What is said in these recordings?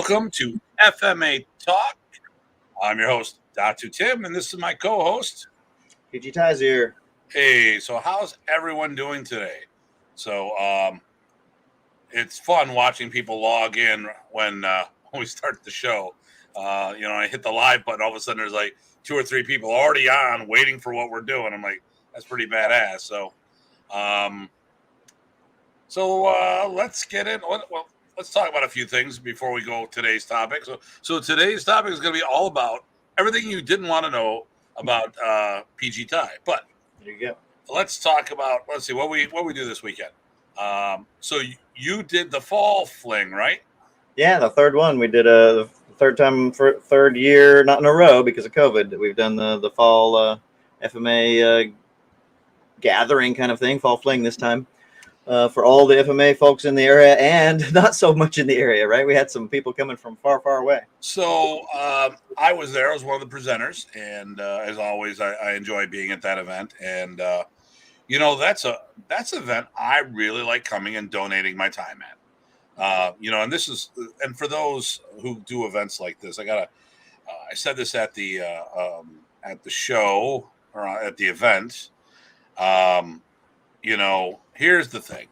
Welcome to FMA Talk. I'm your host, Datu Tim, and this is my co-host. PG Ty's here. Hey, so how's everyone doing today? So it's fun watching people log in when we start the show. I hit the live button, all of a sudden there's like 2 or 3 people already on waiting for what we're doing. I'm like, that's pretty badass. So let's get in. Well, let's talk about a few things before we go today's topic. So today's topic is going to be all about everything you didn't want to know about PG Ty. But there you go. Let's talk about. Let's see what we do this weekend. So you did the fall fling, right? Yeah, the third one. We did the third time for third year, not in a row because of COVID. That we've done the fall FMA gathering kind of thing, fall fling this time. For all the FMA folks in the area and not so much in the area, right? We had some people coming from far, far away. So I was there. I was one of the presenters. And as always, I enjoy being at that event. And, that's an event I really like coming and donating my time at. And for those who do events like this, I said this at the show or at the event. Here's the thing.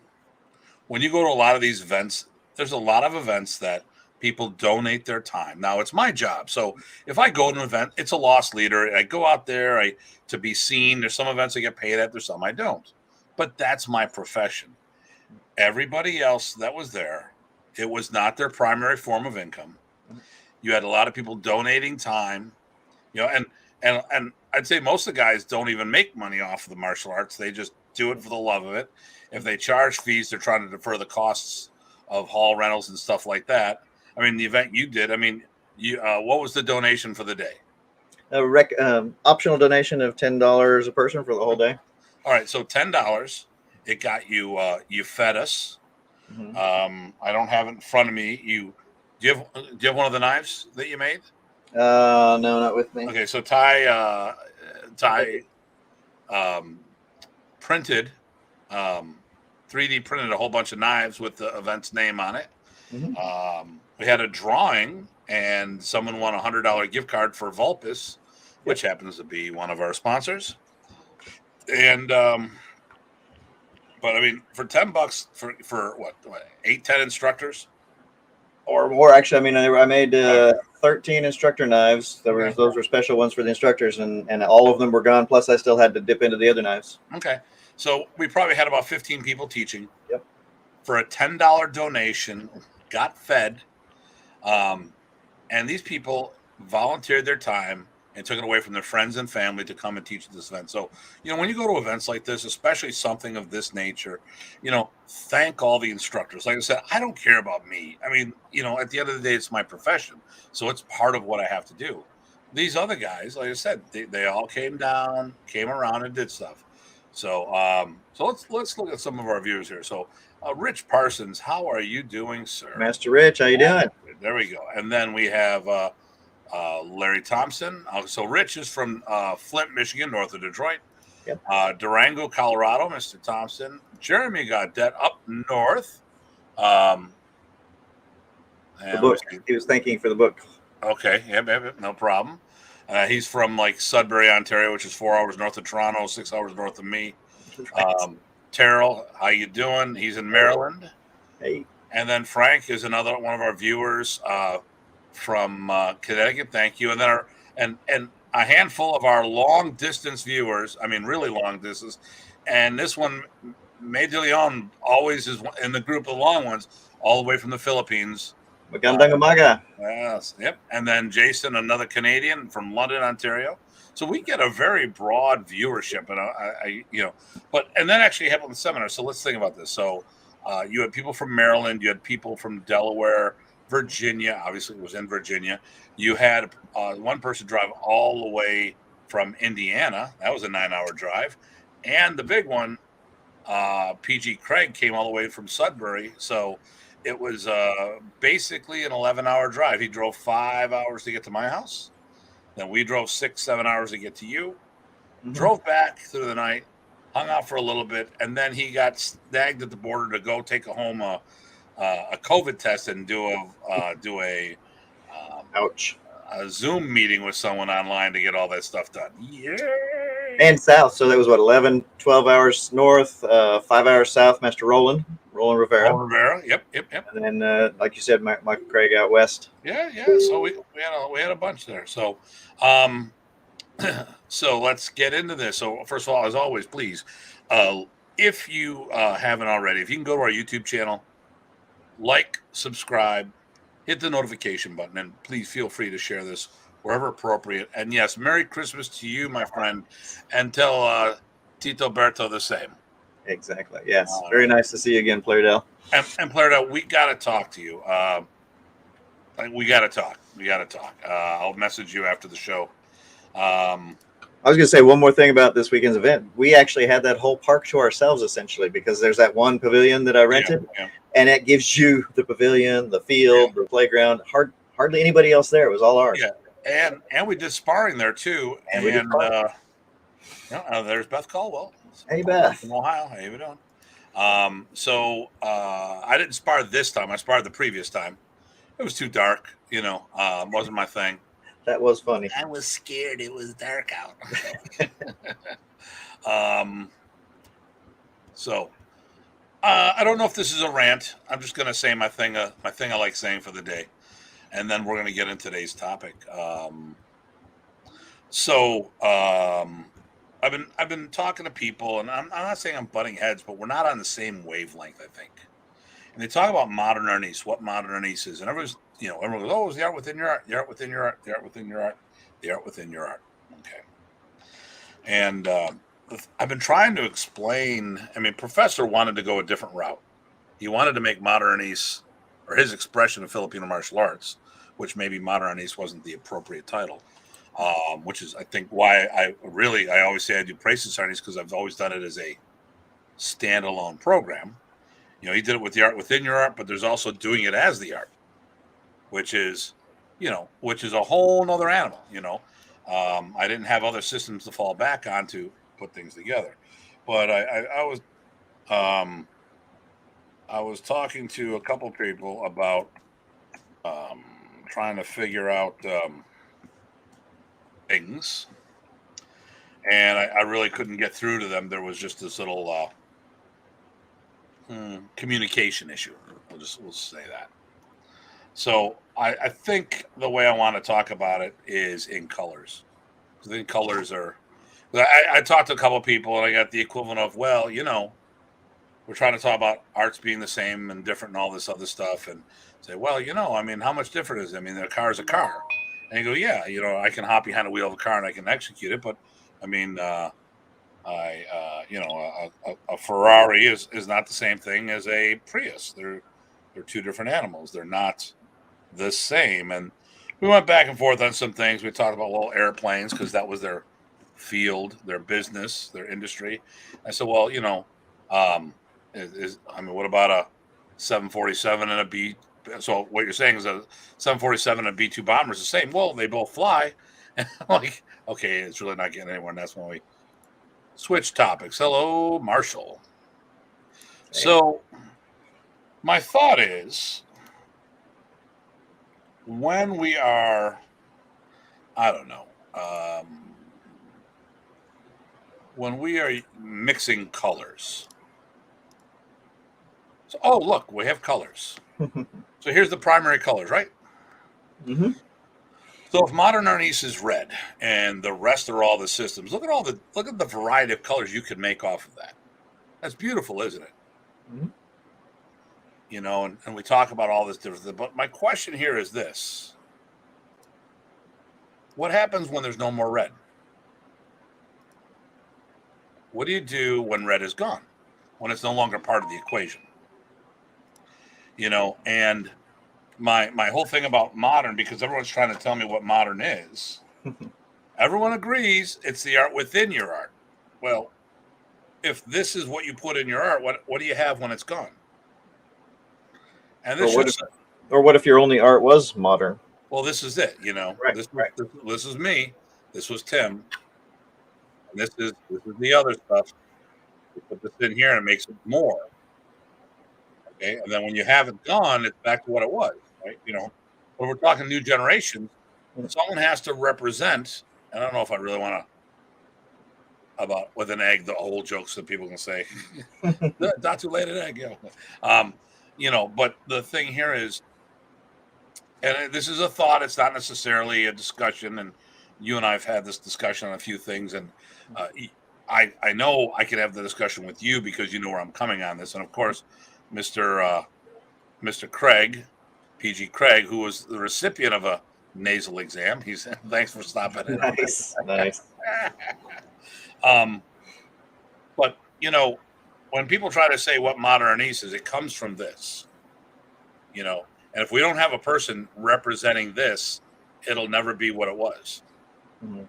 When you go to a lot of these events, there's a lot of events that people donate their time. Now, it's my job. So if I go to an event, it's a loss leader. I go out there to be seen. There's some events I get paid at. There's some I don't. But that's my profession. Everybody else that was there, it was not their primary form of income. You had a lot of people donating time, and I'd say most of the guys don't even make money off of the martial arts. They just do it for the love of it. If they charge fees, they're trying to defer the costs of hall rentals and stuff like that. I mean, the event you did, what was the donation for the day? Optional donation of $10 a person for the whole day. All right, so $10. It got you. You fed us. Mm-hmm. I don't have it in front of me. Do you have one of the knives that you made? No, not with me. Okay, so Ty printed, 3D printed a whole bunch of knives with the event's name on it. Mm-hmm. We had a drawing, and someone won a $100 gift card for Vulpes, which happens to be one of our sponsors. And but I mean, for $10 for what 8-10 instructors or more. Actually, I made 13 instructor knives. Those were special ones for the instructors, and all of them were gone. Plus, I still had to dip into the other knives. Okay, so we probably had about 15 people teaching. Yep. For a $10 donation, got fed, and these people volunteered their time and took it away from their friends and family to come and teach at this event. So, when you go to events like this, especially something of this nature, thank all the instructors. Like I said, I don't care about me. I mean, at the end of the day, it's my profession. So it's part of what I have to do. These other guys, like I said, they all came around and did stuff. So, let's look at some of our viewers here. So, Rich Parsons, how are you doing, sir? Master Rich, how you doing? There we go. And then we have Larry Thompson. So Rich is from Flint, Michigan, north of Detroit. Yep. Durango, Colorado, Mr. Thompson. Jeremy Gaudette up north. The book. He was thanking for the book. Okay, yeah, no problem. He's from like Sudbury, Ontario, which is 4 hours north of Toronto, 6 hours north of me. Terrell, how you doing? He's in Maryland. Hey. And then Frank is another one of our viewers from Connecticut. Thank you. And then and a handful of our long distance viewers. I mean, really long distance. And this one, May de Leon, always is in the group of long ones, all the way from the Philippines. Magandang umaga. Yes. Yep. And then Jason, another Canadian from London, Ontario. So we get a very broad viewership, and and then actually have on the seminar. So let's think about this. So you had people from Maryland, you had people from Delaware, Virginia. Obviously, it was in Virginia. You had one person drive all the way from Indiana. That was a 9-hour drive, and the big one, PG Craig, came all the way from Sudbury. So it was basically an 11-hour drive. He drove 5 hours to get to my house. Then we drove 6-7 hours to get to you. Mm-hmm. Drove back through the night, hung out for a little bit, and then he got snagged at the border to go take home a a COVID test and do Ouch. a Zoom meeting with someone online to get all that stuff done. Yeah. And south. So that was what, 11, 12 hours north, 5 hours south, Master Roland Rivera. Rivera. Yep. And then, like you said, Michael Craig out west. Yeah. So we had a bunch there. So, so let's get into this. So first of all, as always, please, if you haven't already, if you can go to our YouTube channel, like, subscribe, hit the notification button, and please feel free to share this wherever appropriate. And yes, Merry Christmas to you, my friend, and tell Tito Berto the same. Exactly. Yes. Very nice to see you again, Playdell. And Playdell, we got to talk to you. We got to talk. I'll message you after the show. I was going to say one more thing about this weekend's event. We actually had that whole park to ourselves, essentially, because there's that one pavilion that I rented, and it gives you the pavilion, the field, the playground. Hardly anybody else there. It was all ours. Yeah, and we did sparring there too. And there's Beth Caldwell. Hey, Beth. From Ohio. How you doing? So I didn't spar this time. I sparred the previous time. It was too dark. Wasn't my thing. That was funny. I was scared. It was dark out. So I don't know if this is a rant. I'm just going to say my thing I like saying for the day, and then we're going to get into today's topic. I've been talking to people, and I'm not saying I'm butting heads, but we're not on the same wavelength, I think. And they talk about modern Ernest, what modern Ernest is, and everyone goes, "Oh, it's the art within your art, the art within your art, the art within your art, the art within your art." Okay. And I've been trying to explain. I mean, Professor wanted to go a different route. He wanted to make modern Ernest, or his expression of Filipino martial arts, which maybe modern Ernest wasn't the appropriate title. Which is, I think, why I always say I do Praise Ernest, because I've always done it as a standalone program. He did it with the art within your art, but there's also doing it as the art, which is a whole nother animal. I didn't have other systems to fall back on to put things together, but I was talking to a couple people about trying to figure out things, and I really couldn't get through to them. There was just this little communication issue. We'll say that. So I think the way I want to talk about it is in colors. I think colors are. I talked to a couple of people, and I got the equivalent of, well, we're trying to talk about arts being the same and different and all this other stuff, and say, well, I mean, how much different is it? I mean, a car is a car. And you go, yeah, I can hop behind the wheel of a car and I can execute it, but I mean, a Ferrari is not the same thing as a Prius. They're two different animals. They're not the same. And we went back and forth on some things. We talked about little airplanes because that was their field, their business, their industry. I said, well, what about a 747 and a B? So what you're saying is a 747 and a B-2 bomber is the same. Well, they both fly. And I'm like, okay, it's really not getting anywhere. And that's when we switch topics. Hello, Marshall. Hey. So my thought is, when we are, when we are mixing colors. So, oh, look, we have colors. So here's the primary colors, right? Mm-hmm. So if modern Ernest is red and the rest are all the systems, look at the variety of colors you can make off of that. That's beautiful, isn't it? Mm-hmm. And we talk about all this different, but my question here is this: what happens when there's no more red? What do you do when red is gone? When it's no longer part of the equation? And my whole thing about modern, because everyone's trying to tell me what modern is, everyone agrees it's the art within your art. Well, if this is what you put in your art, what do you have when it's gone? And this what if your only art was modern? Well, this is it. Right, this is me. This was Tim. And this is the other stuff. We put this in here and it makes it more. Okay, and then when you have it gone, it's back to what it was, right? When we're talking new generations, someone has to represent. I don't know if I really want to about with an egg the whole jokes that people can say, not too late an egg, um, But the thing here is, and this is a thought. It's not necessarily a discussion. And you and I have had this discussion on a few things, and I know I can have the discussion with you because you know where I'm coming on this, and of course, Mr. Craig, PG Craig, who was the recipient of a nasal exam. He's thanks for stopping in. Nice. But when people try to say what modernese is, it comes from this. And if we don't have a person representing this, it'll never be what it was. Mm-hmm.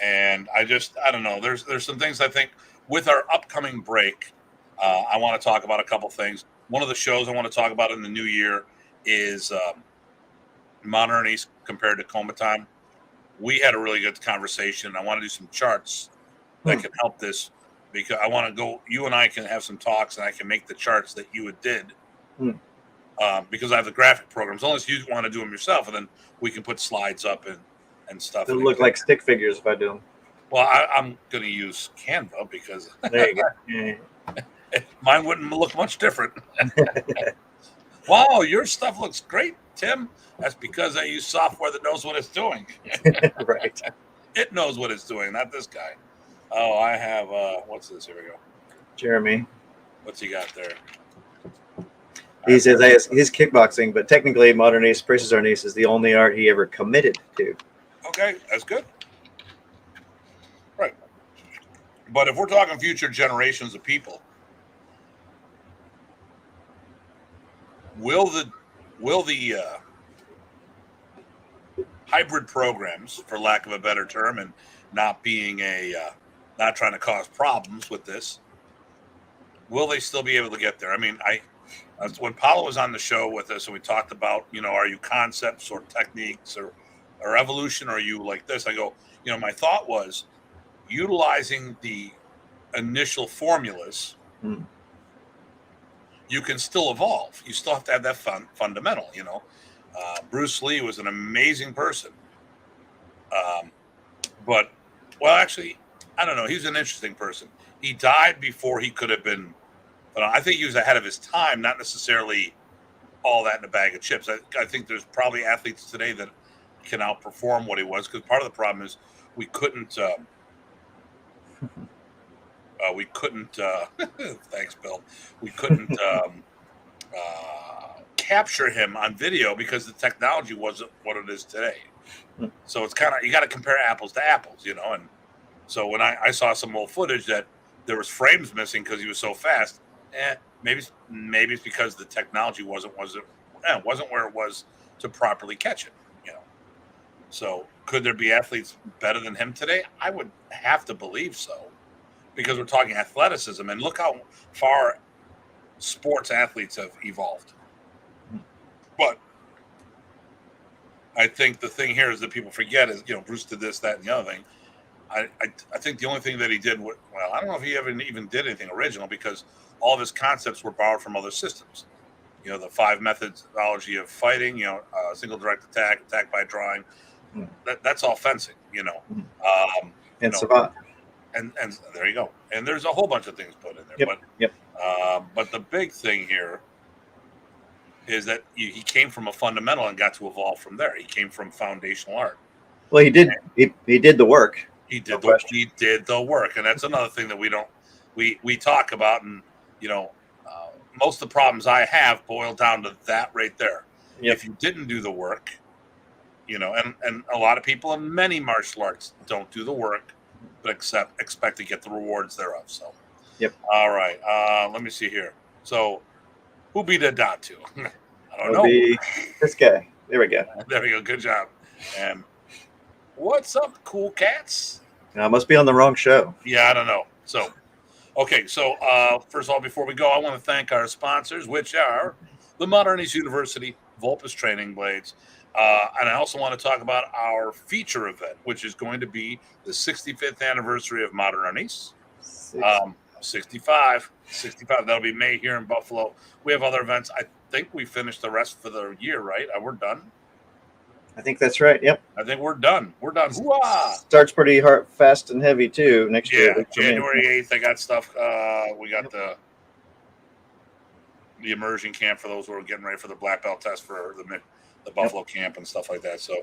And I don't know. There's some things I think with our upcoming break, I want to talk about a couple things. One of the shows I want to talk about in the new year is modernese compared to coma time. We had a really good conversation. I want to do some charts that can help this because I want to go. You and I can have some talks, and I can make the charts that you did. Because I have the graphic programs. Unless you want to do them yourself, and then we can put slides up and stuff. They'll look like stick figures if I do them. Well, I'm going to use Canva because there you go. Mine wouldn't look much different. Wow, your stuff looks great, Tim. That's because I use software that knows what it's doing. Right. It knows what it's doing, not this guy. Oh, I have what's this? Here we go. Jeremy. What's he got there? He says he's kickboxing, but technically modernese, precious arnese is the only art he ever committed to. Okay, that's good. Right. But if we're talking future generations of people, will the hybrid programs, for lack of a better term, and not being not trying to cause problems with this, will they still be able to get there? I mean, when Paulo was on the show with us and we talked about, are you concepts or techniques or evolution, or are you like this? I go, my thought was utilizing the initial formulas. You can still evolve. You still have to have that fundamental, Bruce Lee was an amazing person. But, well, actually, I don't know. He was an interesting person. He died before he could have been, but I think he was ahead of his time, not necessarily all that in a bag of chips. I think there's probably athletes today that can outperform what he was, because part of the problem is we couldn't thanks, Bill. We couldn't capture him on video because the technology wasn't what it is today. So it's kind of, you got to compare apples to apples, And so when I saw some old footage that there was frames missing because he was so fast, maybe it's because the technology wasn't where it was to properly catch it, So could there be athletes better than him today? I would have to believe so, because we're talking athleticism, and look how far sports athletes have evolved. But I think the thing here is that people forget is, Bruce did this, that, and the other thing. I think the only thing that he did, well, I don't know if he ever even did anything original, because all of his concepts were borrowed from other systems. The 5 methodology of fighting, single direct attack by drawing. That's all fencing, And savant. And there you go. And there's a whole bunch of things put in there. But the big thing here is that he came from a fundamental and got to evolve from there. He came from foundational art. Well, he did. He did the work. He did the work, and that's another thing that we talk about. And most of the problems I have boil down to that right there. Yep. If you didn't do the work, and a lot of people in many martial arts don't do the work, but expect to get the rewards thereof. So, yep. All right. Let me see here. So, who beat a Datu? I don't know. Be this guy. There we go. There we go. Good job. And what's up, cool cats? I must be on the wrong show. Yeah, I don't know. So, okay. So, first of all, before we go, I want to thank our sponsors, which are the Modernese University, Vulpes Training Blades. And I also want to talk about our feature event, which is going to be the 65th anniversary of Modernese. 65. 65. That'll be May here in Buffalo. We have other events. I think we finished the rest for the year, right? We're done. I think that's right. Yep. I think we're done. We're done. Hoo-ah! Starts pretty hard, fast and heavy too next year. Yeah, January 8th. I got stuff. We got the immersion camp for those who are getting ready for the black belt test for the Buffalo camp and stuff like that. So,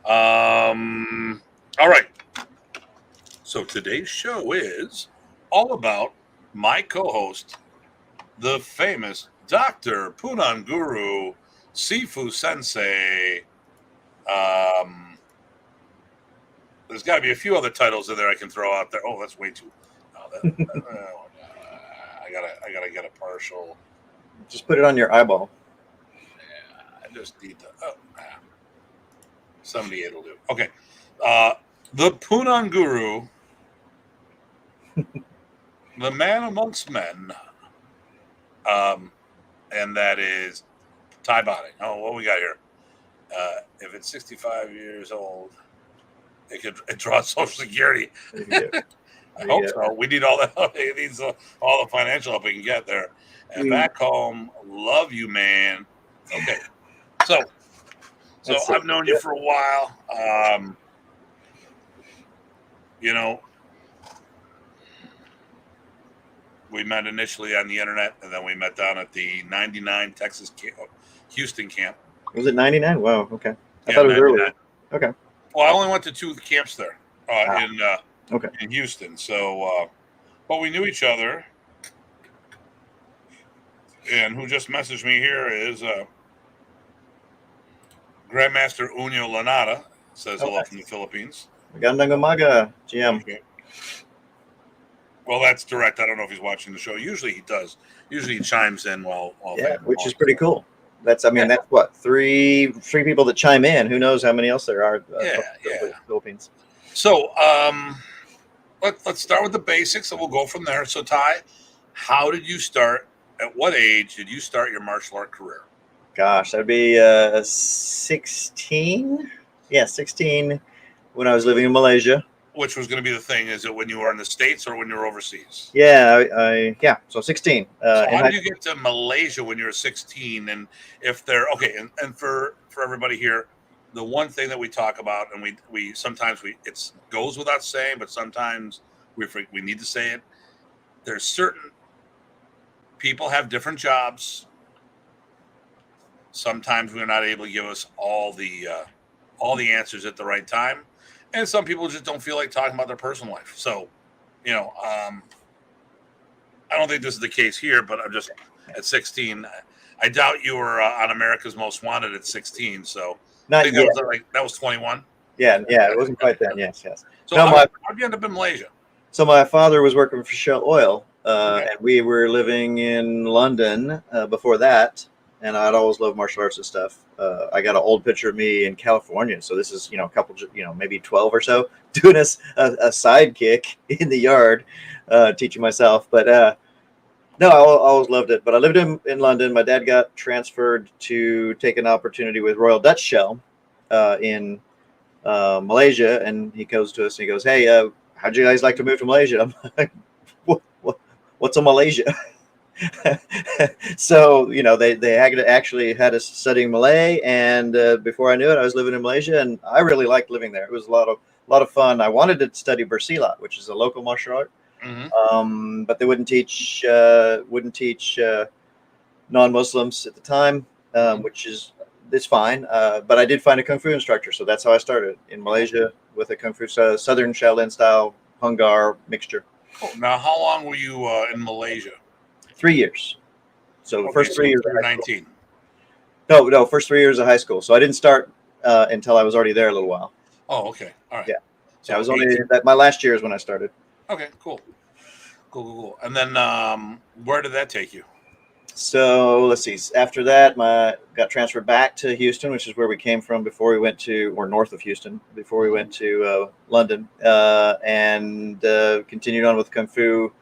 all right. So today's show is all about my co-host, the famous Dr. Punong Guro Sifu Sensei. There's got to be a few other titles in there I can throw out there. Oh, that's way too. I gotta get a partial. Just put it on your eyeball. Yeah, I just need to. 78 will do. Okay, the Punong Guro, the man amongst men, and that is Tye Botting. Oh, what we got here? If it's 65 years old, it draws Social Security. I hope so. We need all that. It needs all the financial help we can get there. And back home, love you, man. Okay, so I've known you for a while. We met initially on the internet, and then we met down at the 99 Texas Houston camp. Was it 99? Wow. Okay. I thought it was 99. Earlier. Okay. Well, I only went to 2 camps there in Houston. So, but we knew each other. And who just messaged me here is Grandmaster Unyo Lanata. Says hello from the Philippines. Magandang umaga, GM. Okay. Well, that's direct. I don't know if he's watching the show. Usually he does. Usually he chimes in while which is pretty cool. That's what, three people that chime in. Who knows how many else there are? Philippines. So let's start with the basics, and we'll go from there. So Ty, how did you start? At what age did you start your martial art career? Gosh, that'd be 16. Yeah, 16 when I was living in Malaysia. Which was going to be the thing? Is it when you were in the States or when you were overseas? Yeah, so 16. So how did you get to Malaysia when you were 16? And if they're okay, and for everybody here, the one thing that we talk about, and we sometimes it goes without saying, but sometimes we need to say it. There's certain people have different jobs. Sometimes we're not able to give us all the answers at the right time. And some people just don't feel like talking about their personal life. So, I don't think this is the case here, but I'm just at 16. I doubt you were on America's Most Wanted at 16. So not I think yet. That was 21. Yeah, it wasn't quite that. Yes. So how'd you end up in Malaysia? So my father was working for Shell Oil, and we were living in London before that. And I'd always loved martial arts and stuff. I got an old picture of me in California. So this is, a couple, maybe 12 or so, doing a sidekick in the yard, teaching myself. But no, I always loved it. But I lived in London. My dad got transferred to take an opportunity with Royal Dutch Shell in Malaysia. And he goes to us and he goes, hey, how'd you guys like to move to Malaysia? I'm like, what's a Malaysia? So they actually had us studying Malay, and before I knew it, I was living in Malaysia, and I really liked living there. It was a lot of fun. I wanted to study Bersilat, which is a local martial art, but they wouldn't teach non-Muslims at the time, which is fine. But I did find a kung fu instructor, so that's how I started in Malaysia with a kung fu Southern Shaolin style Hung Gar mixture. Cool. Now, how long were you in Malaysia? 3 years. So the first 3 years. 19. No, first 3 years of high school. So I didn't start until I was already there a little while. Oh, okay. All right. Yeah. So I was only my last year is when I started. Okay, cool. And then where did that take you? So let's see. After that, got transferred back to Houston, which is where we came from before we went to, or north of Houston, before we went to London, and continued on with Kung Fu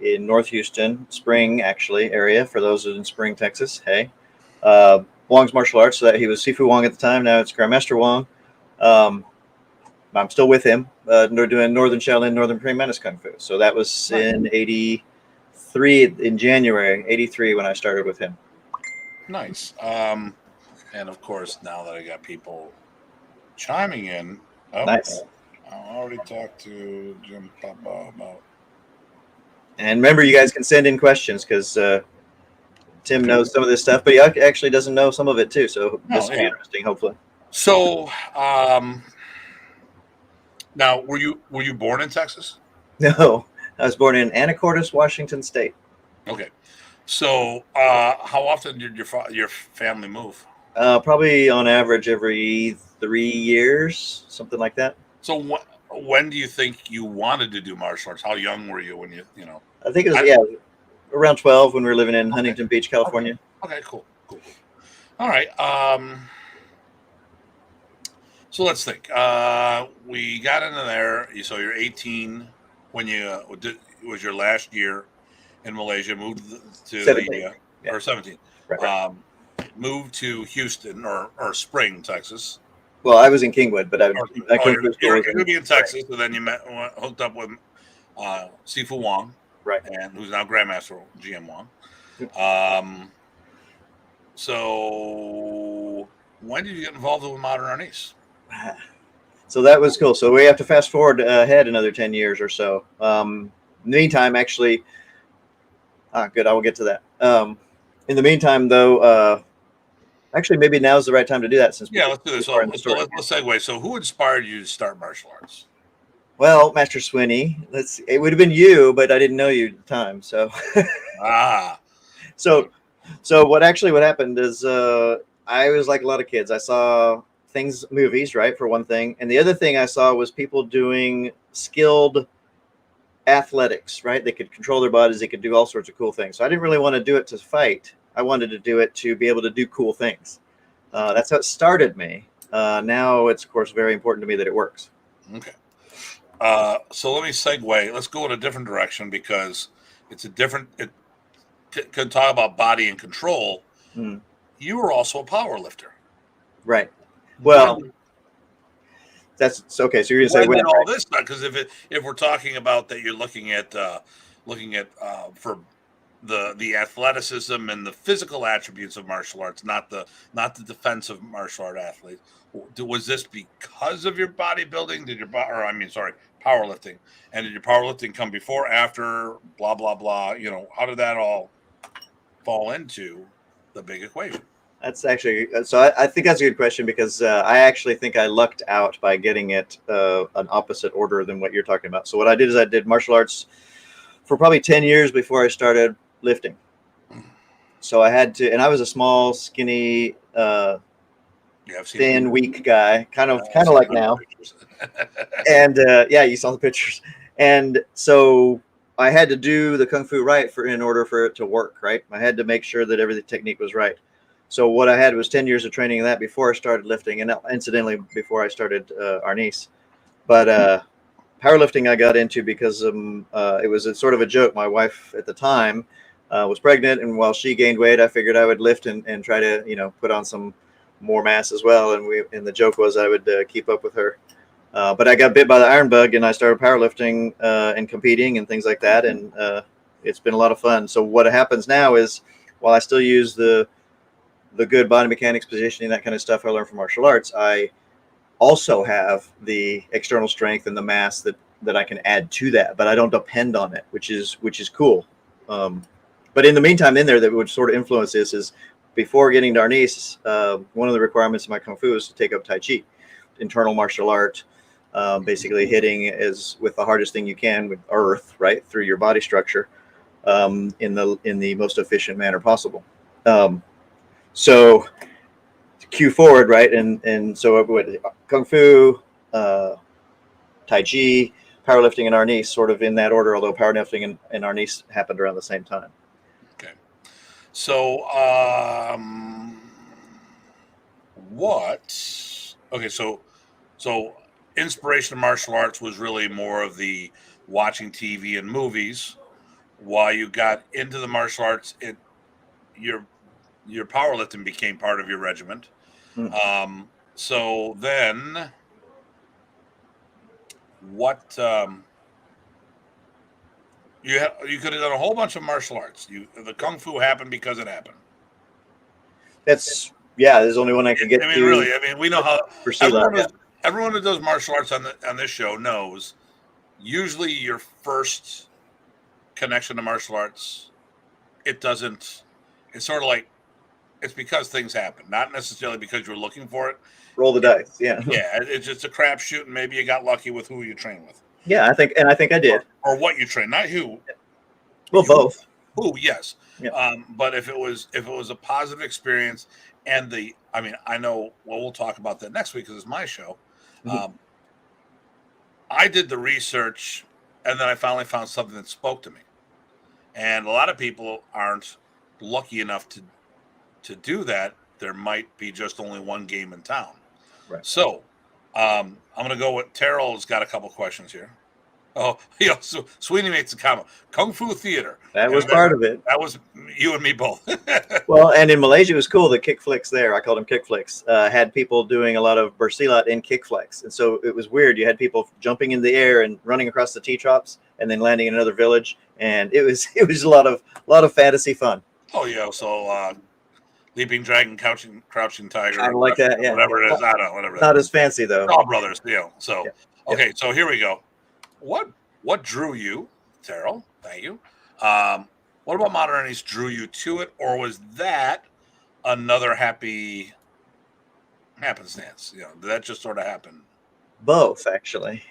in North Houston, Spring area, for those in Spring, Texas. Hey, Wong's martial arts. So that he was Sifu Wong at the time. Now it's Grandmaster Wong. I'm still with him. Doing Northern Shaolin, Northern Praying Mantis Kung Fu. So that was in 83 in January, 83 when I started with him. Nice. And of course, now that I got people chiming in, Nice. I already talked to Jim Papa about. And remember, you guys can send in questions because Tim knows some of this stuff, but he actually doesn't know some of it too. So this will be interesting, hopefully. So, now were you born in Texas? No, I was born in Anacortes, Washington State. Okay. So, how often did your family move? Probably on average every 3 years, something like that. So, when do you think you wanted to do martial arts? How young were you when you know? I think it was around 12 when we were living in Huntington Beach, California. Okay, cool. All right. So let's think. We got into there. So you're 18 when you was your last year in Malaysia. Moved to 17. Or 17. Right. Moved to Houston or Spring, Texas. Well, I was in Kingwood, but you're going to be in Texas, and then you hooked up with Sifu Wong, right? And who's now Grandmaster GM Wong. So when did you get involved with modern arnis? So that was cool. So we have to fast forward ahead another 10 years or so. Meantime, actually, good. I will get to that. In the meantime, though, actually, maybe now's the right time to do that. Let's do this. So let's segue. So who inspired you to start martial arts? Well, Master Swinney. It would have been you, but I didn't know you at the time. So So what happened is I was like a lot of kids. I saw movies, right, for one thing. And the other thing I saw was people doing skilled athletics, right? They could control their bodies. They could do all sorts of cool things. So I didn't really want to do it to fight. I wanted to do it to be able to do cool things. That's how it started me. Now it's, of course, very important to me that it works. Okay. So let me segue. Let's go in a different direction because it's a different... Can talk about body and control. You were also a power lifter, right? Well, that's okay. So you're gonna say when all this stuff, because if we're talking about that, you're looking at for the athleticism and the physical attributes of martial arts, not the defensive martial art athletes. Was this because of your bodybuilding? Powerlifting? And did your powerlifting come before, after, blah blah blah? How did that all fall into the big equation? That's actually I think that's a good question because I actually think I lucked out by getting it an opposite order than what you're talking about. So what I did is I did martial arts for probably 10 years before I started lifting. So I had to, and I was a small, skinny, thin, weak guy, kind of like now. And you saw the pictures. And so I had to do the Kung Fu right in order for it to work, right? I had to make sure that every technique was right. So what I had was 10 years of training in that before I started lifting, and incidentally, before I started arnis. But powerlifting I got into because it was sort of a joke. My wife at the time was pregnant, and while she gained weight, I figured I would lift and try to, put on some more mass as well. And the joke was I would keep up with her. But I got bit by the iron bug, and I started powerlifting and competing and things like that. And it's been a lot of fun. So what happens now is, while I still use the good body mechanics, positioning, that kind of stuff I learned from martial arts, I also have the external strength and the mass that I can add to that, but I don't depend on it, which is cool. But in the meantime, in there, that would sort of influence this is, before getting to arnis, one of the requirements of my Kung Fu is to take up Tai Chi, internal martial art, basically hitting with the hardest thing you can with earth, right, through your body structure, in the most efficient manner possible. So cue forward, right? And so Kung Fu, Tai Chi, powerlifting, and arnis, sort of in that order, although powerlifting and arnis happened around the same time. Okay. So, so inspiration of martial arts was really more of the watching TV and movies. While you got into the martial arts, your powerlifting became part of your regiment. So then what You could have done a whole bunch of martial arts. The kung fu happened because it happened. There's only one I can get I mean, to. really. I mean, we know how Silat, yeah. everyone who does martial arts on this show knows. Usually, your first connection to martial arts, it doesn't. It's sort of like it's because things happen, not necessarily because you're looking for it. Roll the dice, yeah. Yeah, it's just a crapshoot, and maybe you got lucky with who you train with. Yeah, I think I did. Or what you train, not who. Well, both. Who, yes. Yeah. But if it was a positive experience, and I know. Well, we'll talk about that next week because it's my show. Mm-hmm. I did the research, and then I finally found something that spoke to me. And a lot of people aren't lucky enough to do that. There might be just only one game in town. Right. So I'm going to go with Terrell's got a couple questions here. Oh, so Sweeney makes a comment. Kung Fu Theater. That was part of it. That was you and me both. Well, and in Malaysia, it was cool. The kick flicks there, I called them kick flicks, had people doing a lot of bersilat in kick flicks. And so it was weird. You had people jumping in the air and running across the T-tops and then landing in another village. And it was a lot of fantasy fun. Oh, yeah. So Leaping Dragon, Crouching Tiger. Kind of like that, yeah. Whatever it is. I don't know. Whatever. Not as fancy, though. All brothers, So, yeah. Okay. So here we go. What drew you, Terrell? Thank you. What about Modernities drew you to it, or was that another happy happenstance? Did that just sort of happen? Both, actually.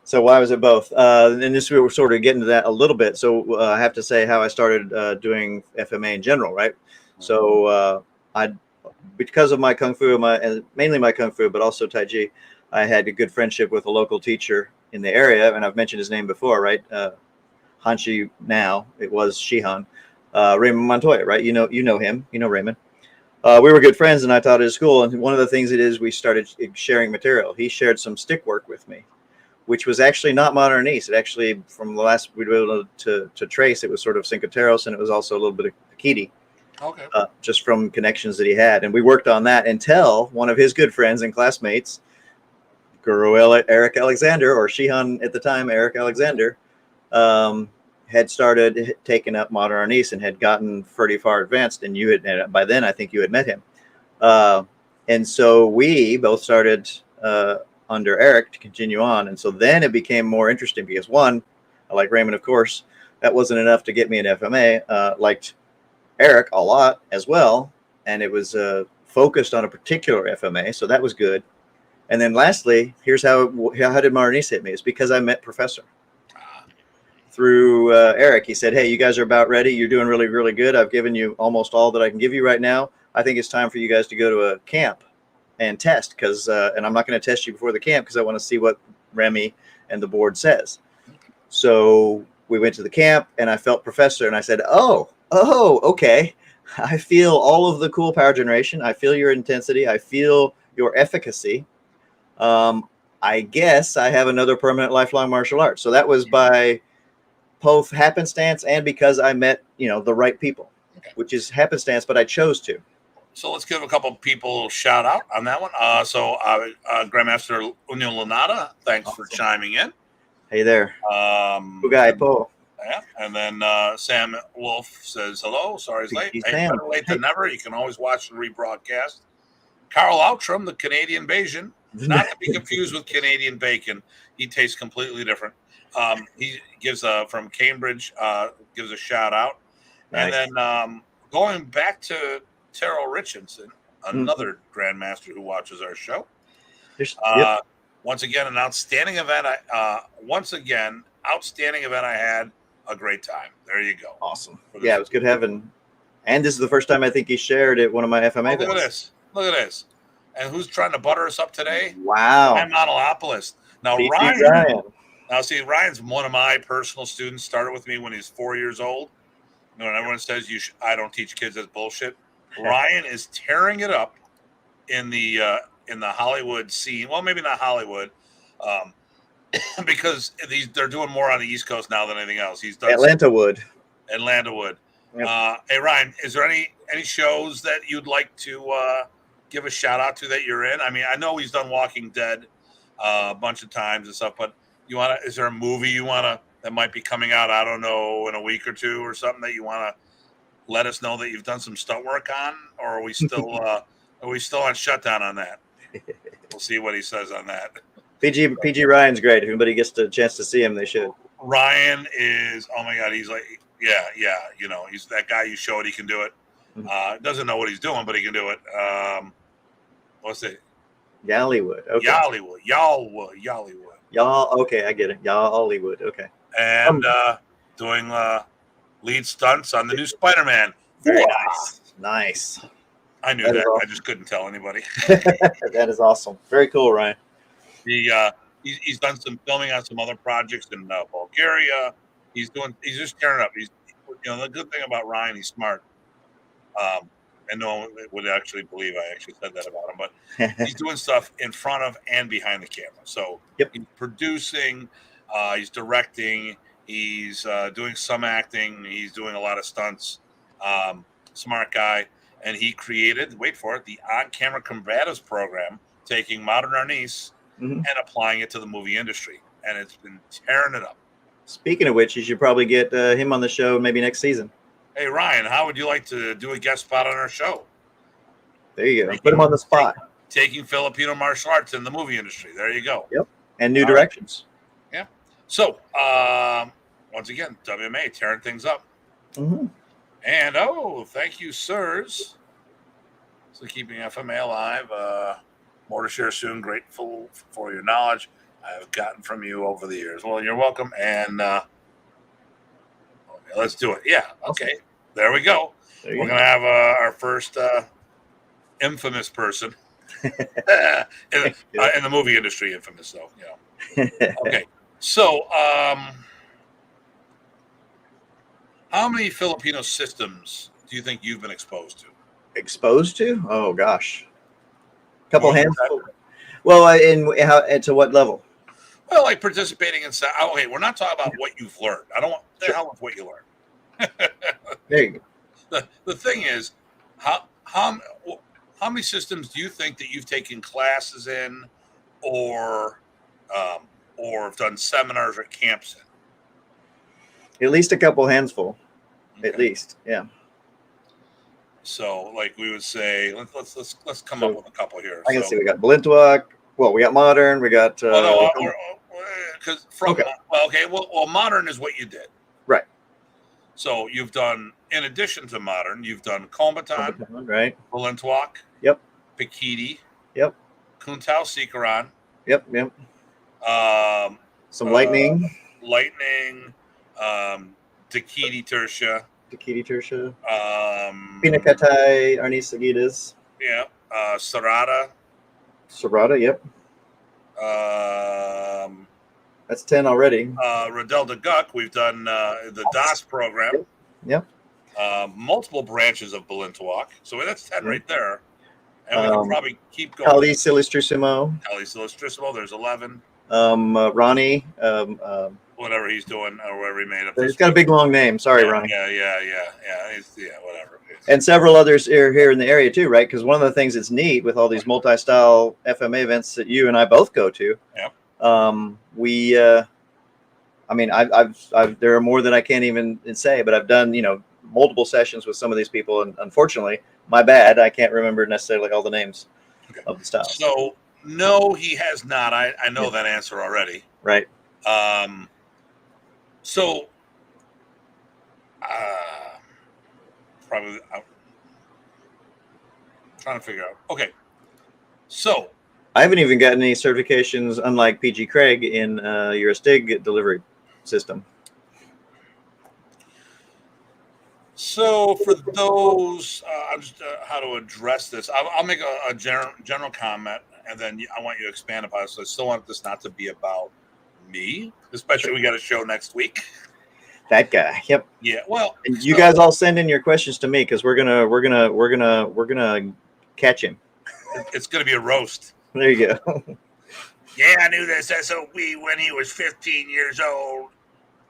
So why was it both? And this we were sort of getting to that a little bit. So I have to say how I started doing FMA in general, right? Mm-hmm. So because of my kung fu, and mainly my kung fu, but also Tai Chi, I had a good friendship with a local teacher in the area, and I've mentioned his name before, right? Hanshi now, it was Shihan, Raymond Montoya, right? You know him, Raymond. We were good friends, and I taught at his school. And one of the things it is, we started sharing material. He shared some stick work with me, which was actually not Modernese. It actually, from the last we were able to trace, it was sort of Cinco Terros, and it was also a little bit of Pakiti. Okay. Just from connections that he had. And we worked on that until one of his good friends and classmates, Guru Eric Alexander, or Shihan at the time, Eric Alexander, had started taking up Modernese and had gotten pretty far advanced. And by then, I think you had met him. And so we both started under Eric to continue on. And so then it became more interesting because, one, I like Raymond, of course. That wasn't enough to get me an FMA. Liked Eric a lot as well. And it was focused on a particular FMA. So that was good. And then lastly, here's how did Modernese hit me? It's because I met Professor. Through Eric. He said, hey, you guys are about ready. You're doing really, really good. I've given you almost all that I can give you right now. I think it's time for you guys to go to a camp and test, because and I'm not going to test you before the camp because I want to see what Remy and the board says. So we went to the camp, and I felt Professor, and I said, oh, okay. I feel all of the cool power generation. I feel your intensity. I feel your efficacy. I guess I have another permanent lifelong martial arts. So that was by both happenstance and because I met, the right people, which is happenstance, but I chose to. So let's give a couple people shout out on that one. Grandmaster Union Lanada, thanks for chiming in. Hey there. Bugay po. Yeah, and then Sam Wolf says hello. Sorry it's late. Hey, better late than never. You can always watch the rebroadcast. Carl Outram, the Canadian Bayesian, not to be confused with Canadian bacon. He tastes completely different. He gives from Cambridge, gives a shout out. Nice. And then going back to Terrell Richardson, another grandmaster who watches our show. Once again, an outstanding event. Outstanding event. I had a great time. There you go. Awesome. Yeah, it was good having. And this is the first time I think he shared at one of my FMA events. Look at this. And who's trying to butter us up today? Wow. I'm Monolopolis. Now, Ryan. Now, see, Ryan's one of my personal students. Started with me when he's 4 years old. When everyone says I don't teach kids, that's bullshit. Ryan is tearing it up in the Hollywood scene. Well, maybe not Hollywood, because they're doing more on the East Coast now than anything else. He's done Atlanta Wood. Yep. Hey, Ryan, is there any shows that you'd like to give a shout out to that you're in? I mean, I know he's done Walking Dead a bunch of times and stuff, but is there a movie you want to that might be coming out, I don't know, in a week or two or something that you want to let us know that you've done some stunt work on, or are we still on shutdown on that? We'll see what he says on that. PG Ryan's great. If anybody gets a chance to see him, they should. Ryan is, oh my God, he's like, yeah, you know, he's that guy you showed he can do it. Doesn't know what he's doing, but he can do it. What's it? Yallywood. Okay. Yallywood. Y'all. Okay, I get it. Yallywood. Okay. And doing lead stunts on the new Spider-Man. Very nice. Nice. I knew that. Awesome. I just couldn't tell anybody. That is awesome. Very cool, Ryan. He's done some filming on some other projects in Bulgaria. He's just tearing up. The good thing about Ryan, he's smart. And no one would actually believe I actually said that about him, but he's doing stuff in front of and behind the camera. So he's producing, he's directing, he's doing some acting, he's doing a lot of stunts. Smart guy. And he created, wait for it, the on-camera combatives program, taking modern arnis and applying it to the movie industry. And it's been tearing it up. Speaking of which, you should probably get him on the show maybe next season. Hey, Ryan, how would you like to do a guest spot on our show? There you go. Put him on the spot. Taking Filipino martial arts in the movie industry. There you go. Yep. And new directions. Right. Yeah. So, once again, WMA tearing things up. And, thank you, sirs. So keeping FMA alive. More to share soon. Grateful for your knowledge I've gotten from you over the years. Well, you're welcome. And let's do it. Yeah. Okay. There we go. We're going to have our first infamous person in the movie industry. Infamous, though. You know. Okay. So, how many Filipino systems do you think you've been exposed to? Exposed to? Oh gosh, couple handfuls. Well, and to what level? Well, like participating in. Okay, we're not talking about what you've learned. I don't want the hell with what you learned. There you go. The thing is, how many systems do you think that you've taken classes in, or have done seminars or camps in? At least a couple handful. Okay. At least, yeah. So, like we would say, let's come up with a couple here. I can see we got Balintawak. Well, we got modern. We got. Because modern is what you did, right? So you've done, in addition to modern, you've done Kombatan, right? Balintawak. Yep. Pikiti. Yep. Kuntao Sikaran. Yep. Some lightning. Dakiti Tertia. Pinakatay Arnis Aguidas. Yeah. Sarada. Yep. That's 10 already. Rodel de Guk, we've done the DAS program. Yep. Multiple branches of Balintawak. So that's 10 right there. And we can probably keep going. Kali Silistrissimo, there's 11. Ronnie. Whatever he's doing, or whatever he made up. He's got a big long name. Sorry, Ronnie. Yeah, whatever. And several others here in the area too, right? Because one of the things that's neat with all these multi-style FMA events that you and I both go to, I've there are more than I can't even say, but I've done multiple sessions with some of these people, and unfortunately, my bad, I can't remember necessarily all the names of the styles. So no, he has not. I know that answer already. Right. So, probably I'm trying to figure out. Okay, so I haven't even gotten any certifications, unlike PG Craig, in your STIG delivery system. So for those, how to address this, I'll make a general comment, and then I want you to expand upon it. So I still want this not to be about me, especially we got a show next week. That guy. Yep. Yeah. Well, and you guys all send in your questions to me, because we're gonna catch him. It's gonna be a roast. There you go. Yeah, I knew this SOB when he was 15 years old,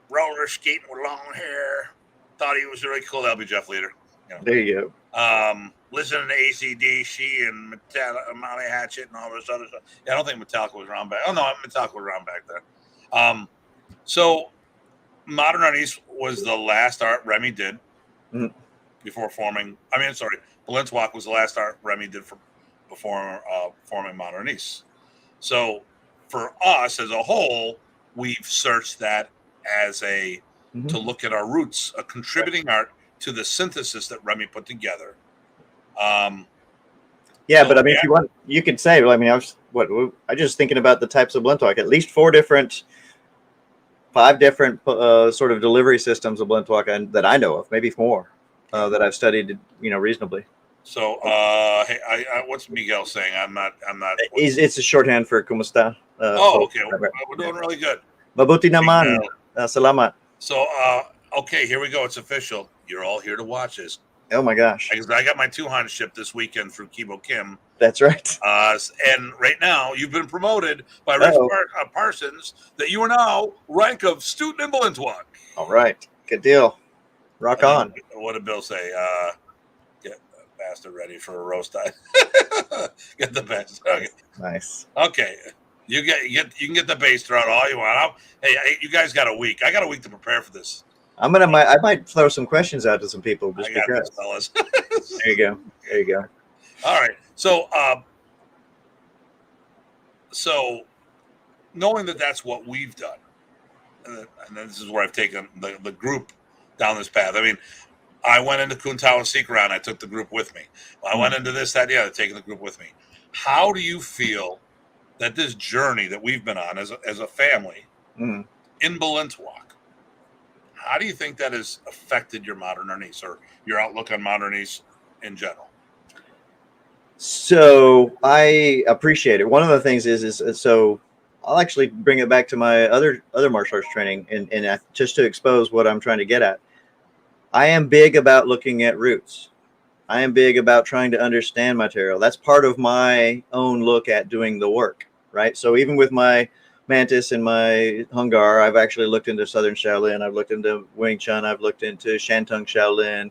roller skating with long hair. Thought he was really cool. That'll be Jeff Leader. There you go. Listening to AC/DC and Metallica, Molly Hatchet and all this other stuff. Yeah, I don't think Metallica was around back. Oh no, Metallica was around back there. So Modern Arnis was the last art Remy did before forming. Balintawak was the last art Remy did before forming Modern Arnis. So for us as a whole, we've searched that as to look at our roots, a contributing art to the synthesis that Remy put together. Yeah, but I mean, if you want, you could say. Well, I mean, I was just thinking about the types of Balintawak. At least 5 different sort of delivery systems of Balintawak that I know of, maybe more that I've studied, reasonably. So, hey, what's Miguel saying? I'm not. It's a shorthand for kumusta. Okay, we're doing really good. Mabuti naman. Salamat. So, okay, here we go. It's official. You're all here to watch this. Oh my gosh! I got my 200 shipped this weekend through Kibo Kim. That's right. And right now, you've been promoted by Rich Parsons that you are now rank of student in Balintawak. All right, good deal. Rock on. What did Bill say? Get the bastard ready for a roast. Get the bastard. Okay. Nice. Okay, you can get the bass thrown all you want. Hey, you guys got a week. I got a week to prepare for this. I might throw some questions out to some people just because. This, There you go. All right. So knowing that that's what we've done, and then this is where I've taken the group down this path. I mean, I went into Kuntao and Seek-Around. I took the group with me. I went into this, that, yeah, taking the group with me. How do you feel that this journey that we've been on as a family in Balintawak, how do you think that has affected your Modern Arnis or your outlook on Modern Arnis in general? So I appreciate it. One of the things is so I'll actually bring it back to my other martial arts training and just to expose what I'm trying to get at. I am big about looking at roots. I am big about trying to understand material. That's part of my own look at doing the work, right? So even with my Mantis and my Hungar, I've actually looked into Southern Shaolin. I've looked into Wing Chun. I've looked into Shantung Shaolin,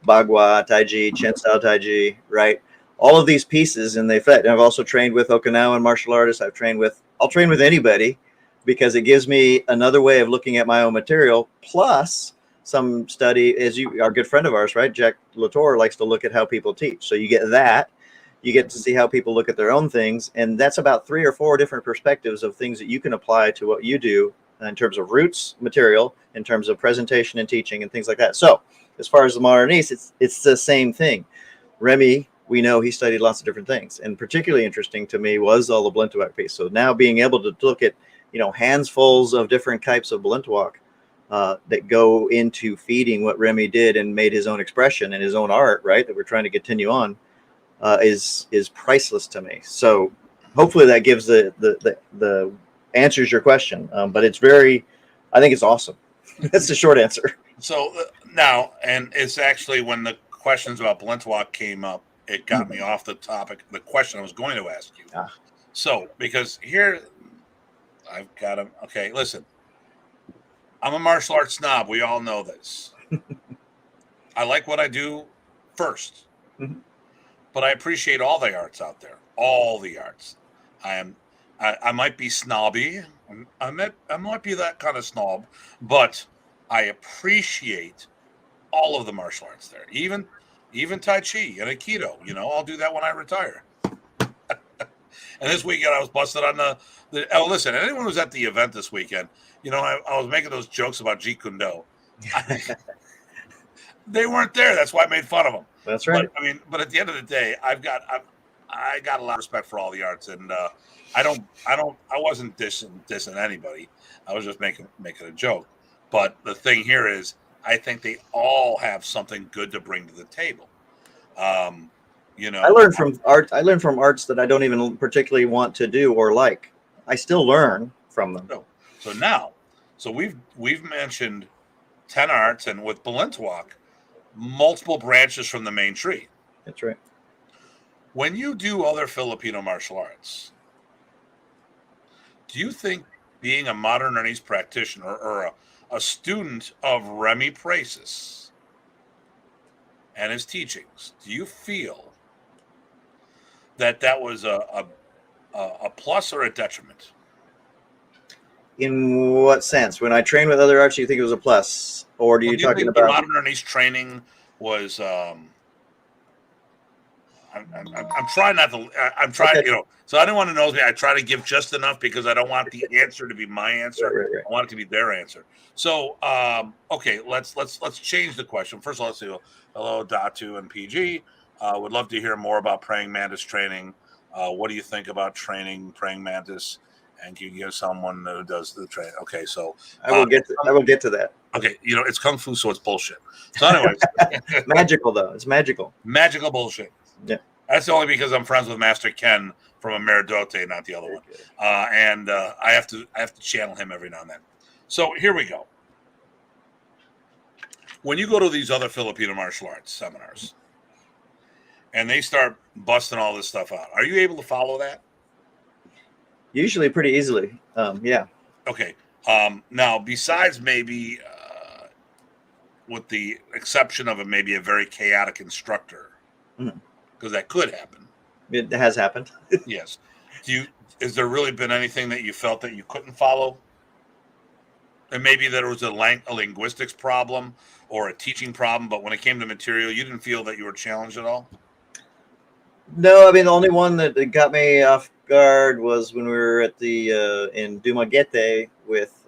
Bagua, Taiji, Chen Sao Taiji, right? All of these pieces, and they fit. And I've also trained with Okinawan martial artists. I'll train with anybody because it gives me another way of looking at my own material, plus some study, as our good friend of ours, right? Jack Latour likes to look at how people teach. So you get that. You get to see how people look at their own things. And that's about 3 or 4 different perspectives of things that you can apply to what you do in terms of roots material, in terms of presentation and teaching and things like that. So as far as the Modern Arnis, it's the same thing. Remy, we know he studied lots of different things. And particularly interesting to me was all the Balintawak piece. So now being able to look at, handsfuls of different types of Balintawak that go into feeding what Remy did and made his own expression and his own art, right, that we're trying to continue on, is priceless to me. So hopefully that gives the answers your question. But I think it's awesome. That's the short answer. So now, and it's actually when the questions about Balintawak came up, it got me off the topic, the question I was going to ask you. So, because here I've got to, okay, listen, I'm a martial arts snob. We all know this. I like what I do first. But I appreciate all the arts out there, all the arts. I might be snobby. I might be that kind of snob, but I appreciate all of the martial arts there. Even Tai Chi and Aikido. I'll do that when I retire. And this weekend I was busted on the oh, listen, anyone who's at the event this weekend, I was making those jokes about Jeet Kune Do. They weren't there. That's why I made fun of them. That's right. But at the end of the day, I got a lot of respect for all the arts, and I wasn't dissing anybody. I was just making a joke. But the thing here is, I think they all have something good to bring to the table. I learned from arts that I don't even particularly want to do or like. I still learn from them. So we've mentioned 10 arts, and with Balintawak, multiple branches from the main tree. That's right. When you do other Filipino martial arts, do you think being a Modern Arnis practitioner or a student of Remy Prasis and his teachings, do you feel that was a plus or a detriment? In what sense? When I train with other artists, you think it was a plus, or are Well, you do you talking think your about? modern Ernest training was? I'm trying not to. I'm trying, Okay, So I don't want to know. I try to give just enough because I don't want the answer to be my right, answer. right, right. I want it to be their answer. So, okay, let's change the question. First of all, let's say hello, Datu and PG. Would love to hear more about praying mantis training. What do you think about training praying mantis? And can you give someone who does the training? Okay, so I will get to. I will get to that. okay, it's kung fu, so it's bullshit. So, anyways, Magical though. It's magical. magical bullshit. Yeah. That's only because I'm friends with Master Ken from Ameridote, not the other Very one. good. And I have to channel him every now and then. So here we go. When you go to these other Filipino martial arts seminars and they start busting all this stuff out, are you able to follow that? Usually pretty easily. Yeah. Okay. Now, besides maybe with the exception of maybe a very chaotic instructor, Mhm. because that could happen. It has happened. Yes. Has there really been anything that you felt that you couldn't follow? And maybe there was a linguistics problem or a teaching problem, but when it came to material, you didn't feel that you were challenged at all? No, I mean the only one that got me off guard was when we were at the in Dumaguete with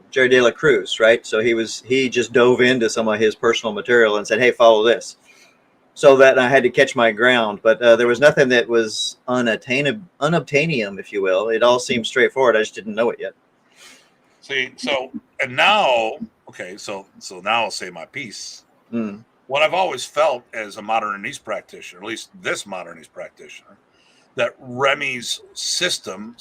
Jerry De La Cruz, right? So he just dove into some of his personal material and said, "Hey, follow this." So that I had to catch my ground, but there was nothing that was unobtainium, if you will. It all seemed straightforward. I just didn't know it yet. See, and now, okay, so now I'll say my piece. Mm. What I've always felt as a modernist practitioner, at least this modernist practitioner, that Remy's systemized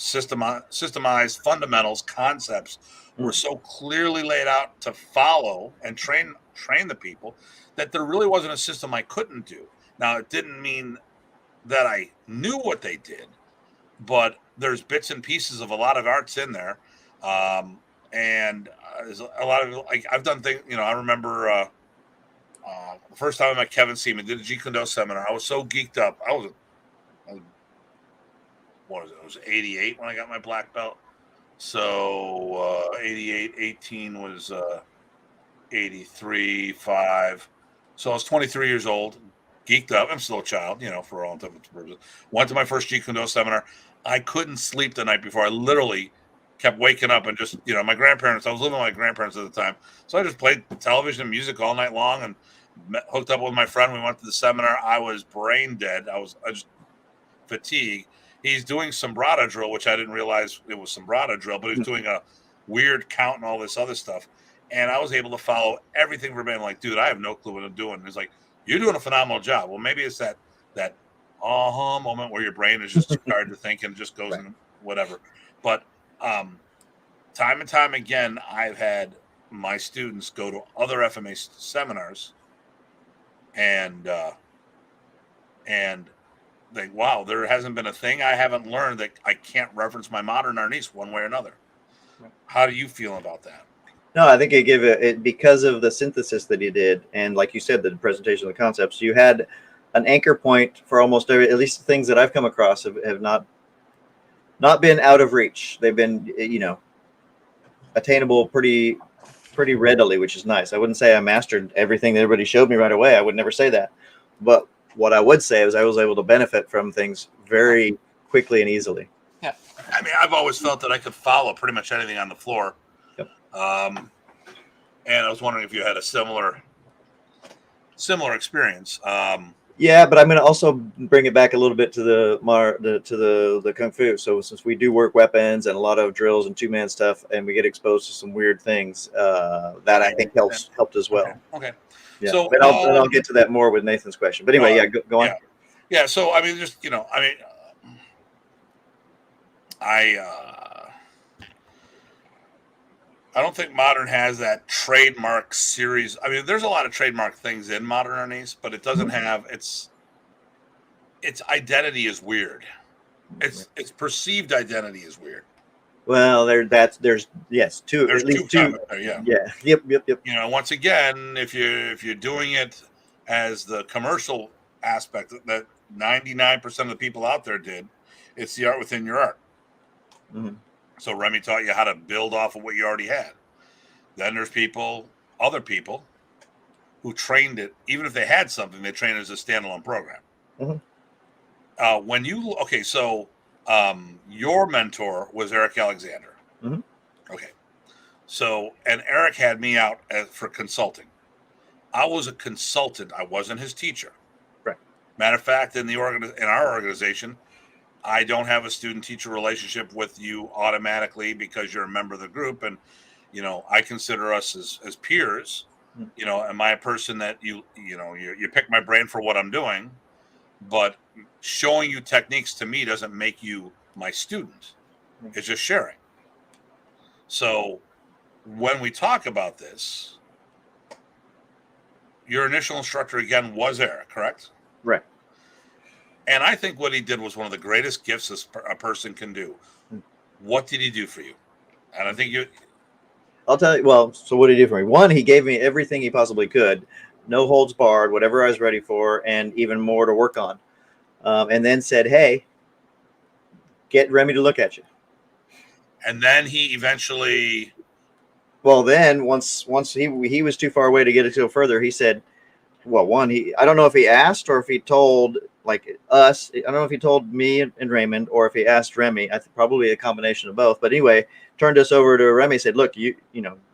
fundamentals, concepts were Mm. so clearly laid out to follow and train the people that there really wasn't a system I couldn't do. Now, it didn't mean that I knew what they did, but there's bits and pieces of a lot of arts in there. And there's a lot of, like, I've done things, I remember the first time I met Kevin Seaman, did a Jeet Kune Do seminar. I was so geeked up. I was what was it? It was 88 when I got my black belt. So 88, 18 was 83, 5. So I was 23 years old, geeked up. I'm still a child, for all intents and purposes. Went to my first Jeet Kune Do seminar. I couldn't sleep the night before. I literally kept waking up and just, my grandparents, I was living with my grandparents at the time. So I just played television and music all night long and hooked up with my friend. We went to the seminar. I was brain dead. I just fatigued. He's doing sombrada drill, which I didn't realize it was sombrada drill, but he's doing a weird count and all this other stuff. And I was able to follow everything verbatim. Like, dude, I have no clue what I'm doing. He's like, you're doing a phenomenal job. Well, maybe it's that moment where your brain is just started to think and just goes Right. in whatever. But time and time again, I've had my students go to other FMA seminars and think, wow, there hasn't been a thing I haven't learned that I can't reference my modern arnis one way or another. How do you feel about that? No, I think it gave it because of the synthesis that you did, and like you said, the presentation of the concepts. You had an anchor point for almost at least the things that I've come across have not been out of reach. They've been attainable pretty readily, which is nice. I wouldn't say I mastered everything that everybody showed me right away. I would never say that, but what I would say is I was able to benefit from things very quickly and easily. Yeah, I mean, I've always felt that I could follow pretty much anything on the floor. Yep. And I was wondering if you had a similar experience. Yeah, but I'm going to also bring it back a little bit to the kung fu. So since we do work weapons and a lot of drills and two-man stuff, and we get exposed to some weird things, that I think helped as well. Okay. Yeah. So, but I'll get to that more with Nathan's question. But anyway, go on. Yeah. So I mean, just I don't think modern has that trademark series. I mean, there's a lot of trademark things in modern arnis, but it doesn't have its identity is weird. Its perceived identity is weird. Well, there's two, There's at least two. two. Yeah. Yep. Once again, if you're doing it as the commercial aspect that 99% of the people out there did, it's the art within your art. Mm-hmm. So Remy taught you how to build off of what you already had. Then there's other people who trained it, even if they had something, they trained it as a standalone program. So your mentor was Eric Alexander. Okay. So, and Eric had me out for consulting. I was a consultant. I wasn't his teacher. Right. Matter of fact, in our organization, I don't have a student-teacher relationship with you automatically because you're a member of the group, and I consider us as peers. Am I a person that you pick my brain for what I'm doing, but showing you techniques to me doesn't make you my student. It's just sharing. So when we talk about this, your initial instructor again was Eric, correct? Right. And I think what he did was one of the greatest gifts a person can do. What did he do for you? And I think I'll tell you. Well, so what did he do for me? One, he gave me everything he possibly could, no holds barred, whatever I was ready for, and even more to work on. And then said, "Hey, get Remy to look at you." And then he eventually. Well, then once he was too far away to get it to further, he said, "Well, I don't know if he asked or if he told like us. I don't know if he told me and Raymond or if he asked Remy. I think probably a combination of both. But anyway, turned us over to Remy. Said, "Look, you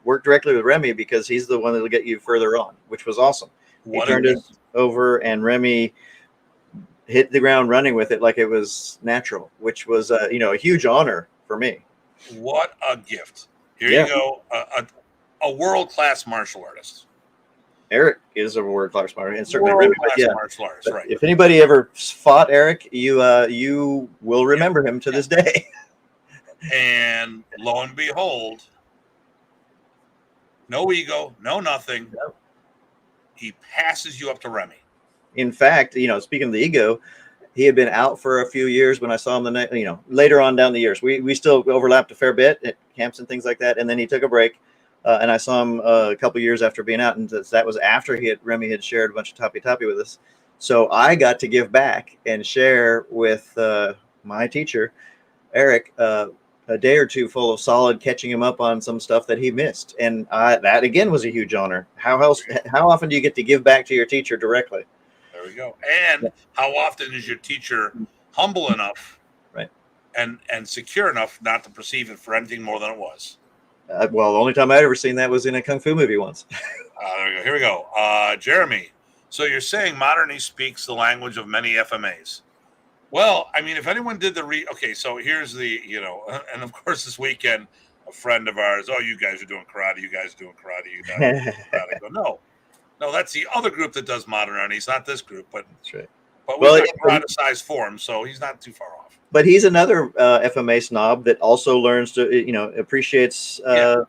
work directly with Remy because he's the one that'll get you further on," which was awesome. He turned us over, and Remy hit the ground running with it like it was natural, which was a huge honor for me. What a gift! Here you go, a world-class martial artist. Eric is a world-class martial artist, and certainly Remy. Martial artist, right? If anybody ever fought Eric, you will remember him to this day. And lo and behold, no ego, no nothing. No. He passes you up to Remy. In fact, speaking of the ego, he had been out for a few years when I saw him later on down the years. We still overlapped a fair bit at camps and things like that. And then he took a break, and I saw him a couple years after being out. And that was after Remy had shared a bunch of Tapi with us. So I got to give back and share with my teacher, Eric, a day or two full of solid catching him up on some stuff that he missed. And that again was a huge honor. How often do you get to give back to your teacher directly? There we go. And how often is your teacher humble enough, right, and secure enough not to perceive it for anything more than it was? Well, the only time I'd ever seen that was in a kung fu movie once. There we go. Here we go. Jeremy, so you're saying modernity speaks the language of many FMAs. Well, I mean, if anyone did okay, so here's and of course this weekend, a friend of ours, you guys are doing karate, you guys are doing karate, you guys are doing karate. I go, no, that's the other group that does modernity. It's not this group, but that's right. But we've got karate-sized form, so he's not too far off. But he's another FMA snob that also learns to, appreciates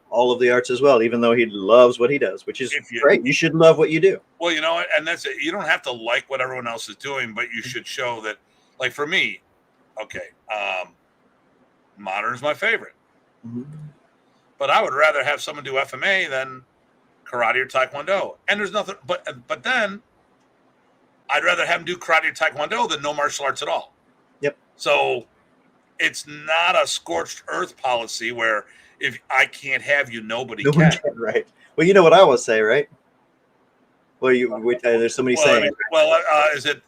all of the arts as well, even though he loves what he does, which is great. You should love what you do. Well, and that's it. You don't have to like what everyone else is doing, but you should show that. Like for me, okay, modern is my favorite, but I would rather have someone do FMA than karate or taekwondo. And there's nothing, but then I'd rather have him do karate or taekwondo than no martial arts at all. Yep. So it's not a scorched earth policy where if I can't have you, nobody can. Right. Well, you know what I always say, right? Well, there's somebody saying. Is it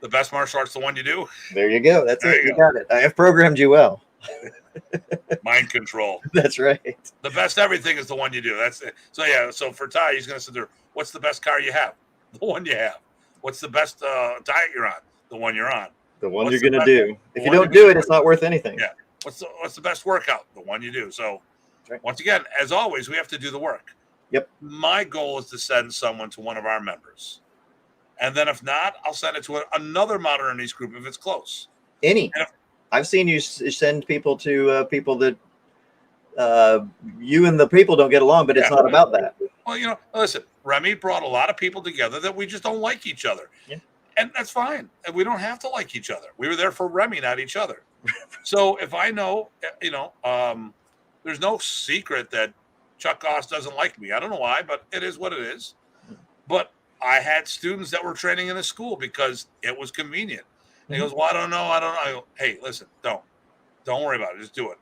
the best martial arts the one you do? There you go. That's it. You got it. I have programmed you well. Mind control. That's right. The best everything is the one you do. That's it. So yeah. So for Ty, he's going to sit there. What's the best car you have? The one you have. What's the best diet you're on? The one you're on. The one you're going to do. If you don't do it, it's not worth anything. Yeah. What's the best workout? The one you do. So once again, as always, we have to do the work. Yep. My goal is to send someone to one of our members. And then if not, I'll send it to another modernities group if it's close. I've seen you send people to people that you and the people don't get along, but it's not about that. Well, listen, Remy brought a lot of people together that we just don't like each other. Yeah. And that's fine. And we don't have to like each other. We were there for Remy, not each other. So if I know, there's no secret that Chuck Goss doesn't like me. I don't know why, but it is what it is. But I had students that were training in a school because it was convenient. And he goes, well, I don't know. I go, hey, listen, don't worry about it. Just do it.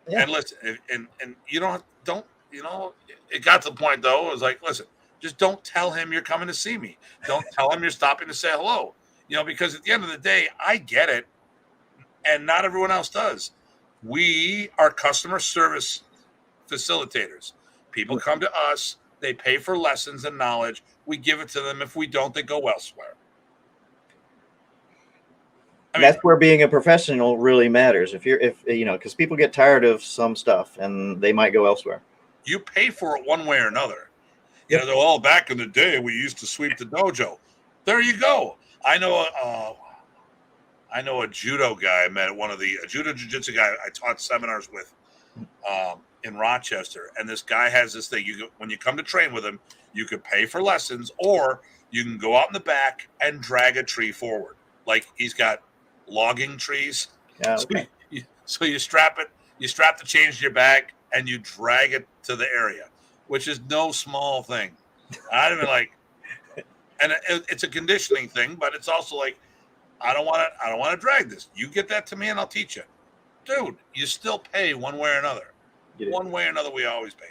Yeah. And listen, and you don't it got to the point though. It was like, listen, just don't tell him you're coming to see me. Don't tell him you're stopping to say hello. Because at the end of the day, I get it, and not everyone else does. We are customer service facilitators. People come to us, they pay for lessons and knowledge. We give it to them. If we don't, they go elsewhere. That's where being a professional really matters. If because people get tired of some stuff and they might go elsewhere. You pay for it one way or another. Back in the day, we used to sweep the dojo. There you go. I know a judo guy. I met a judo jiu-jitsu guy I taught seminars with in Rochester. And this guy has this thing. When you come to train with him, you could pay for lessons, or you can go out in the back and drag a tree forward. Like he's got logging trees. Yeah, okay. So you strap the chain to your back, and you drag it to the area, which is no small thing. I'd have been like, and it's a conditioning thing, but it's also like, I don't want to drag this. You get that to me, and I'll teach you, dude. You still pay one way or another. One way or another, we always pay.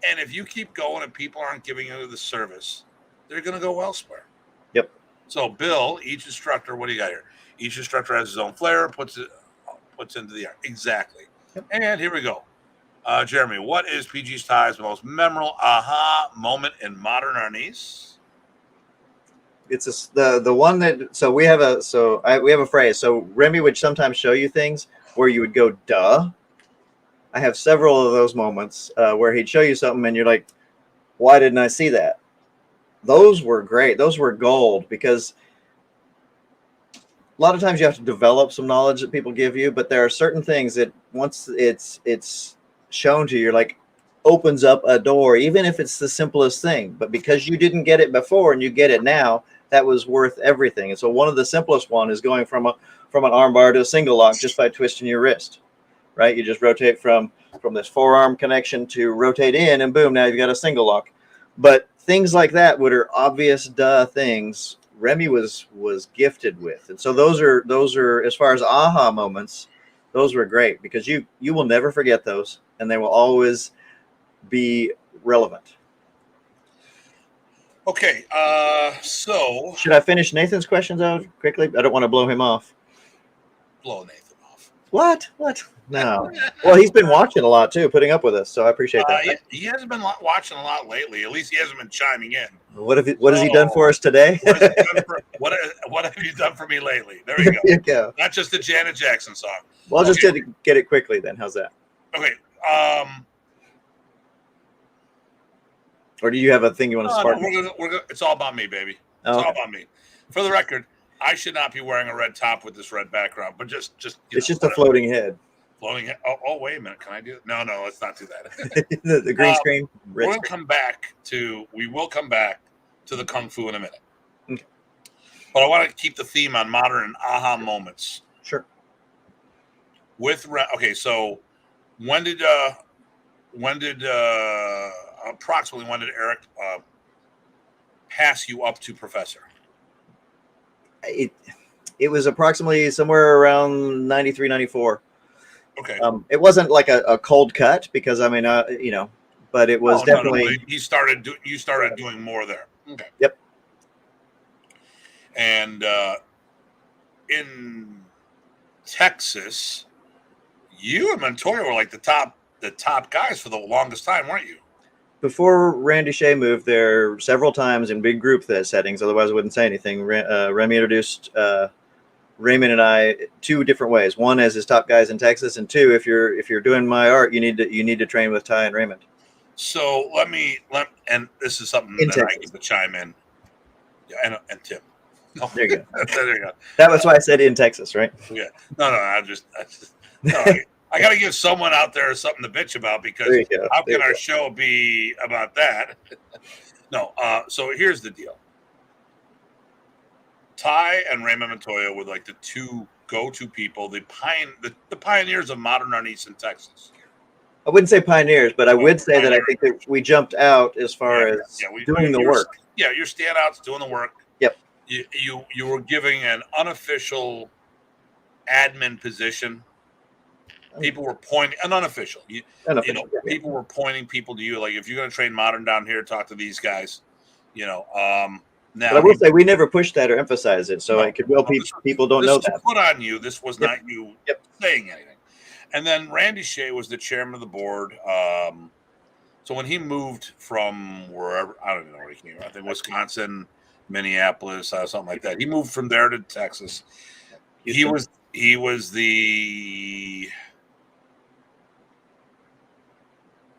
And if you keep going and people aren't giving you the service, they're going to go elsewhere. Yep. So, Bill, each instructor, what do you got here? Each instructor has his own flair, puts into the air. Exactly. Yep. And here we go. Jeremy, what is PG's Tye's most memorable aha moment in modern arnis? It's the one that we have a phrase. So Remy would sometimes show you things where you would go, duh. I have several of those moments where he'd show you something and you're like, why didn't I see that? Those were great. Those were gold, because a lot of times you have to develop some knowledge that people give you, but there are certain things that once it's shown to you, you're like, opens up a door, even if it's the simplest thing. But because you didn't get it before and you get it now, that was worth everything. And so one of the simplest one is going from an armbar to a single lock just by twisting your wrist, right? You just rotate from this forearm connection to rotate in, and boom, now you've got a single lock. But things like that, what are obvious duh things, Remy was gifted with. And so those are as far as aha moments, those were great, because you will never forget those, and they will always be relevant. Okay, so should I finish Nathan's questions out quickly? I don't want to blow him off. Blow Nathan off. What? No. Well, he's been watching a lot too, putting up with us, so I appreciate that. He hasn't been watching a lot lately. At least he hasn't been chiming in. What has he done for us today? What have you done for me lately? There you go. There you go. Not just the Janet Jackson song. Well, I'll just get it quickly then. How's that? Okay. Or do you have a thing you want to spark? No, it's all about me, baby. It's all about me. For the record, I should not be wearing a red top with this red background, but just it's just a floating head. Floating head. Oh, wait a minute. Can I do it? No, let's not do that. the green screen. We will come back to the Kung Fu in a minute. Okay. But I want to keep the theme on modern and aha moments. Sure. So when did Eric pass you up to professor? It was approximately somewhere around 93, 94. Okay. It wasn't like a cold cut, because but it was definitely. No. You started doing more there. Okay. Yep. And in Texas, you and Montoya were like the top guys for the longest time, weren't you? Before Randy Shea moved there several times in big group settings, otherwise I wouldn't say anything. Remy introduced Raymond and I two different ways. One, as his top guys in Texas, and two, if you're doing my art, you need to train with Tye and Raymond. So and this is something that I get to chime in. Yeah, and Tim. Oh, there you go. There you go. That was why I said in Texas, right? Yeah. No. I got to give someone out there something to bitch about, because how can our show be about that? No. So here's the deal. Tye and Raymond Montoya were like the two go-to people, the pioneers of modern arnis in Texas. I wouldn't say pioneers, but I would say that I think that we jumped out as far as doing the work. Yeah, you're standouts doing the work. Yep. You were giving an unofficial admin position People were pointing, and unofficial. Unofficial, yeah. People were pointing people to you. Like, if you're going to train modern down here, talk to these guys. Now, but I will say we never pushed that or emphasized it, so I could people don't know that. This was put on you. This was not you saying anything. And then Randy Shea was the chairman of the board. So when he moved from wherever, I don't even know where he came from. I think Wisconsin, Minneapolis, something like that. He moved from there to Texas. Houston. He was the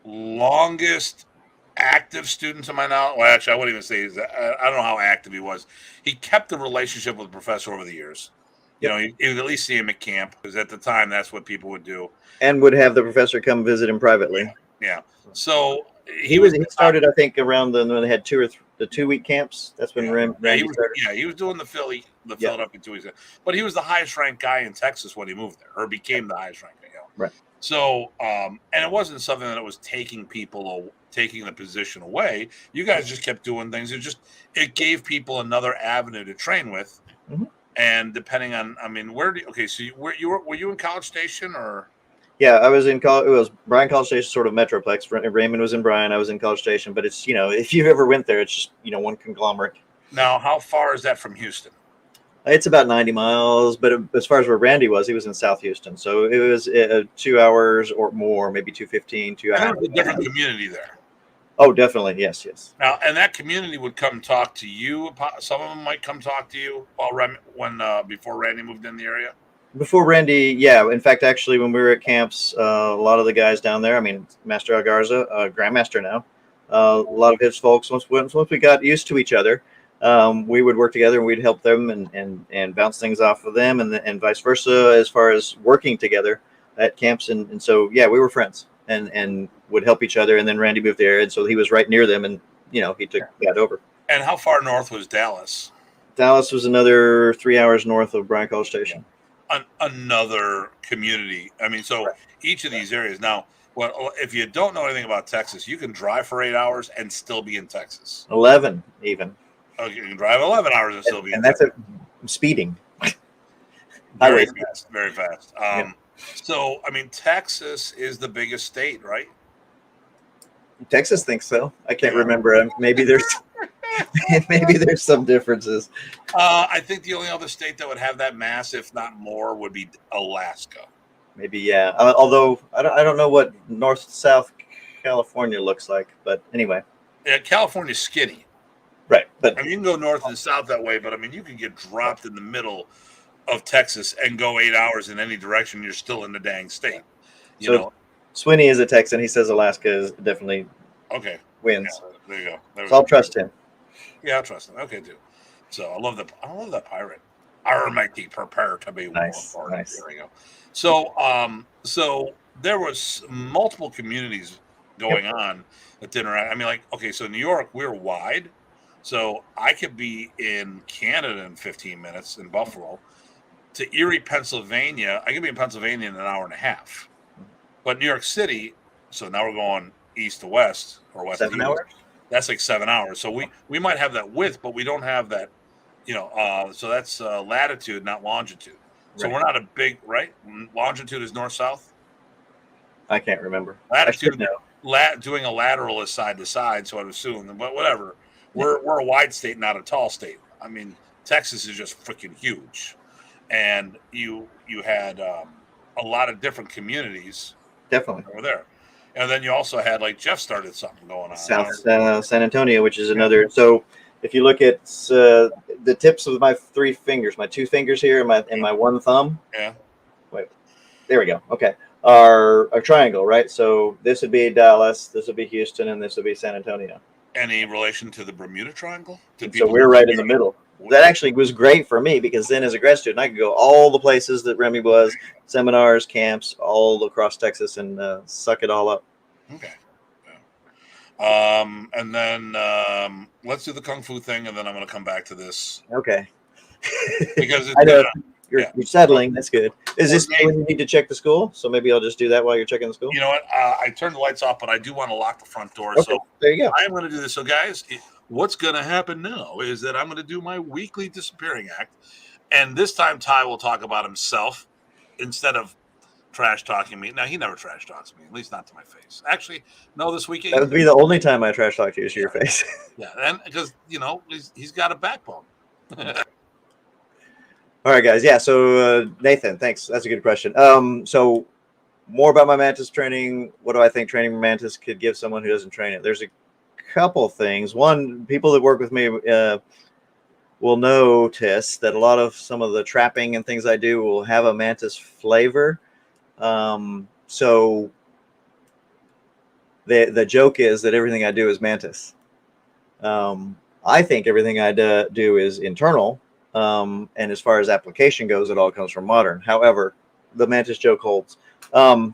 longest active student to my knowledge. Well, actually, I wouldn't even say I don't know how active he was. He kept the relationship with the professor over the years. He would at least see him at camp, because at the time that's what people would do, and would have the professor come visit him privately. Yeah. So he started, I think, around when they had the 2-week camps. That's when Randy started. Yeah, he was doing the Philadelphia 2 weeks. But he was the highest ranked guy in Texas when he moved there, or became the highest ranked guy. Right. So, and it wasn't something that was taking the position away. You guys just kept doing things. It gave people another avenue to train with. Mm-hmm. And depending on, were you in College Station or? Yeah, I was in college. It was Bryan College Station, sort of metroplex. Raymond was in Bryan. I was in College Station, but it's, if you've ever went there, it's just, one conglomerate. Now, how far is that from Houston? It's about 90 miles, but as far as where Randy was, he was in South Houston. So it was 2 hours or more, maybe 2:15, 2 hours. There's a different community there. Oh, definitely. Yes. Now, and that community would come talk to you. Some of them might come talk to you before Randy moved in the area. Before Randy, yeah. In fact, actually, when we were at camps, a lot of the guys down there, Master Algarza, Grandmaster now, a lot of his folks, once we got used to each other, we would work together and we'd help them and bounce things off of them, and vice versa as far as working together at camps. And so, yeah, we were friends and would help each other. And then Randy moved there, and so he was right near them, and, he took that over. And how far north was Dallas? Dallas was another 3 hours north of Bryan College Station. Another community. So right. Each of these areas. Now, if you don't know anything about Texas, you can drive for 8 hours and still be in Texas. 11 even. Oh, you can drive 11 hours and still be in Texas. And that's speeding. Very fast. So, Texas is the biggest state, right? Texas thinks so. I can't remember. Maybe there's some differences. I think the only other state that would have that mass, if not more, would be Alaska. Maybe, yeah. Although I don't know what north-south California looks like, but anyway. Yeah, California's skinny. Right, but you can go north and south that way, but you can get dropped in the middle of Texas and go 8 hours in any direction. You're still in the dang state. You know. Sweeney is a Texan. He says Alaska is definitely wins. Yeah, there you go. So I'll trust him. Yeah, I'll trust him. Okay, too. So I love that pirate. I might be prepared to be nice. There we go. So there was multiple communities going on at dinner. So New York, we're wide. So I could be in Canada in 15 minutes in Buffalo to Erie, Pennsylvania. I could be in Pennsylvania in an hour and a half. But New York City, so now we're going east to west or west to east. 7 hours? That's like 7 hours. So we might have that width, but we don't have that, so that's latitude, not longitude. So we're not a big, right? Longitude is north-south? I can't remember. Latitude, doing a lateral is side to side, so I'd assume. But whatever. We're a wide state, not a tall state. Texas is just freaking huge. And you had a lot of different communities. Definitely. Over there. And then you also had, like, Jeff started something going on. South San Antonio, which is another. So if you look at the tips of my 3 fingers, my 2 fingers here and my 1 thumb. Yeah. Wait, there we go. Okay. Are a triangle, right? So this would be Dallas, this would be Houston, and this would be San Antonio. Any relation to the Bermuda Triangle? So we're right in the middle. That actually was great for me, because then as a grad student, I could go all the places that Remy was, seminars, camps, all across Texas, and suck it all up. Okay. Yeah. And then let's do the Kung Fu thing, and then I'm going to come back to this. Okay. Because I know you're settling. That's good. Is this when you need to check the school? So maybe I'll just do that while you're checking the school. You know what? I turned the lights off, but I do want to lock the front door. Okay, so there you go. I am going to do this. So guys, what's going to happen now is that I'm going to do my weekly disappearing act. And this time Ty will talk about himself instead of trash talking me. Now he never trash talks me, at least not to my face. Actually, no, this weekend. That would be the only time I trash talk to you is to your face. Yeah, and because he's got a backbone. All right, guys. Yeah. So Nathan, thanks. That's a good question. So more about my mantis training. What do I think training mantis could give someone who doesn't train it? There's a couple things. One, people that work with me will notice that a lot of some of the trapping and things I do will have a mantis flavor. So the joke is that everything I do is mantis. I think everything I do is internal. And as far as application goes, it all comes from modern. However, the mantis joke holds. So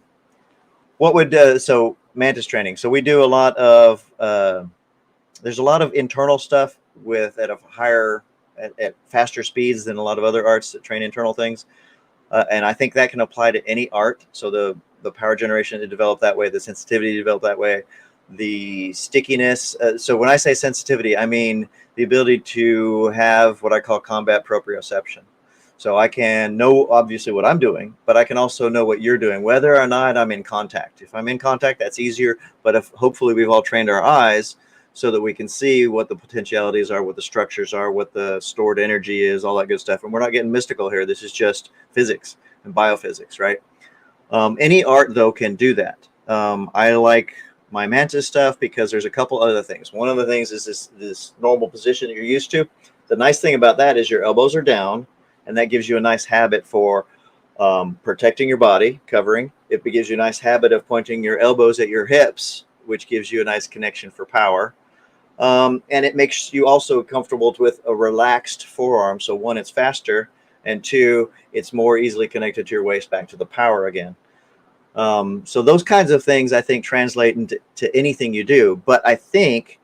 mantis training. So we do a lot of there's a lot of internal stuff at faster speeds than a lot of other arts that train internal things. And I think that can apply to any art. So the power generation to develop that way, the sensitivity to develop that way, the stickiness. So when I say sensitivity, I mean the ability to have what I call combat proprioception. So I can know obviously what I'm doing, but I can also know what you're doing, whether or not I'm in contact. If I'm in contact, that's easier. But if hopefully we've all trained our eyes so that we can see what the potentialities are, what the structures are, what the stored energy is, all that good stuff. And we're not getting mystical here. This is just physics and biophysics, right? Any art, though, can do that. I like my mantis stuff because there's a couple other things. One of the things is this normal position that you're used to. The nice thing about that is your elbows are down, and that gives you a nice habit for protecting your body, covering. It gives you a nice habit of pointing your elbows at your hips, which gives you a nice connection for power. And it makes you also comfortable with a relaxed forearm. So one, it's faster, and two, it's more easily connected to your waist back to the power again. So those kinds of things I think translate into anything you do. But I think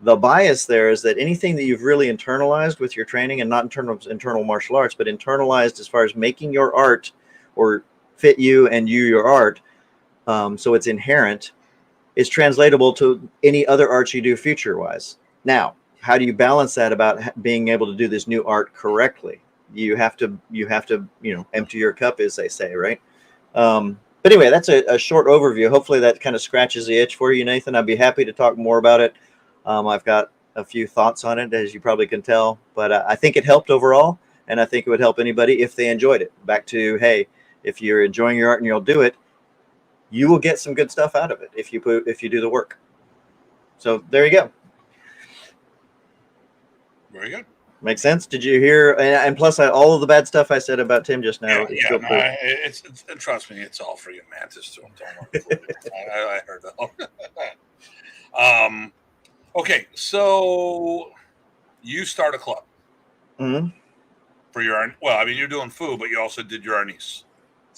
the bias there is that anything that you've really internalized with your training, and not in terms of internal martial arts, but internalized as far as making your art or fit you and you your art, so it's inherent, is translatable to any other art you do future wise. Now, how do you balance that about being able to do this new art correctly? You have to empty your cup, as they say, right? But anyway, that's a short overview. Hopefully that kind of scratches the itch for you, Nathan. I'd be happy to talk more about it. I've got a few thoughts on it, as you probably can tell, but I think it helped overall, and I think it would help anybody if they enjoyed it. Back to, hey, if you're enjoying your art and you'll do it, you will get some good stuff out of it if you do the work. So there you go. Very good. Makes sense. Did you hear? And plus, all of the bad stuff I said about Tim just now. It's trust me, it's all for you, mantis. Don't worry. I heard that. Okay, so you start a club for your. Well, I mean, you're doing food, but you also did your arnis.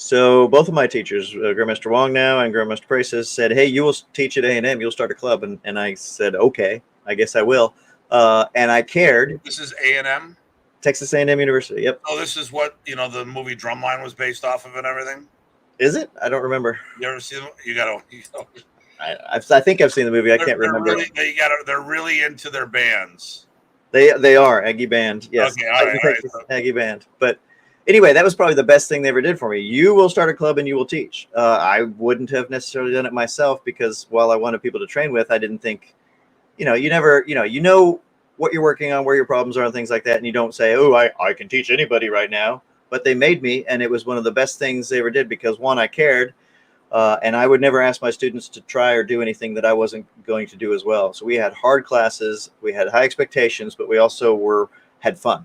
So both of my teachers, Grandmaster Wong now and Grandmaster Praces, said, "Hey, you will teach at A&M. You'll start a club." And I said, "Okay, I guess I will." And I cared. This is A&M? Texas A&M University, yep. Oh, this is what, the movie Drumline was based off of and everything? Is it? I don't remember. You ever seen it? You gotta. I think I've seen the movie. I can't remember. They're really into their bands. They are Aggie Band, yes. Okay, all right. Aggie Band. But anyway, that was probably the best thing they ever did for me. You will start a club and you will teach. I wouldn't have necessarily done it myself because while I wanted people to train with, I didn't think, you know what you're working on, where your problems are and things like that. And you don't say, oh, I can teach anybody right now. But they made me, and it was one of the best things they ever did because, one, I cared. And I would never ask my students to try or do anything that I wasn't going to do as well. So we had hard classes, we had high expectations, but we also had fun,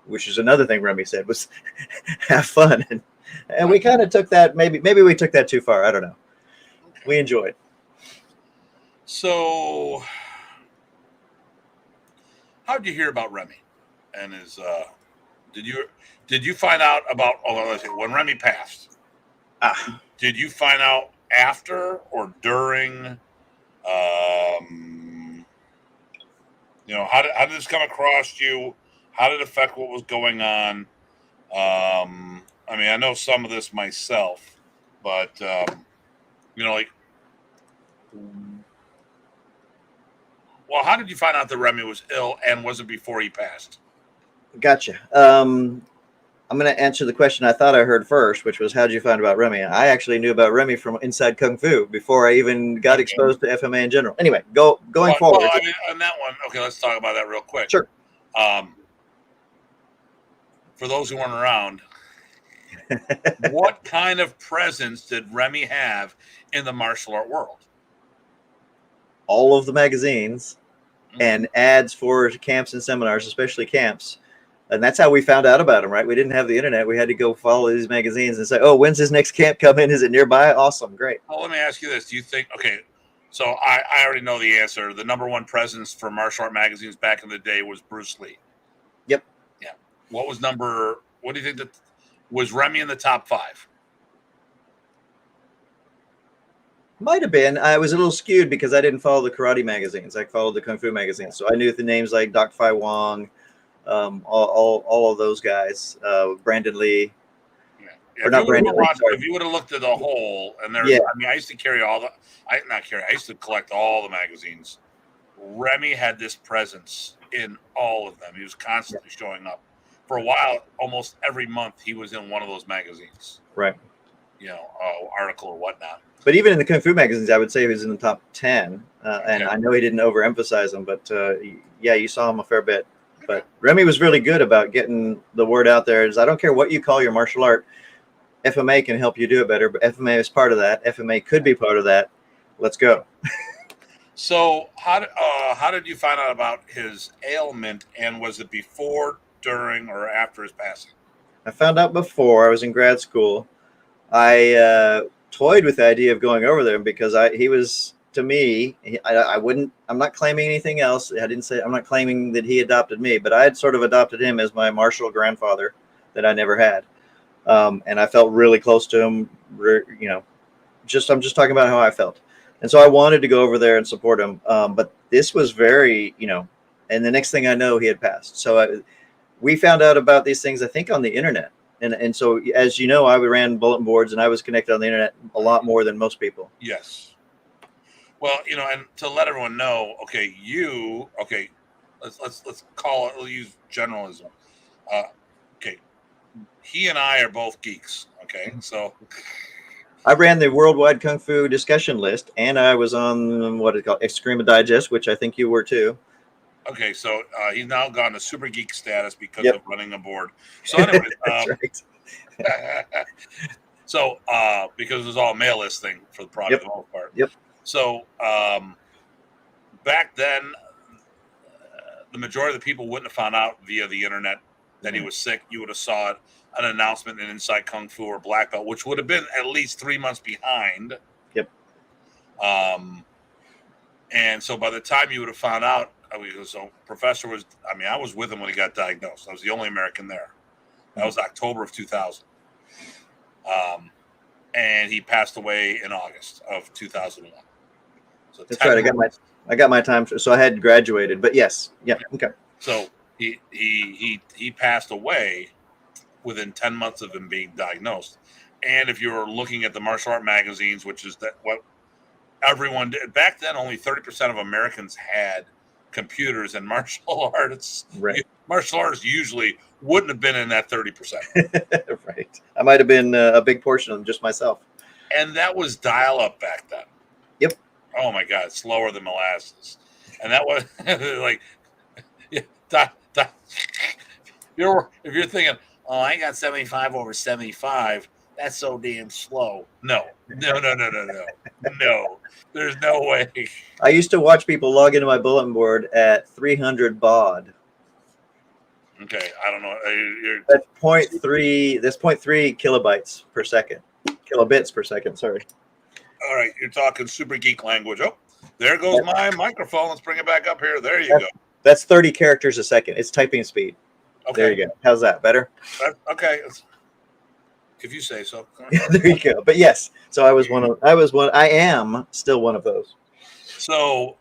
which is another thing Remy said was have fun. And we kind of took that, maybe we took that too far. I don't know. We enjoyed. So how did you hear about Remy and his, did you find out about, when Remy passed, did you find out after or during, how did this come across you? How did it affect what was going on? I mean, I know some of this myself, but, well, how did you find out that Remy was ill, and was it before he passed? Gotcha. I'm going to answer the question I thought I heard first, which was, how did you find about Remy? I actually knew about Remy from Inside Kung Fu before I even got exposed to FMA in general. Anyway, going forward. Well, I mean, on that one, okay, let's talk about that real quick. Sure. For those who weren't around, what kind of presence did Remy have in the martial art world? All of the magazines and ads for camps and seminars, especially camps. And that's how we found out about him, right? We didn't have the internet. We had to go follow these magazines and say, oh, when's his next camp coming? Is it nearby? Awesome. Great. Well, let me ask you this. Do you think, okay, so I already know the answer. The number one presence for martial art magazines back in the day was Bruce Lee. Yep. Yeah. What do you think that was Remy in the top 5? Might have been. I was a little skewed because I didn't follow the karate magazines. I followed the kung fu magazines. So I knew the names like Doc Fai Wong, all of those guys, Brandon Lee. Yeah. If you would have looked at the whole, and there's, I mean, I used to carry I used to collect all the magazines. Remy had this presence in all of them. He was constantly showing up. For a while, almost every month, he was in one of those magazines. Right. Article or whatnot. But even in the kung fu magazines, I would say he was in the top 10. And I know he didn't overemphasize him, but yeah, you saw him a fair bit. But Remy was really good about getting the word out there. I don't care what you call your martial art, FMA can help you do it better. But FMA is part of that. FMA could be part of that. Let's go. So how did you find out about his ailment, and was it before, during, or after his passing? I found out before. I was in grad school. I toyed with the idea of going over there because he was, to me, I'm not claiming anything else. I'm not claiming that he adopted me, but I had sort of adopted him as my martial grandfather that I never had. And I felt really close to him, I'm just talking about how I felt. And so I wanted to go over there and support him. But this was very, and the next thing I know, he had passed. So we found out about these things, I think, on the internet. And so, as you know, I ran bulletin boards and I was connected on the internet a lot more than most people. Yes. Well, and to let everyone know, let's call it, we'll use generalism. Okay. He and I are both geeks. Okay. So I ran the worldwide Kung Fu discussion list, and I was on what is called Eskrima Digest, which I think you were too. Okay, so he's now gone to super geek status because of running a board. So anyway, so because it was all mail list thing for the product for the most part. Yep. So back then, the majority of the people wouldn't have found out via the internet that he was sick. You would have saw it, an announcement in Inside Kung Fu or Black Belt, which would have been at least 3 months behind. Yep. And so by the time you would have found out, so Professor I was with him when he got diagnosed. I was the only American there. That was October of 2000. And he passed away in August of 2001. So that's right. I got my time. So I had graduated, but yes. Yeah. Okay. So he passed away within 10 months of him being diagnosed. And if you're looking at the martial art magazines, which is what everyone did back then, only 30% of Americans had computers, and martial artists usually wouldn't have been in that 30%. Right. I might have been a big portion of them, just myself. And that was dial up back then. Yep. Oh my God, slower than molasses. And that was like, if you're thinking, oh, I got 75 over 75. That's so damn slow. No. There's no way. I used to watch people log into my bulletin board at 300 baud. Okay, I don't know. That's 0.3. That's 0.3 kilobytes per second. Kilobits per second. Sorry. All right, you're talking super geek language. Oh, there goes my microphone. Let's bring it back up here. There you go. That's 30 characters a second. It's typing speed. Okay. There you go. How's that? Better? Okay. If you say so. There you go. But yes, so I am still one of those. So,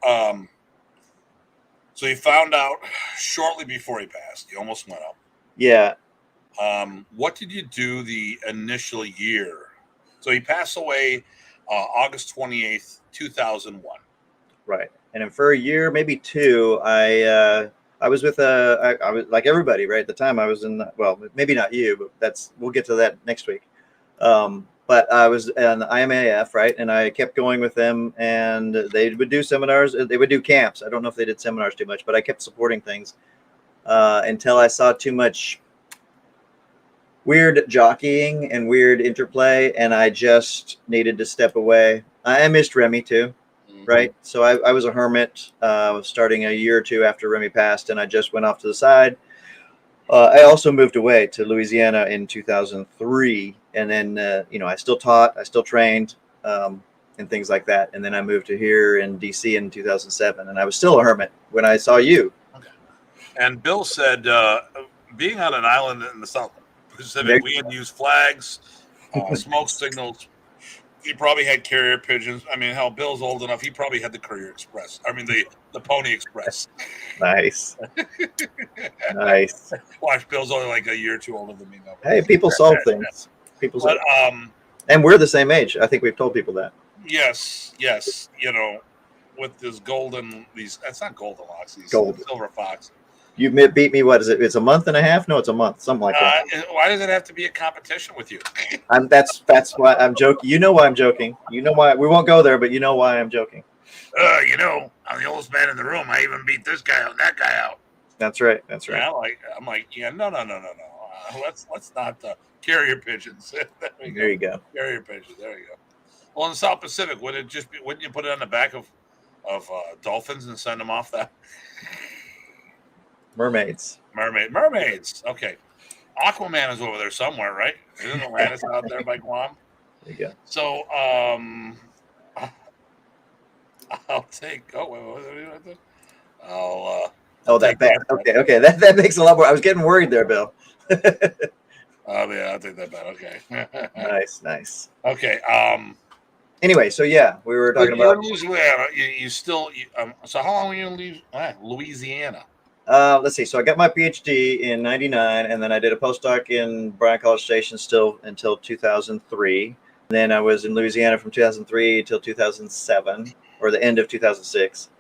so you found out shortly before he passed. You almost went up. Yeah. What did you do the initial year? So he passed away August 28th, 2001. Right. And for a year, maybe two, I I was with I was like everybody right at the time. I was in well, maybe not you, but we'll get to that next week. But I was in the IMAF, right, and I kept going with them, and they would do seminars. They would do camps. I don't know if they did seminars too much, but I kept supporting things until I saw too much weird jockeying and weird interplay, and I just needed to step away. I missed Remy too. Right. So I was a hermit starting a year or two after Remy passed, and I just went off to the side. I also moved away to Louisiana in 2003. And then, I still taught, I still trained and things like that. And then I moved to here in DC in 2007. And I was still a hermit when I saw you. Okay. And Bill said, being on an island in the South Pacific, we had to use flags, smoke signals. He probably had carrier pigeons. I mean, hell, Bill's old enough. He probably had the Courier Express. I mean, the Pony Express. Nice. Nice. Watch, Bill's only like a year or two older than me now. Hey, people solve things. People solve and we're the same age. I think we've told people that. Yes. With this that's not golden locks, these silver fox. You beat me. What is it? It's a month and a half? No, it's a month. Something like that. Why does it have to be a competition with you? That's why I'm joking. You know why I'm joking. You know why we won't go there, but you know why I'm joking. I'm the oldest man in the room. I even beat this guy out, that guy out. That's right. That's right. Yeah, I'm like, no. Let's not carrier pigeons. There you go. Carrier pigeons. There you go. Well, in the South Pacific, wouldn't you put it on the back of dolphins and send them off that? Mermaids. Okay. Aquaman is over there somewhere, right? Isn't Atlantis out there by Guam? There you go. So, I'll take. Oh, wait. That bat. Okay. That makes a lot more. I was getting worried there, Bill. Yeah, I'll take that bet. Okay. Nice. Okay. Anyway, so yeah, we were talking about Louisiana. So how long were you in Louisiana? Let's see. So I got my PhD in '99, and then I did a postdoc in Bryan College Station still until 2003. And then I was in Louisiana from 2003 till 2007, or the end of 2006.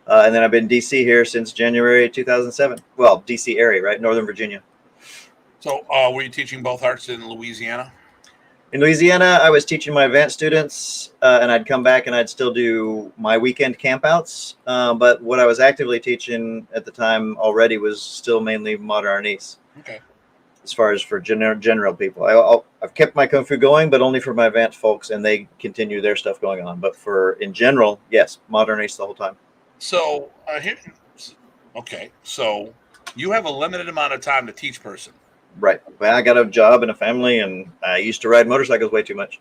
And then I've been in DC here since January 2007. Well, DC area, right? Northern Virginia. So were you teaching both arts in Louisiana? In Louisiana, I was teaching my advanced students, and I'd come back and I'd still do my weekend campouts. But what I was actively teaching at the time already was still mainly modern Arnis. Okay. As far as for general people, I've kept my Kung Fu going, but only for my advanced folks, and they continue their stuff going on. But in general, yes, modern Arnis the whole time. So, so you have a limited amount of time to teach person. Right. Well, I got a job and a family, and I used to ride motorcycles way too much.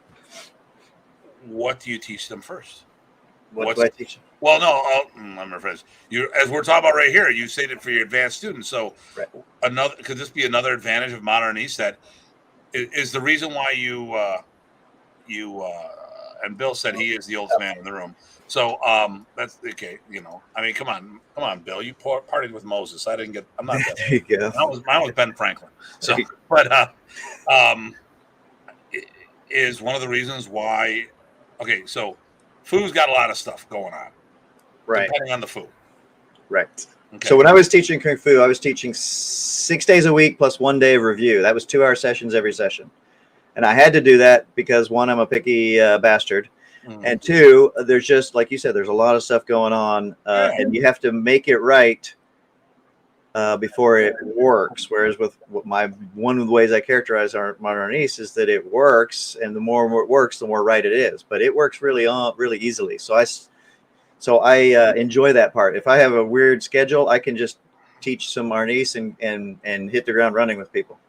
What do you teach them first? What do I teach them? Well, no, I'm rephrasing. As we're talking about right here, you say that for your advanced students. So, right. Could this be another advantage of modern East that is the reason why and Bill said he is the oldest man in the room. So that's okay. I mean, come on, Bill. You partied with Moses. I'm not. There you go. Mine was Ben Franklin. So, but is one of the reasons why. Okay, so Fu's got a lot of stuff going on. Right. Depending on the Fu. Right. Okay. So when I was teaching Kung Fu, I was teaching 6 days a week plus 1 day of review. That was 2-hour sessions every session. And I had to do that because, one, I'm a picky bastard. Mm-hmm. And two, there's just, like you said, there's a lot of stuff going on. And you have to make it right before it works. Whereas with one of the ways I characterize our modern East is that it works. And the more it works, the more right it is. But it works really easily. So I enjoy that part. If I have a weird schedule, I can just teach some Arnis and hit the ground running with people.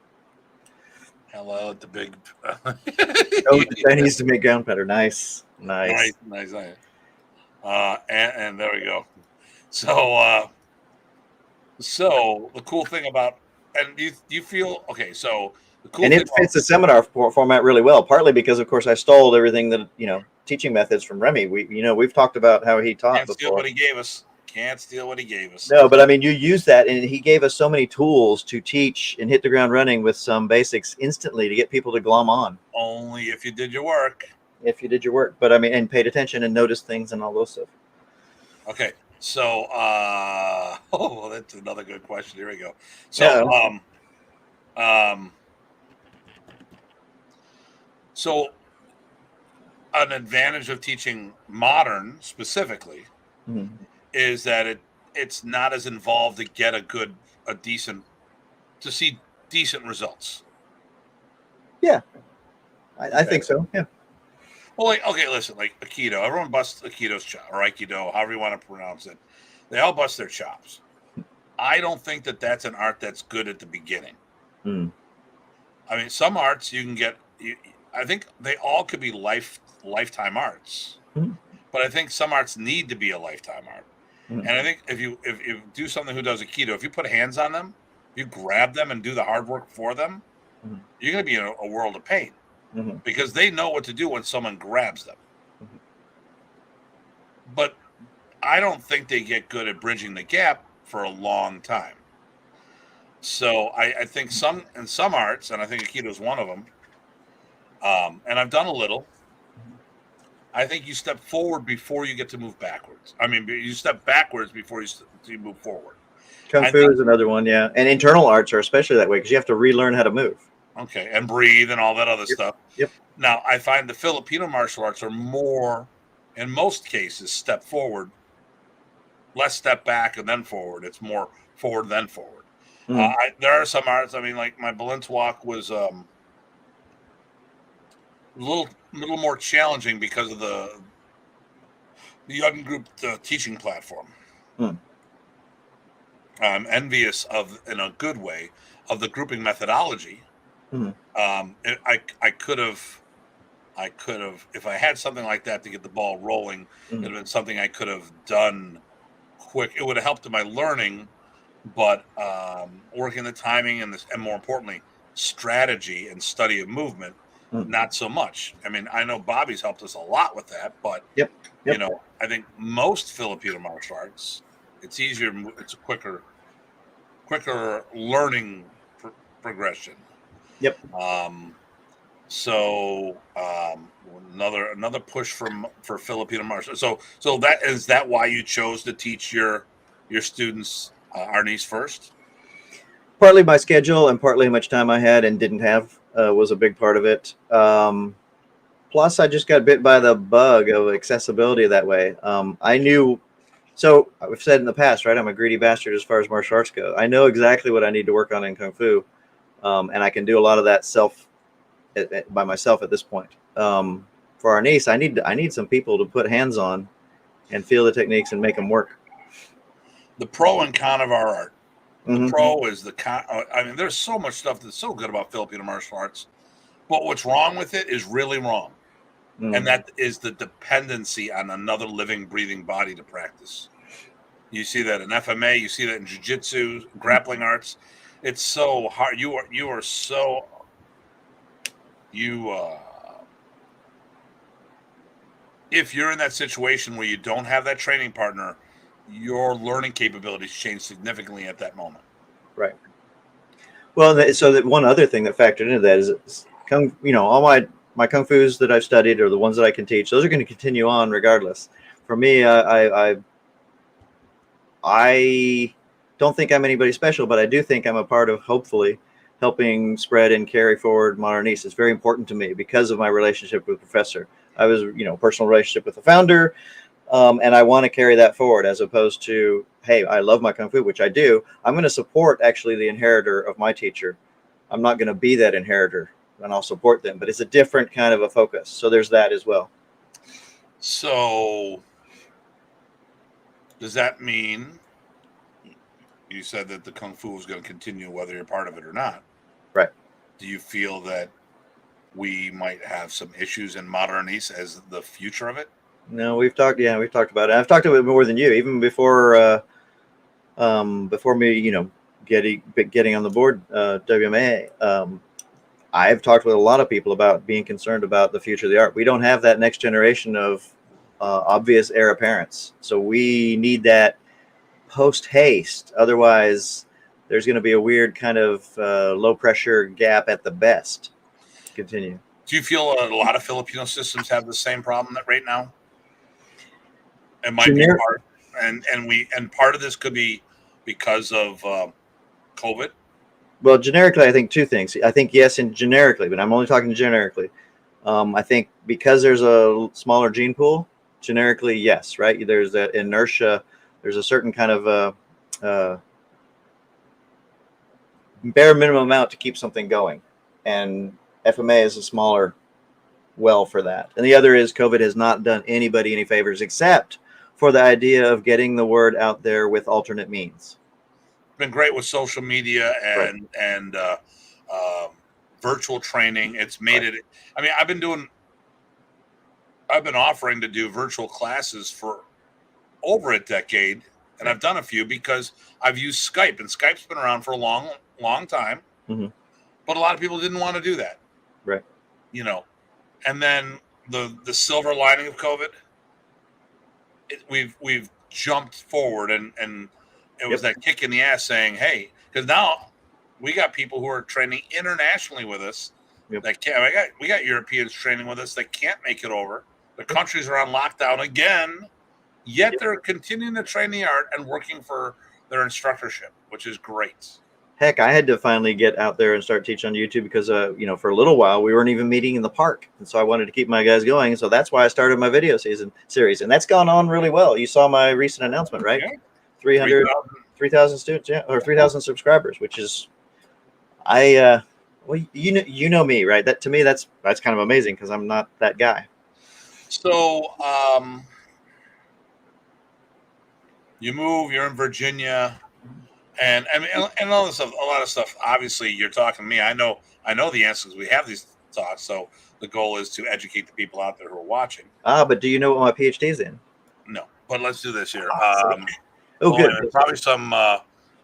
Hello, the big. The Chinese to make ground better. Nice. And there we go. So the cool thing about, and do you feel okay? So the cool and thing it fits the seminar format really well. Partly because, of course, I stole everything that teaching methods from Remy. We've talked about how he taught before. Can't steal what he gave us. No, but I mean, you use that, and he gave us so many tools to teach and hit the ground running with some basics instantly to get people to glom on. Only if you did your work. But I mean, and paid attention and noticed things and all those stuff. Okay, So, oh, that's another good question. Here we go. So, Yeah. um, so an advantage of teaching modern specifically Mhm. is that it's not as involved to get a decent to see decent results. Yeah, I Okay. think so. Yeah. Well, like, okay, listen, like Aikido, everyone busts Aikido's chop or Aikido, however you want to pronounce it. They all bust their chops. I don't think that that's an art that's good at the beginning. Mm. I mean, some arts you can get. I think they all could be lifetime arts, Mhm. but I think some arts need to be a lifetime art. Mhm. And I think if you do something who does Aikido, if you put hands on them, you grab them and do the hard work for them, Mhm. you're going to be in a world of pain Mhm. because they know what to do when someone grabs them. Mhm. But I don't think they get good at bridging the gap for a long time. So I think some arts, and I think Aikido is one of them. And I've done a little. I think you step forward before you get to move backwards. I mean, you step backwards before you move forward. Kung I Fu think is another one. Yeah, and internal arts are especially that way because you have to relearn how to move. okay, and breathe and all that other Yep. stuff. Yep. Now, I find the Filipino martial arts are more, in most cases, step forward, less step back and then forward. It's more forward then forward. Mm. There are some arts. I mean, like my balance walk was a little more challenging because of the ungrouped teaching platform. Mm. I'm envious of, in a good way, of the grouping methodology. Mm. I could have, if I had something like that to get the ball rolling, Mm. it'd have been something I could have done quick. It would have helped in my learning, but working the timing and more importantly, strategy and study of movement, Mm. not so much. I mean, I know Bobby's helped us a lot with that, but Yep. Yep. I think most Filipino martial arts, it's easier, it's a quicker learning progression. Yep. Um, so another push for Filipino martial. So that why you chose to teach your students Arnis first? Partly my schedule and partly how much time I had and didn't have was a big part of it. Plus, I just got bit by the bug of accessibility that way. I knew, so I've said in the past, right? I'm a greedy bastard as far as martial arts go. I know exactly what I need to work on in Kung Fu, and I can do a lot of that by myself at this point. For our niece, I need some people to put hands on and feel the techniques and make them work. The pro and con of our art. The Mm-hmm. pro is the con. I mean, there's so much stuff that's so good about Filipino martial arts, but what's wrong with it is really wrong, and Mm. that is the dependency on another living, breathing body to practice. You see that in FMA. You see that in jiu-jitsu, grappling arts. It's so hard. You are so you. If you're in that situation where you don't have that training partner, your learning capabilities change significantly at that moment. Right. Well, so that one other thing that factored into that is all my kung fu's that I've studied are the ones that I can teach. Those are going to continue on regardless. For me, I don't think I'm anybody special, but I do think I'm a part of hopefully helping spread and carry forward modernese. It's very important to me because of my relationship with Professor. I was, personal relationship with the founder, and I want to carry that forward as opposed to, hey, I love my kung fu, which I do. I'm going to support actually the inheritor of my teacher. I'm not going to be that inheritor, and I'll support them, but it's a different kind of a focus. So there's that as well. So, does that mean you said that the kung fu is going to continue whether you're part of it or not? Right. Do you feel that we might have some issues in modernese as the future of it? No, we've talked. Yeah, we've talked about it. I've talked about it more than you, even before me, getting on the board, WMA. I've talked with a lot of people about being concerned about the future of the art. We don't have that next generation of obvious heir apparents, so we need that post haste. Otherwise, there's going to be a weird kind of low pressure gap at the best. Continue. Do you feel a lot of Filipino systems have the same problem that right now? It might be Gener- part. and part of this could be because of COVID. Well, generically, I think two things. I think yes, and generically, but I'm only talking generically. I think because there's a smaller gene pool, generically, yes, right? There's that inertia. There's a certain kind of bare minimum amount to keep something going, and FMA is a smaller well for that. And the other is COVID has not done anybody any favors except for the idea of getting the word out there with alternate means. Been great with social media Right. and virtual training. It's made Right. it. I mean, I've been offering to do virtual classes for over a decade, and Right. I've done a few because I've used Skype, and Skype's been around for a long time. Mm-hmm. But a lot of people didn't want to do that, Right. you know. And then the silver lining of COVID, we've jumped forward, and it was Yep. that kick in the ass saying, hey, because now we got people who are training internationally with us. Yep. That can't. We got Europeans training with us that can't make it over. The countries are on lockdown again, yet Yep. they're continuing to train the art and working for their instructorship, which is great. Heck, I had to finally get out there and start teaching on YouTube because, for a little while we weren't even meeting in the park, and so I wanted to keep my guys going. So that's why I started my video series, and that's gone on really well. You saw my recent announcement, right? Yeah. 3,000 students, yeah, or 3,000 subscribers, which is, well, you know me, right? That to me, that's kind of amazing because I'm not that guy. So you move, you're in Virginia, and I mean, and all this stuff, a lot of stuff. Obviously, you're talking to me. I know the answers. We have these talks, so the goal is to educate the people out there who are watching. But do you know what my PhD is in? No, but let's do this here. Good. Probably some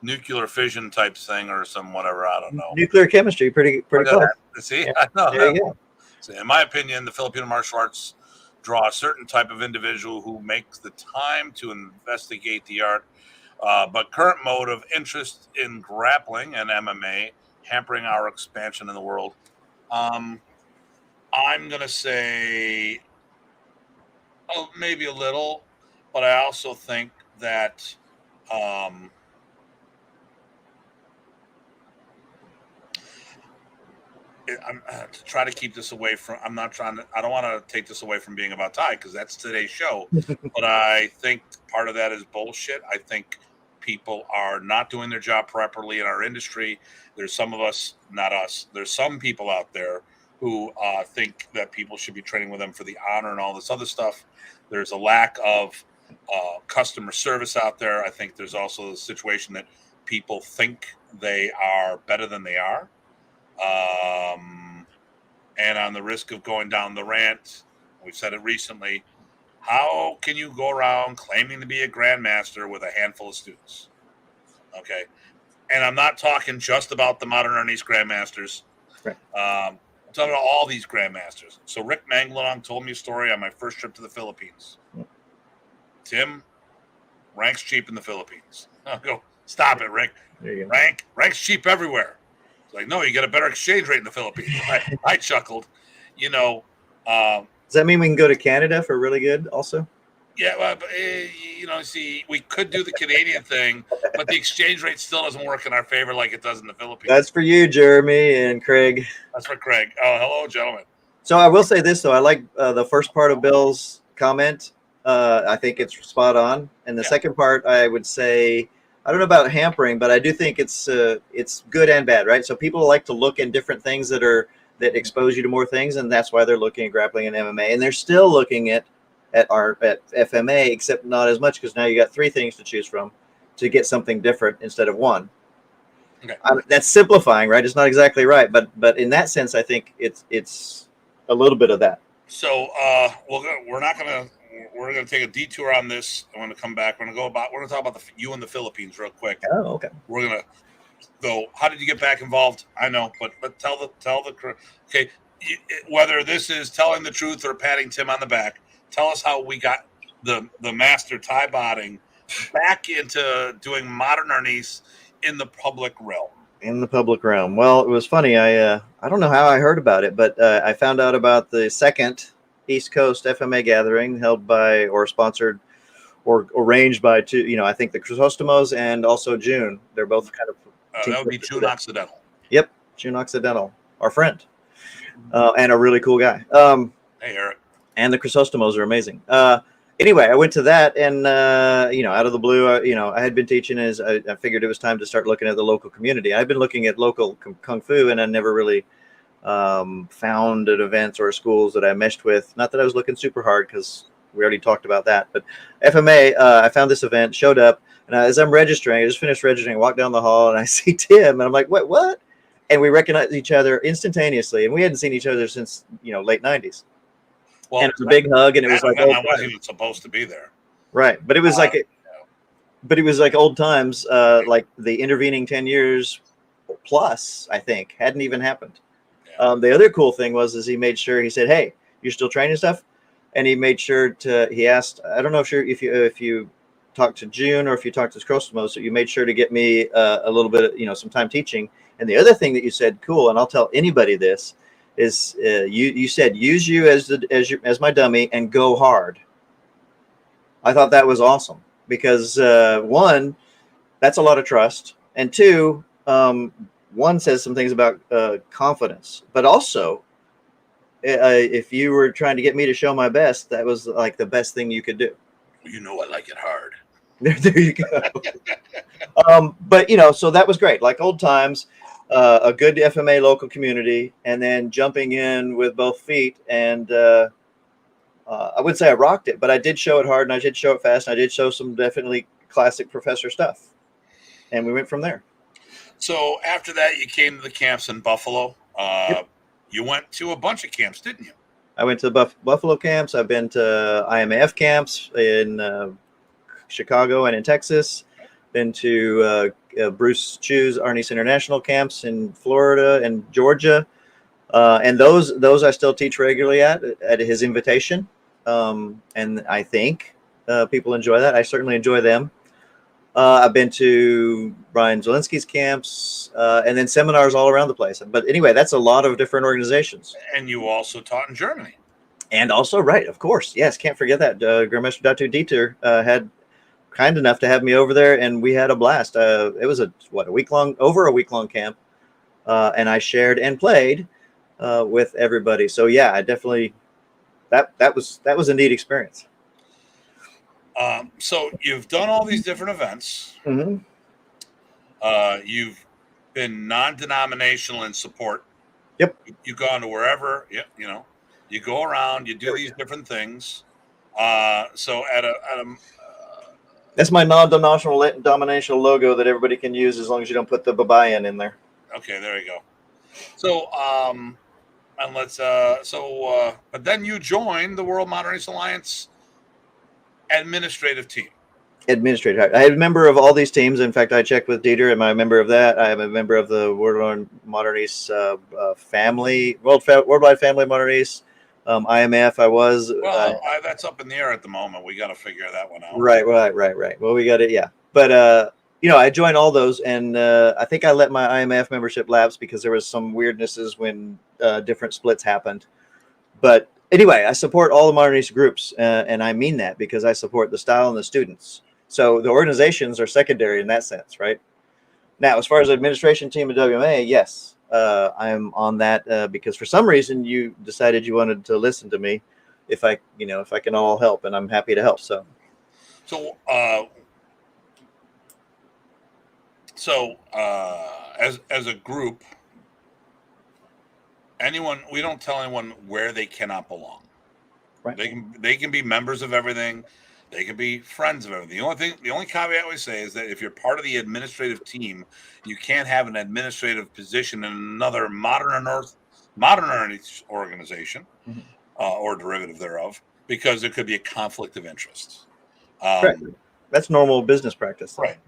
nuclear fission type thing or some whatever. I don't know. Nuclear chemistry, pretty close. See, Yeah. I know. There you go. So in my opinion, the Filipino martial arts draw a certain type of individual who makes the time to investigate the art. But current mode of interest in grappling and MMA hampering our expansion in the world. I'm going to say, maybe a little, but I also think that I'm to try to keep this away from. I don't want to take this away from being about Ty because that's today's show. But I think part of that is bullshit. I think people are not doing their job properly in our industry. There's some of us, not us. There's some people out there who think that people should be training with them for the honor and all this other stuff. There's a lack of customer service out there. I think there's also the situation that people think they are better than they are. And on the risk of going down the rant, we've said it recently, how can you go around claiming to be a grandmaster with a handful of students? Okay. And I'm not talking just about the modern Ernest grandmasters. Right. I'm talking about all these grandmasters. So Rick Manglong told me a story on my first trip to the Philippines. Tim, rank's cheap in the Philippines. I'll go, stop it, Rick. There you go. Rank's cheap everywhere. Like, no, you get a better exchange rate in the Philippines. I chuckled. Does that mean we can go to Canada for really good also? Yeah, well, see, we could do the Canadian thing, but the exchange rate still doesn't work in our favor like it does in the Philippines. That's for you, Jeremy and Craig. That's for Craig. Oh, hello, gentlemen. So I will say this, though. I like the first part of Bill's comment. I think it's spot on. And the second part, I would say, I don't know about hampering, but I do think it's good and bad, right? So people like to look in different things that expose you to more things, and that's why they're looking at grappling and MMA, and they're still looking at FMA, except not as much because now you got three things to choose from to get something different instead of one. Okay. That's simplifying, right? It's not exactly right, but in that sense, I think it's a little bit of that. So we're gonna take a detour on this. I want to come back. We're gonna talk about you and the Philippines real quick. Oh, okay. We're gonna go. How did you get back involved? I know, but tell the okay. Whether this is telling the truth or patting Tim on the back, tell us how we got the master Tye Botting back into doing modern Ernest in the public realm. In the public realm. Well, it was funny. I don't know how I heard about it, but I found out about the second East Coast FMA gathering held by or sponsored or arranged by two. I think the Chrysostomos and also June. They're both kind of That would be June Occidental. Yep, June Occidental, our friend, and a really cool guy. Hey, Eric. And the Chrysostomos are amazing. Anyway, I went to that, and out of the blue, I had been teaching. As I figured it was time to start looking at the local community. I've been looking at local kung fu, and I never really found at events or schools that I meshed with. Not that I was looking super hard, because we already talked about that. But FMA, I found this event, showed up, and as I'm registering, I just finished registering, walked down the hall, and I see Tim, and I'm like, what? And we recognized each other instantaneously, and we hadn't seen each other since late '90s. Well, and it was a big hug, and it was like I wasn't even supposed to be there. Right, but it was like old times. Like the intervening 10 years plus, I think, hadn't even happened. Yeah. The other cool thing is he made sure, he said, "Hey, you're still training stuff," and he made sure he asked. I don't know if you talked to June or if you talked to Crostamos, so you made sure to get me a little bit, some time teaching. And the other thing that you said, cool, and I'll tell anybody this, is you said use you as my dummy and go hard. I thought that was awesome because one, that's a lot of trust, and two, one says some things about confidence, but also if you were trying to get me to show my best, that was like the best thing you could do. I like it hard. There you go. But so that was great, like old times. A good FMA local community, and then jumping in with both feet. And I would say I rocked it, but I did show it hard, and I did show it fast, and I did show some definitely classic professor stuff. And we went from there. So after that, you came to the camps in Buffalo. Yep. You went to a bunch of camps, didn't you? I went to the Buffalo camps. I've been to IMAF camps in Chicago and in Texas. Been to Bruce Chu's Arnis International camps in Florida and Georgia, and those I still teach regularly at his invitation, and I think people enjoy that. I certainly enjoy them. I've been to Brian Zielinski's camps, and then seminars all around the place. But anyway, that's a lot of different organizations. And you also taught in Germany. And also, right, of course, yes, can't forget that. Grandmaster Datu Dieter had kind enough to have me over there, and we had a blast. It was over a week long camp, and I shared and played with everybody. So yeah, I definitely that was a neat experience. So you've done all these different events. Mm-hmm. You've been non-denominational in support. Yep. You've gone to wherever. You go around. You do these different things. So at a that's my non-denominational logo that everybody can use as long as you don't put the Babayan in there. Okay, there you go. So, and let's. But then you joined the World Modernist Alliance administrative team. Administrative. I am a member of all these teams. In fact, I checked with Dieter. Am I a member of that? I am a member of the World Modernist family, Worldwide Family Modernist. IMF, I was. Well, that's up in the air at the moment. We got to figure that one out. Right. Well, we got it. Yeah. But, I joined all those, and I think I let my IMF membership lapse because there was some weirdnesses when different splits happened. But anyway, I support all the modernist groups, and I mean that because I support the style and the students. So the organizations are secondary in that sense, right? Now, as far as the administration team at WMA, yes. I'm on that because for some reason you decided you wanted to listen to me if I can all help, and I'm happy to help. So as a group, we don't tell anyone where they cannot belong. Right. They can be members of everything. They can be friends of everything. The only caveat we say is that if you're part of the administrative team, you can't have an administrative position in another modern organization, mm-hmm. Or derivative thereof, because there could be a conflict of interest. Right. That's normal business practice. Right.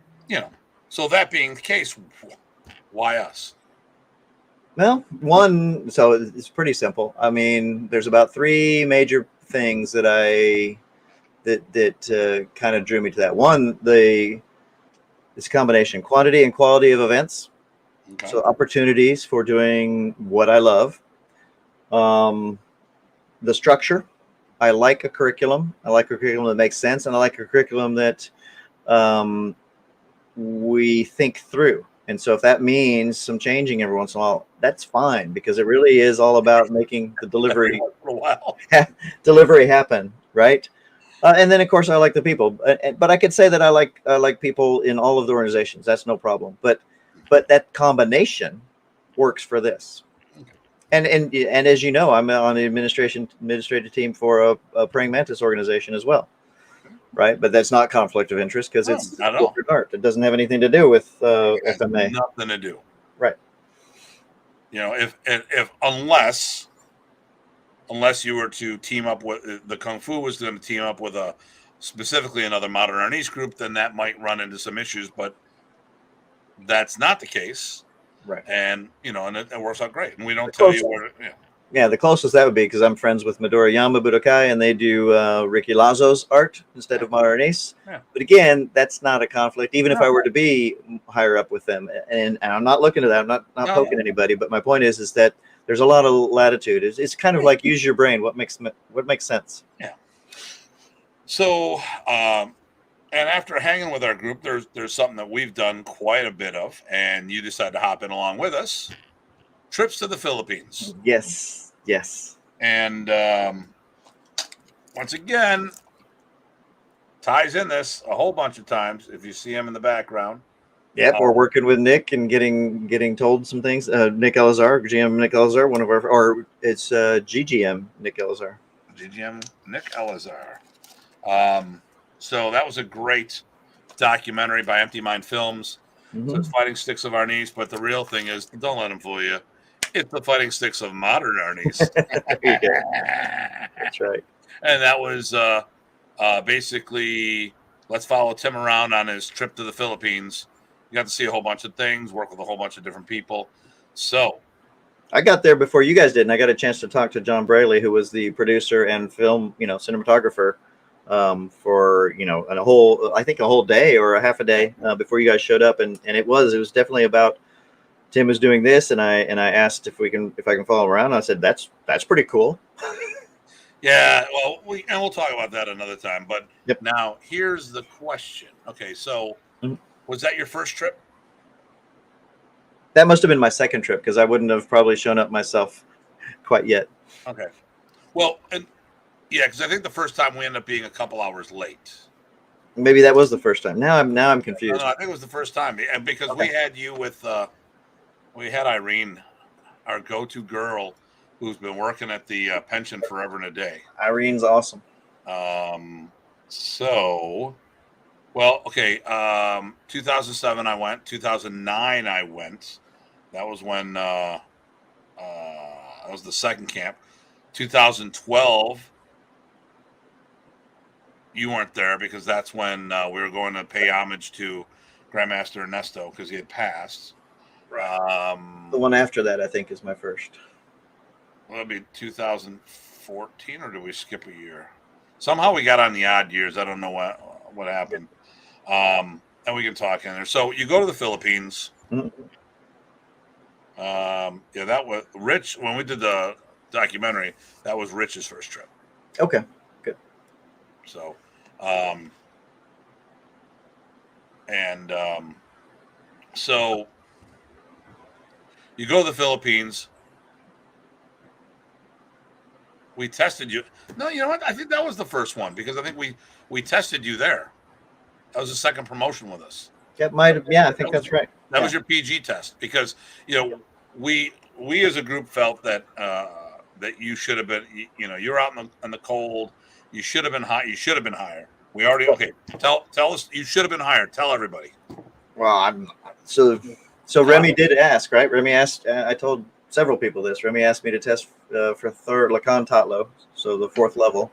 So that being the case, why us? Well, so it's pretty simple. I mean, there's about three major things that kind of drew me to that. One, this combination, quantity and quality of events. Okay. So opportunities for doing what I love. The structure, I like a curriculum. I like a curriculum that makes sense, and I like a curriculum that we think through. And so if that means some changing every once in a while, that's fine, because it really is all about making the Every once in a while. delivery happen, right? And then of course I like the people, but I could say that I like people in all of the organizations. That's no problem. But that combination works for this. And as you know, I'm on the administrative team for a praying mantis organization as well, right? But that's not conflict of interest, because it's not at all. corporate art. It doesn't have anything to do with FMA. Nothing to do. Right. You know, if unless you were to team up with the Kung Fu was going to team up with specifically another modern Arnis group, then that might run into some issues. But that's not the case. Right. And and it works out great. And we don't tell you where. Yeah, the closest that would be, because I'm friends with Midori Yama Budokai, and they do Ricky Lazo's art instead of Modern Ace. Yeah. But again, that's not a conflict, even if I were to be higher up with them. And I'm not looking at that. I'm not poking anybody. But my point is that there's a lot of latitude. It's kind of like use your brain. What makes sense? Yeah. So, and after hanging with our group, there's something that we've done quite a bit of, and you decided to hop in along with us. Trips to the Philippines. Yes. And once again, Ty's in this a whole bunch of times. If you see him in the background. Yep, we're working with Nick and getting told some things. Nick Elazar, GM Nick Elazar, or it's GGM Nick Elazar. GGM Nick Elazar. So that was a great documentary by Empty Mind Films. Mm-hmm. So it's Fighting Sticks of Arnis, but the real thing is, don't let him fool you. It's the Fighting Sticks of Modern Arnis. That's right. And that was basically, let's follow Tim around on his trip to the Philippines. You got to see a whole bunch of things, work with a whole bunch of different people. So I got there before you guys did, and I got a chance to talk to John Braley, who was the producer and film, cinematographer for a whole day or a half a day before you guys showed up, and it was definitely about Tim was doing this, and I asked if I can follow him around. I said that's pretty cool. Yeah, well, we'll talk about that another time. But yep. Now here's the question. Okay, so was that your first trip? That must have been my second trip, because I wouldn't have probably shown up myself quite yet. Okay, well, and yeah, because I think the first time we ended up being a couple hours late. Maybe that was the first time. Now I'm confused. No, I think it was the first time, and because we had you with, we had Irene, our go-to girl, who's been working at the pension forever and a day. Irene's awesome. So, well, okay. 2007 I went. 2009 I went. That was when that was the second camp. 2012. You weren't there, because that's when we were going to pay homage to Grandmaster Ernesto, because he had passed. Right. The one after that, I think, is my first. Well, it'll be 2014, or did we skip a year? Somehow we got on the odd years. I don't know what happened. And we can talk in there. So you go to the Philippines. Mm-hmm. Yeah, that was Rich. When we did the documentary, that was Rich's first trip. Okay, good. So, so you go to the Philippines. We tested you. No, you know what? I think that was the first one, because I think we tested you there. That was the second promotion with us. That might have. Yeah, I think that's right. That was your PG test, because we as a group felt that that you should have been. You're out in the cold. You should have been high. You should have been higher. We already Tell us. You should have been higher. Tell everybody. Well, so Remy did ask, right? Remy asked. I told several people this. Remy asked me to test for third Lacan Tatlo, so the fourth level.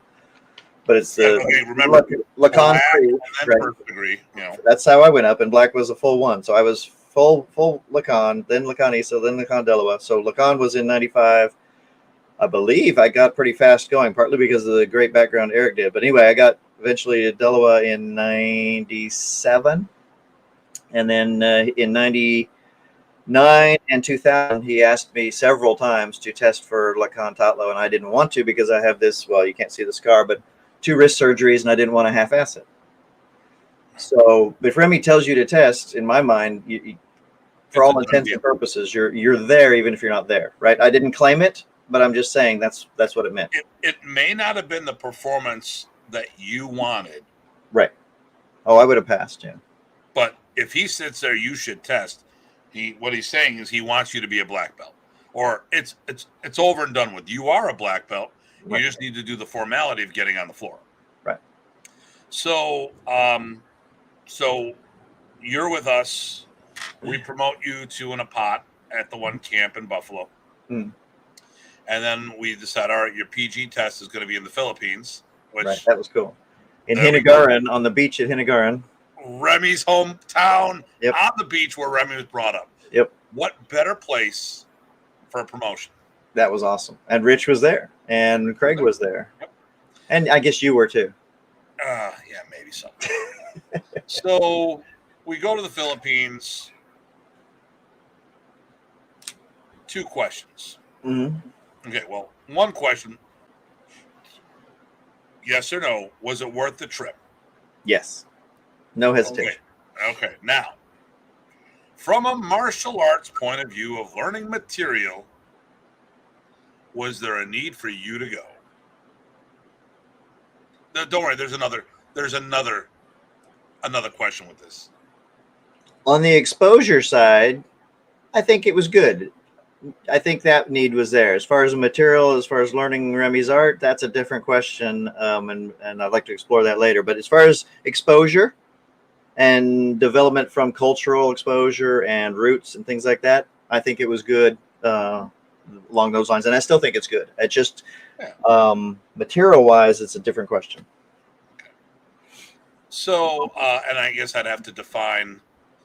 But it's the remember Lacan and then right? first degree. That's how I went up, and black was a full one. So I was full Lacan, then Lacan Isa, then Lacan Delawa. So Lacan was in 95. I believe I got pretty fast going, partly because of the great background Eric did. But anyway, I got eventually Delawa in 97. And then in 90, 9 and 2000, he asked me several times to test for Lacan Tatlo, and I didn't want to because I have this, well, you can't see the scar, but 2 wrist surgeries, and I didn't want to half-ass it. So if Remy tells you to test, in my mind, for It's a all done intents deal. and purposes, you're there even if you're not there, right? I didn't claim it, but I'm just saying that's what it meant. It may not have been the performance that you wanted, Right. Oh, I would have passed, yeah. but if he sits there, you should test. What he's saying is he wants you to be a black belt, or it's over and done with. You are a black belt. You Right. just need to do the formality of getting on the floor. Right. So, so you're with us. We promote you to in a pot at the one camp in Buffalo. Mm. And then we decide, all right, your PG test is going to be in the Philippines, which Right. That was cool. In there we go. Hinagaran, on the beach at Hinagaran. Remy's hometown, Yep. on the beach where Remy was brought up. Yep. What better place for a promotion? That was awesome. And Rich was there, and Craig was there. Yep. And I guess you were too. Yeah, maybe so. So we go to the Philippines. 2 questions. Mm-hmm. Okay, well, one question. Yes or no, was it worth the trip? Yes. No hesitation. Okay. Now, from a martial arts point of view of learning material, was there a need for you to go? No, don't worry, there's another question with this. On the exposure side, I think it was good. I think that need was there. As far as the material, as far as learning Remy's art, that's a different question, and I'd like to explore that later. But as far as exposure and development from cultural exposure and roots and things like that, I think it was good along those lines, and I still think it's good. It just material-wise, it's a different question. So, and I guess I'd have to define.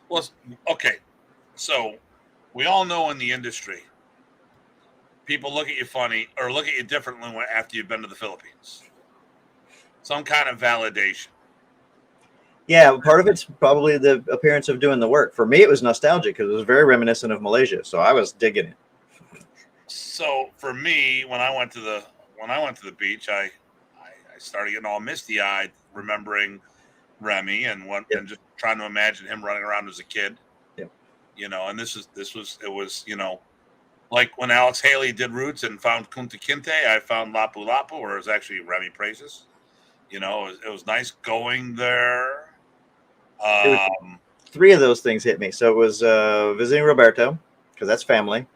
Well, okay. So, we all know in the industry, people look at you funny or look at you differently after you've been to the Philippines. Some kind of validation. Yeah, part of it's probably the appearance of doing the work. For me, it was nostalgic because it was very reminiscent of Malaysia, so I was digging it. So for me, when I went to the beach, I started getting all misty eyed, remembering Remy and and just trying to imagine him running around as a kid. Yep. You know, and it was like when Alex Haley did Roots and found Kunta Kinte, I found Lapu Lapu, or it was actually Remy Praises. You know, it was nice going there. 3 of those things hit me. So it was visiting Roberto, because that's family.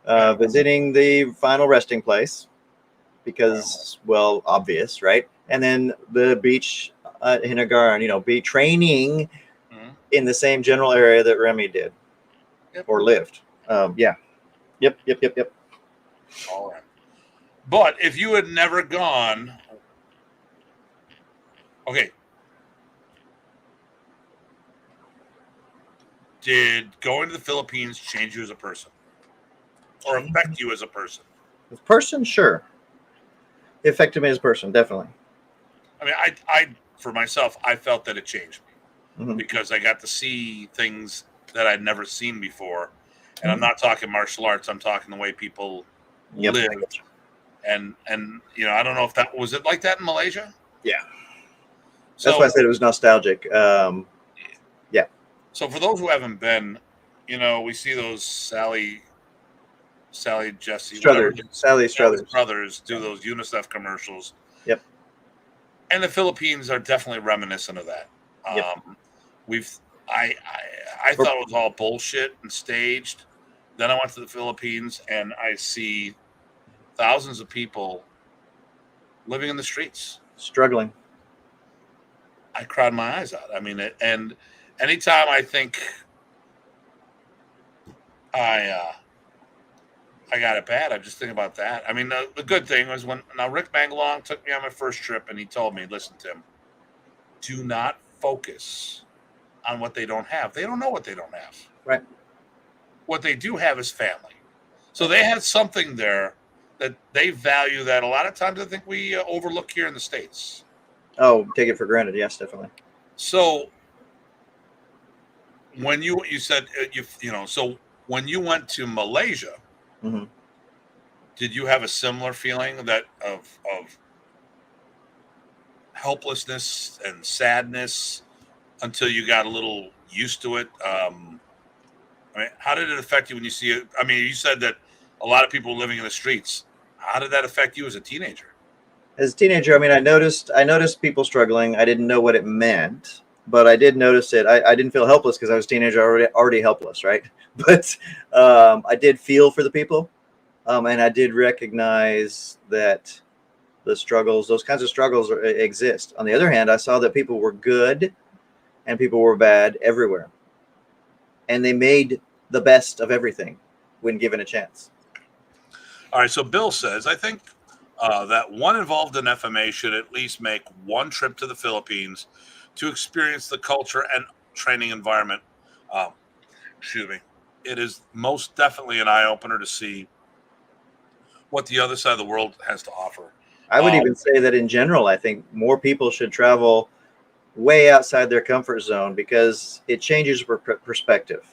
Visiting the final resting place, because, well, obvious, right? And then the beach at Hinagaran, be training in the same general area that Remy did or lived. Yeah. Yep. All right. But if you had never gone, okay. Did going to the Philippines change you as a person or affect you as a person? As a person, sure. It affected me as a person, definitely. I mean, I for myself, I felt that it changed me because I got to see things that I'd never seen before. And I'm not talking martial arts. I'm talking the way people live. And I don't know if that was it like that in Malaysia. Yeah. That's why I said it was nostalgic. Yeah. So for those who haven't been, we see those Sally Jesse Struthers brothers do those UNICEF commercials. Yep. And the Philippines are definitely reminiscent of that. Yep. I thought it was all bullshit and staged. Then I went to the Philippines and I see thousands of people living in the streets, struggling. I cried my eyes out. I mean, and anytime I think I got it bad, I just think about that. I mean, the good thing was when Rick Mangalong took me on my first trip and he told me, listen, Tim, do not focus on what they don't have. They don't know what they don't have. Right. What they do have is family. So they had something there that they value that a lot of times I think we overlook here in the States. Oh, take it for granted. Yes, definitely. So when you said, so When you went to Malaysia, Hmm. did you have a similar feeling that of helplessness and sadness until you got a little used to it? I mean, how did it affect you when you see it? I mean, you said that a lot of people living in the streets. How did that affect you as a teenager? As a teenager, I mean, I noticed people struggling. I didn't know what it meant, but I did notice it. I didn't feel helpless because I was a teenager, already helpless, right? But I did feel for the people, and I did recognize that the struggles, those kinds of struggles, exist. On the other hand, I saw that people were good and people were bad everywhere, and they made the best of everything when given a chance. All right. So Bill says, I think that one involved in FMA should at least make one trip to the Philippines to experience the culture and training environment. Um, excuse me. It is most definitely an eye opener to see what the other side of the world has to offer. I would Um, even say that in general, I think more people should travel way outside their comfort zone because it changes perspective.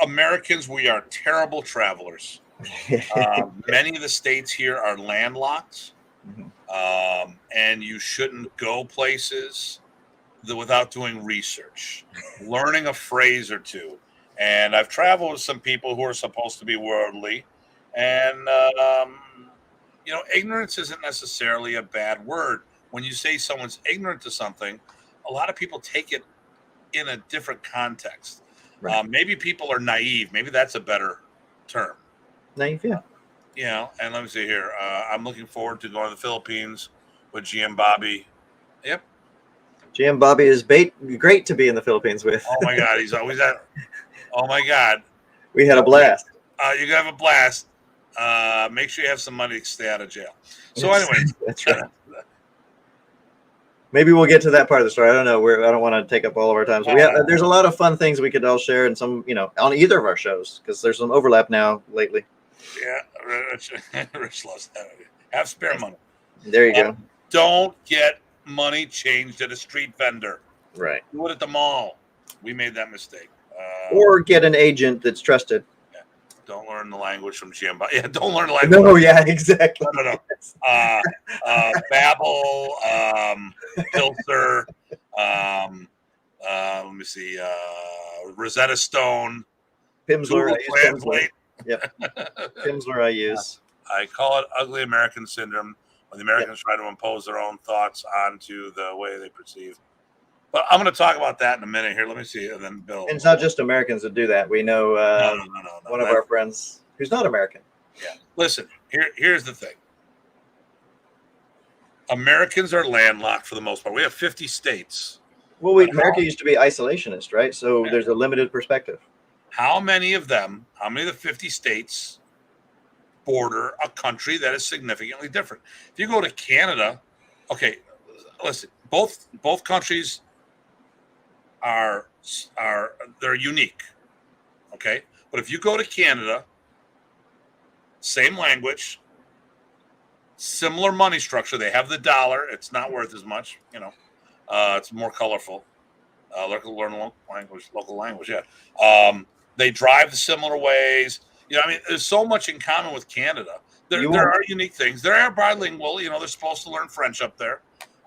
Americans, we are terrible travelers. Many of the states here are landlocked, and you shouldn't go places without doing research, learning a phrase or two. And I've traveled with some people who are supposed to be worldly, and ignorance isn't necessarily a bad word. When you say someone's ignorant to something, a lot of people take it in a different context. Right. Maybe people are naive. Maybe that's a better term. Naive, yeah. And let me see here. I'm looking forward to going to the Philippines with GM Bobby. Yep. GM Bobby is great to be in the Philippines with. Oh my God, he's always at. Oh my God, We had a blast. you're gonna have a blast. Make sure you have some money to stay out of jail. So, anyways, That's right. Maybe we'll get to that part of the story. I don't know. I don't want to take up all of our time. So there's a lot of fun things we could all share, and some, on either of our shows, because there's some overlap now lately. yeah, Rich loves that. Have spare money. There you go. Don't get money changed at a street vendor. Right. Do it at the mall. We made that mistake. Or get an agent that's trusted. Yeah. Don't learn the language from GM. Yeah, don't learn the language. No, yeah, exactly. No. Babel, Pilser, let me see, Rosetta Stone, Pimsleur. Google I use Translate. Yep. Pimsleur I use. I call it ugly American syndrome when the Americans try to impose their own thoughts onto the way they perceive. But I'm going to talk about that in a minute here. Let me see. And then Bill. And it's not just Americans that do that. We know No. one of our friends who's not American. Yeah. Listen, here's the thing. Americans are landlocked for the most part. We have 50 states. Well, America used to be isolationist, right? So there's a limited perspective. How many of the 50 states border a country that is significantly different? If you go to Canada, okay, listen, both countries are they're unique. Okay? But if you go to Canada, same language, similar money structure, they have the dollar, it's not worth as much, it's more colorful. Learn local language, yeah. They drive the similar ways. There's so much in common with Canada. There are unique things. They are bilingual. They're supposed to learn French up there.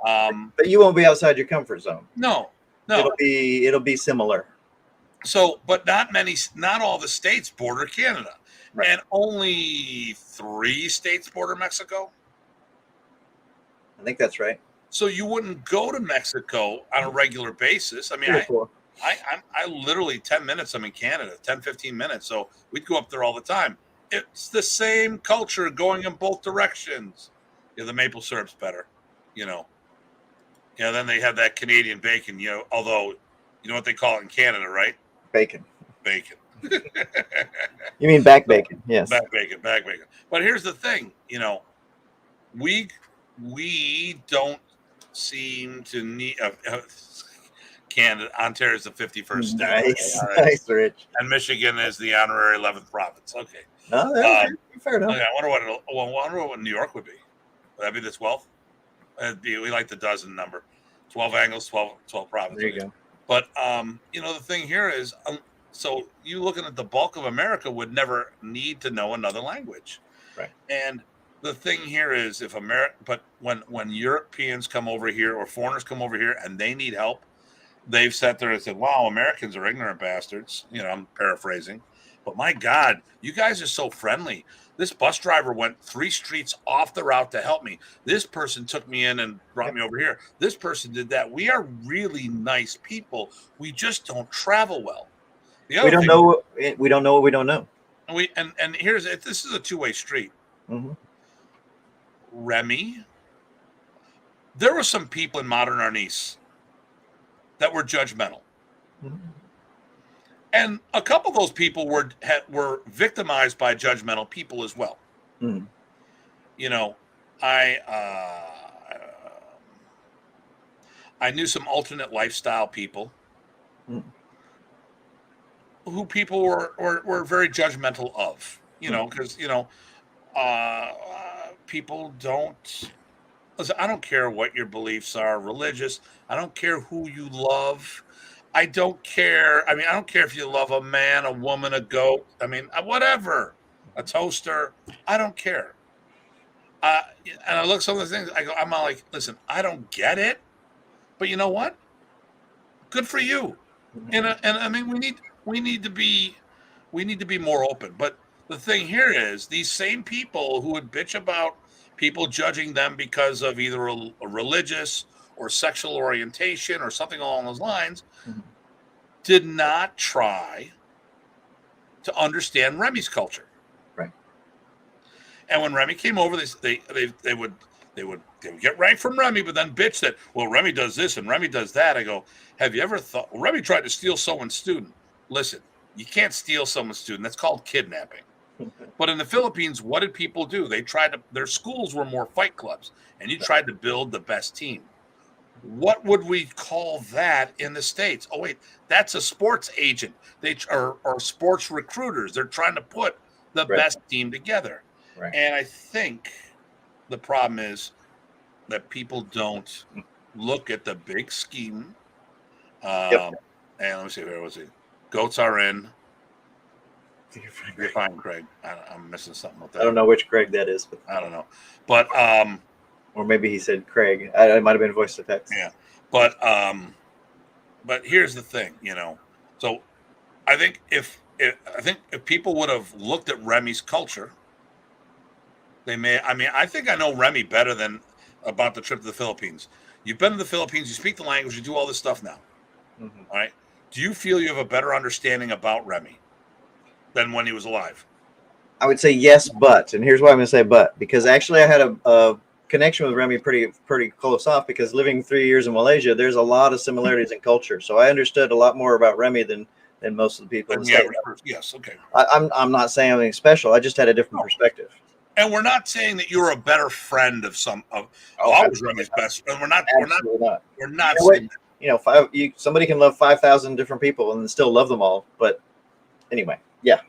But you won't be outside your comfort zone. No. It'll be similar. So, but not all the states border Canada, right. And only 3 states border Mexico. I think that's right. So you wouldn't go to Mexico on a regular basis. I mean, I literally 10 minutes, I'm in Canada, 10, 15 minutes. So we'd go up there all the time. It's the same culture going in both directions. The maple syrup's better, then they have that Canadian bacon, although you know what they call it in Canada, right? Bacon. You mean back bacon? Yes. Back bacon. But here's the thing, we don't seem to need Canada. Ontario is the 51st state. Nice, Rich. And Michigan is the honorary 11th province. Okay. No, fair enough. Okay, I wonder what New York would be. Would that be the 12th? We like the dozen number. 12 angles, 12 provinces. There you go. But the thing here is So you looking at the bulk of America would never need to know another language. Right. And the thing here is if but when Europeans come over here or foreigners come over here and they need help, they've sat there and said, wow, Americans are ignorant bastards. I'm paraphrasing. But my God, you guys are so friendly. This bus driver went 3 streets off the route to help me. This person took me in and brought me over here. This person did that. We are really nice people. We just don't travel well. We don't know. We don't know what we don't know. And this is a two-way street. Mm-hmm. Remy, there were some people in modern Arnis that were judgmental. Mm-hmm. And a couple of those people were victimized by judgmental people as well. Mm-hmm. I knew some alternate lifestyle people mm-hmm. who people were very judgmental of. Because people don't. Listen, I don't care what your beliefs are, religious. I don't care who you love. I don't care. I don't care if you love a man, a woman, a goat. Whatever, a toaster. I don't care. And I look at some of the things. I'm not like, listen, I don't get it, but you know what? Good for you. We need to be more open. But the thing here is, these same people who would bitch about people judging them because of either a religious or sexual orientation or something along those lines, mm-hmm. did not try to understand Remy's culture. Right. And when Remy came over, they would get right from Remy, but then bitch that, well, Remy does this and Remy does that. I go, have you ever thought, well, Remy tried to steal someone's student. Listen, you can't steal someone's student. That's called kidnapping. But in the Philippines, what did people do? Their schools were more fight clubs, and you tried to build the best team. What would we call that in the States? Oh, wait, that's a sports agent. They are sports recruiters. They're trying to put the best team together. Right. And I think the problem is that people don't look at the big scheme. And let me see, where was he? Goats are in. You're fine, Craig. I'm missing something with that. I don't know which Craig that is. But I don't know. But or maybe he said Craig. It might have been voice to text. Yeah. But here's the thing, So I think if people would have looked at Remy's culture, they may. I think I know Remy better than about the trip to the Philippines. You've been to the Philippines. You speak the language. You do all this stuff now. Mm-hmm. All right. Do you feel you have a better understanding about Remy than when he was alive? I would say yes, but, and here's why I'm going to say but, because actually I had a connection with Remy pretty close off, because living 3 years in Malaysia, there's a lot of similarities in culture. So I understood a lot more about Remy than most of the people. Yes, okay. I'm not saying anything special. I just had a different perspective. And we're not saying that you're a better friend of some of. I was Remy's best friend. We're not saying that. Somebody can love 5,000 different people and still love them all. But anyway, yeah.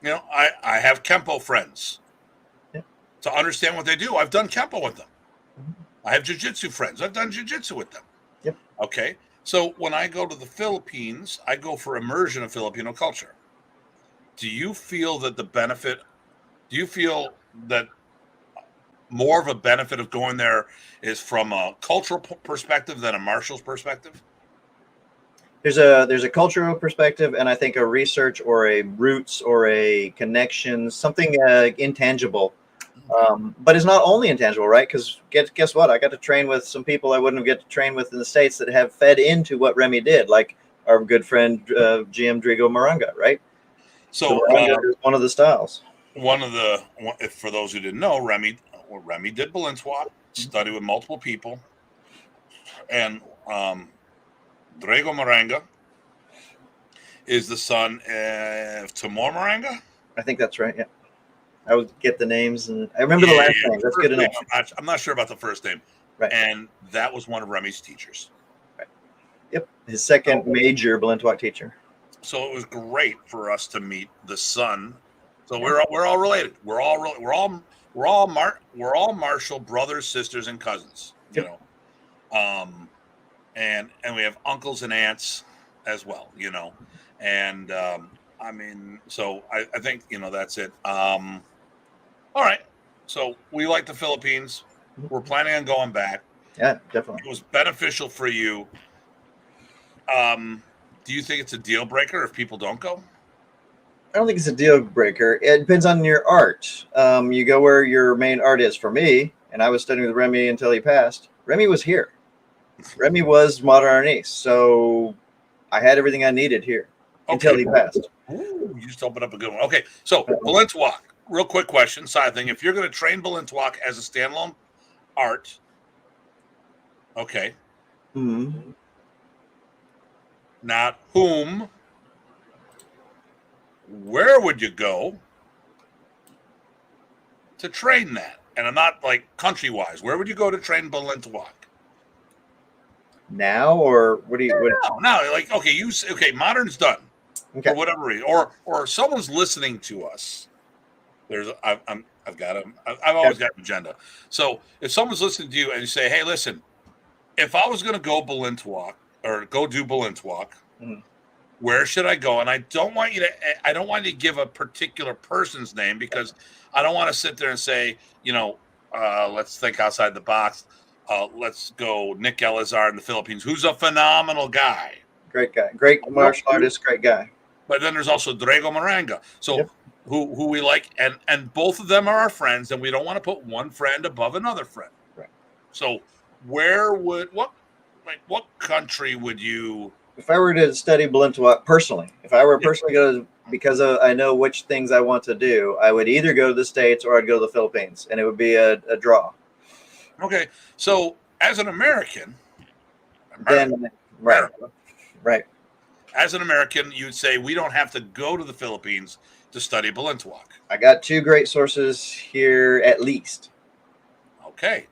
I have Kempo friends. Yeah. To understand what they do, I've done Kempo with them. Mm-hmm. I have jiu-jitsu friends. I've done jiu-jitsu with them. Yep. Okay. So when I go to the Philippines, I go for immersion of Filipino culture. Do you feel that more of a benefit of going there is from a cultural perspective than a martial perspective? There's a cultural perspective, and I think a research or a roots or a connection, something intangible. But it's not only intangible, right? Because guess what? I got to train with some people I wouldn't get to train with in the States that have fed into what Remy did, like our good friend GM Drigo Maranga, right? So is one of the styles. For those who didn't know, Remy did Balinsuat, studied with multiple people, and Drigo Maranga is the son of Timor Maranga. I think that's right. Yeah, I would get the names, and I remember the last name. That's good enough. I'm not sure about the first name. Right, and that was one of Remy's teachers. Right. Yep, his second major Balinsuat teacher. So it was great for us to meet the son. So we're all related. We're all martial brothers, sisters, and cousins. Yep. And we have uncles and aunts as well. And I mean, so I think that's it. All right. So we like the Philippines. We're planning on going back. Yeah, definitely. It was beneficial for you. Do you think it's a deal breaker if people don't go? I don't think it's a deal breaker. It depends on your art. You go where your main art is. For me, and I was studying with Remy until he passed. Remy was here. Remy was modern art Nice, so I had everything I needed here until he passed. Ooh, you just opened up a good one. Okay, so Balintawak. Real quick question, side thing. If you're going to train Balintawak as a standalone art, okay. Mm-hmm. Not whom. Where would you go to train that? And I'm not like country wise. Where would you go to train Balintawak? Now, or what do you? No, like okay, modern's done Okay. for whatever reason, or someone's listening to us. I've always got an agenda. So if someone's listening to you and you say, hey, listen, if I was going to go Balintawak or go do Balintawak, where should I go? And I don't want you to give a particular person's name because I don't want to sit there and say, let's think outside the box. Let's go Nick Elazar in the Philippines, who's a phenomenal guy. Great guy. Great martial artist, great guy. But then there's also Drago Maranga. So who we like, and both of them are our friends, and we don't want to put one friend above another friend. Right. So what country would you? If I were to study Balintawak personally, if I were personally going to, because I know which things I want to do, I would either go to the States or I'd go to the Philippines, and it would be a draw. Okay, so as an American, then right. As an American, you'd say we don't have to go to the Philippines to study Balintawak. I got two great sources here, at least. Okay.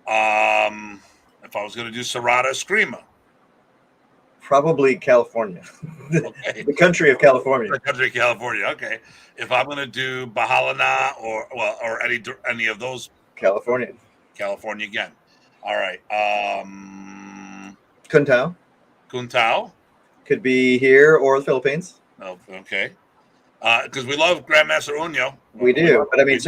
If I was going to do Serrata Eskrima. Probably California. Okay. The country of California. The country of California. Okay. If I'm going to do Bahalana or any of those. California again. All right. Kuntao. Could be here or the Philippines. Oh, okay. Because we love Grandmaster Unyo. We do, but I mean,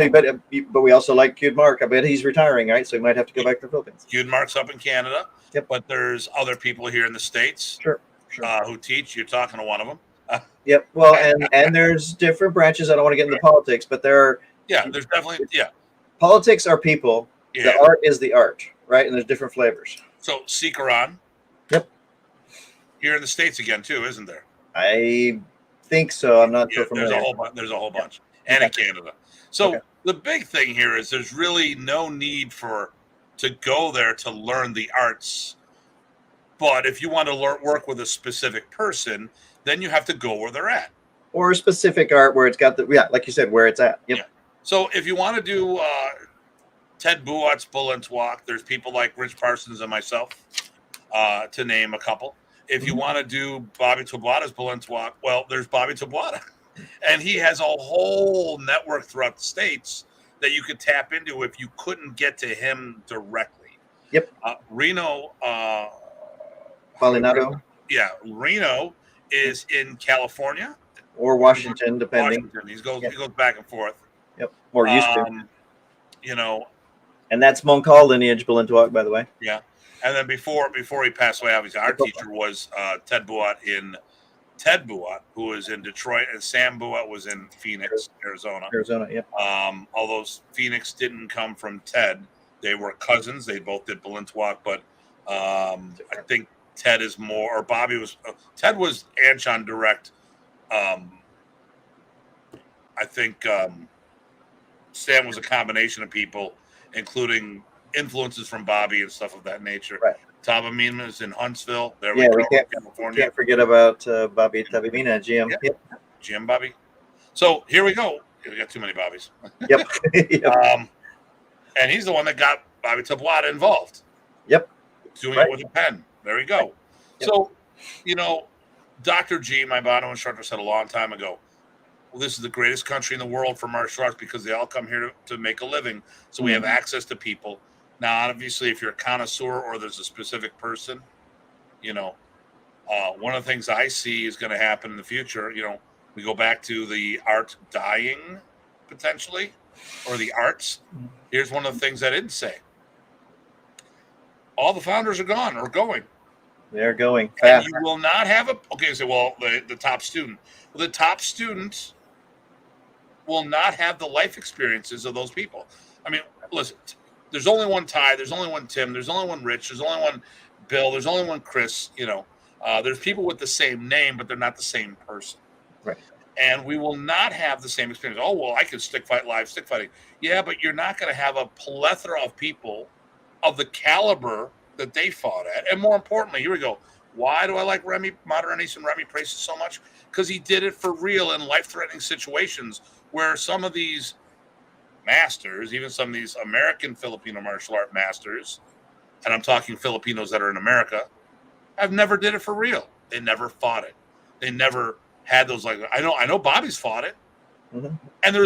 but we also like Mark. I bet he's retiring, right? So he might have to go back to the Philippines. Mark's up in Canada. Yep. But there's other people here in the States. Sure. Who teach. You're talking to one of them. Yep. Well, and there's different branches. I don't want to get into politics, but there are. Yeah, there's definitely. Yeah. Politics are people. Yeah. The art is the art, right? And there's different flavors. So Sikaran. Yep. Here in the States again too, isn't there? I think so. I'm not so familiar. There's a whole bunch, and in Canada. So the big thing here is there's really no need to go there to learn the arts. But if you want to work with a specific person, then you have to go where they're at. Or a specific art where it's got like you said, where it's at. Yep. Yeah. So if you want to do Ted Buat's Balintawak, there's people like Rich Parsons and myself, to name a couple. If you want to do Bobby Tabuada's Balintawak, well, there's Bobby Tabuada. And he has a whole network throughout the States that you could tap into if you couldn't get to him directly. Yep. Reno. Palinado. Yeah, Reno is in California. Or Washington, depending. He goes back and forth. Yep. Or used to. And that's Moncall lineage Balintawak, by the way. Yeah. And then before he passed away, obviously, our teacher was Ted Buat, who was in Detroit, and Sam Buat was in Phoenix, Arizona. Yep. Although Phoenix didn't come from Ted, they were cousins. They both did Balintawak, but I think Ted is more, or Bobby was. Ted was Anshan direct. I think Sam was a combination of people, including influences from Bobby and stuff of that nature. Right. Tabamina is in Huntsville. We can't forget about Bobby Tabamina, GM. Yeah. Yep. GM Bobby. So here we go. We got too many Bobbies. Yep. And he's the one that got Bobby Tabuada involved. Yep. Doing it with a pen. There we go. Yep. So, Dr. G, my Bado instructor, said a long time ago, well, this is the greatest country in the world for martial arts because they all come here to make a living. So we have access to people. Now, obviously, if you're a connoisseur or there's a specific person, One of the things I see is going to happen in the future, we go back to the art dying potentially, or the arts. Here's one of the things I didn't say. All the founders are gone or going. They're going And fast. you will not have the top student. Well, the top students will not have the life experiences of those people. I mean, listen, there's only one Ty, there's only one Tim, there's only one Rich, there's only one Bill, there's only one Chris, there's people with the same name, but they're not the same person. Right. And we will not have the same experience. Oh, well, I can stick fighting. Yeah, but you're not going to have a plethora of people of the caliber that they fought at. And more importantly, here we go. Why do I like Modern Ace and Remy Price so much? Because he did it for real in life-threatening situations where some of these masters, even some of these American Filipino martial art masters, and I'm talking Filipinos that are in America, have never did it for real. They never fought it. They never had those, like, I know Bobby's fought it. Mm-hmm. And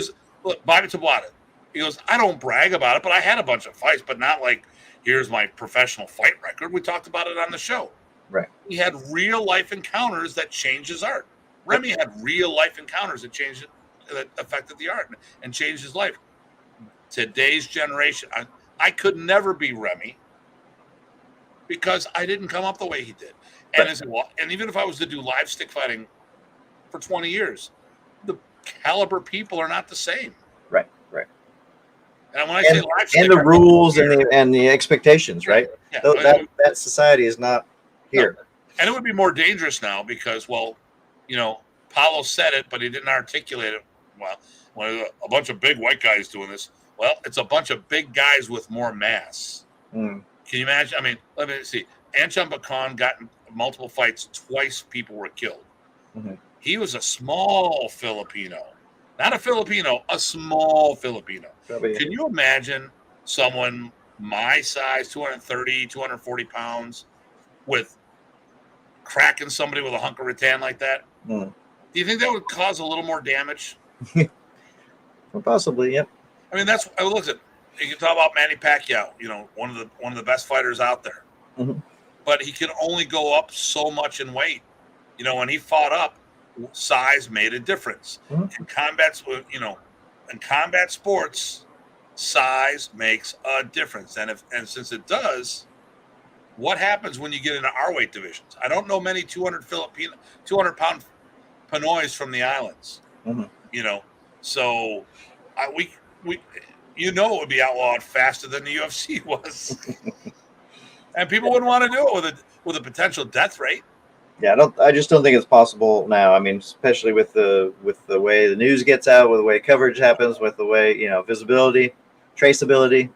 look, Bobby Tablata. He goes, I don't brag about it, but I had a bunch of fights, but not like, here's my professional fight record. We talked about it on the show. Right. He had real life encounters that changed his art. Remy had real life encounters that affected the art and changed his life. Today's generation, I could never be Remy because I didn't come up the way he did. And, and even if I was to do live stick fighting for 20 years, the caliber people are not the same. Right. And when I say live stick, and the rules and the expectations, right? Yeah, that society is not here. No. And it would be more dangerous now because, Paulo said it, but he didn't articulate it. Well, when a bunch of big white guys doing this, well, it's a bunch of big guys with more mass. Mm. Can you imagine? I mean, let me see. Ancham Bakan got in multiple fights. Twice people were killed. Mm-hmm. He was a small Filipino. Not a Filipino, a small Filipino. Probably. Can you imagine someone my size, 230, 240 pounds, with cracking somebody with a hunk of rattan like that? Mm. Do you think that would cause a little more damage? Well, possibly, yep. I mean, look at, you can talk about Manny Pacquiao, one of the best fighters out there. Mm-hmm. But he could only go up so much in weight. When he fought up, size made a difference. Mm-hmm. In combat sports, size makes a difference. And since it does, what happens when you get into our weight divisions? I don't know many 200-pound Pinoys from the islands. Mm-hmm. So we it would be outlawed faster than the UFC was, and people wouldn't want to do it with a potential death rate. Yeah, I just don't think it's possible now. I mean, especially with the way the news gets out, with the way coverage happens, with the way visibility, traceability.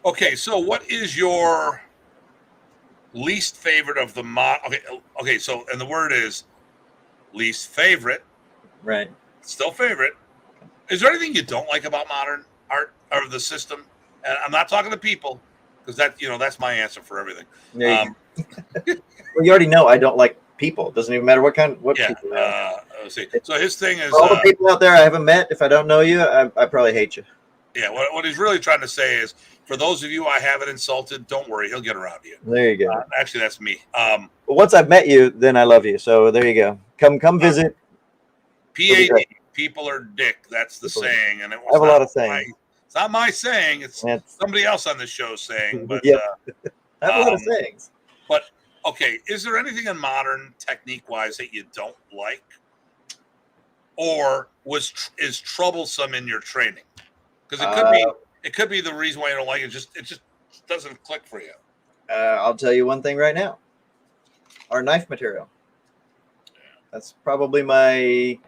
Okay, so what is your least favorite of the mod? Okay. So, and the word is least favorite. Right. Still favorite. Is there anything you don't like about modern art or the system? And I'm not talking to people because that's my answer for everything. Yeah. Well, you already know I don't like people. It doesn't even matter what people. Let's see. So his thing is for all the people out there I haven't met. If I don't know you, I probably hate you. Yeah. What he's really trying to say is, for those of you I haven't insulted, don't worry, he'll get around to you. There you go. Actually, that's me. But once I've met you, then I love you. So there you go. Come visit. PAD, people are dick. That's the saying, and I have a lot of sayings. It's not my saying. It's somebody else on the show saying. But yeah. I have a lot of sayings. But okay, is there anything in modern technique-wise that you don't like, or is troublesome in your training? Because it could be the reason why you don't like it. It just doesn't click for you. I'll tell you one thing right now. Our knife material. Yeah. That's probably my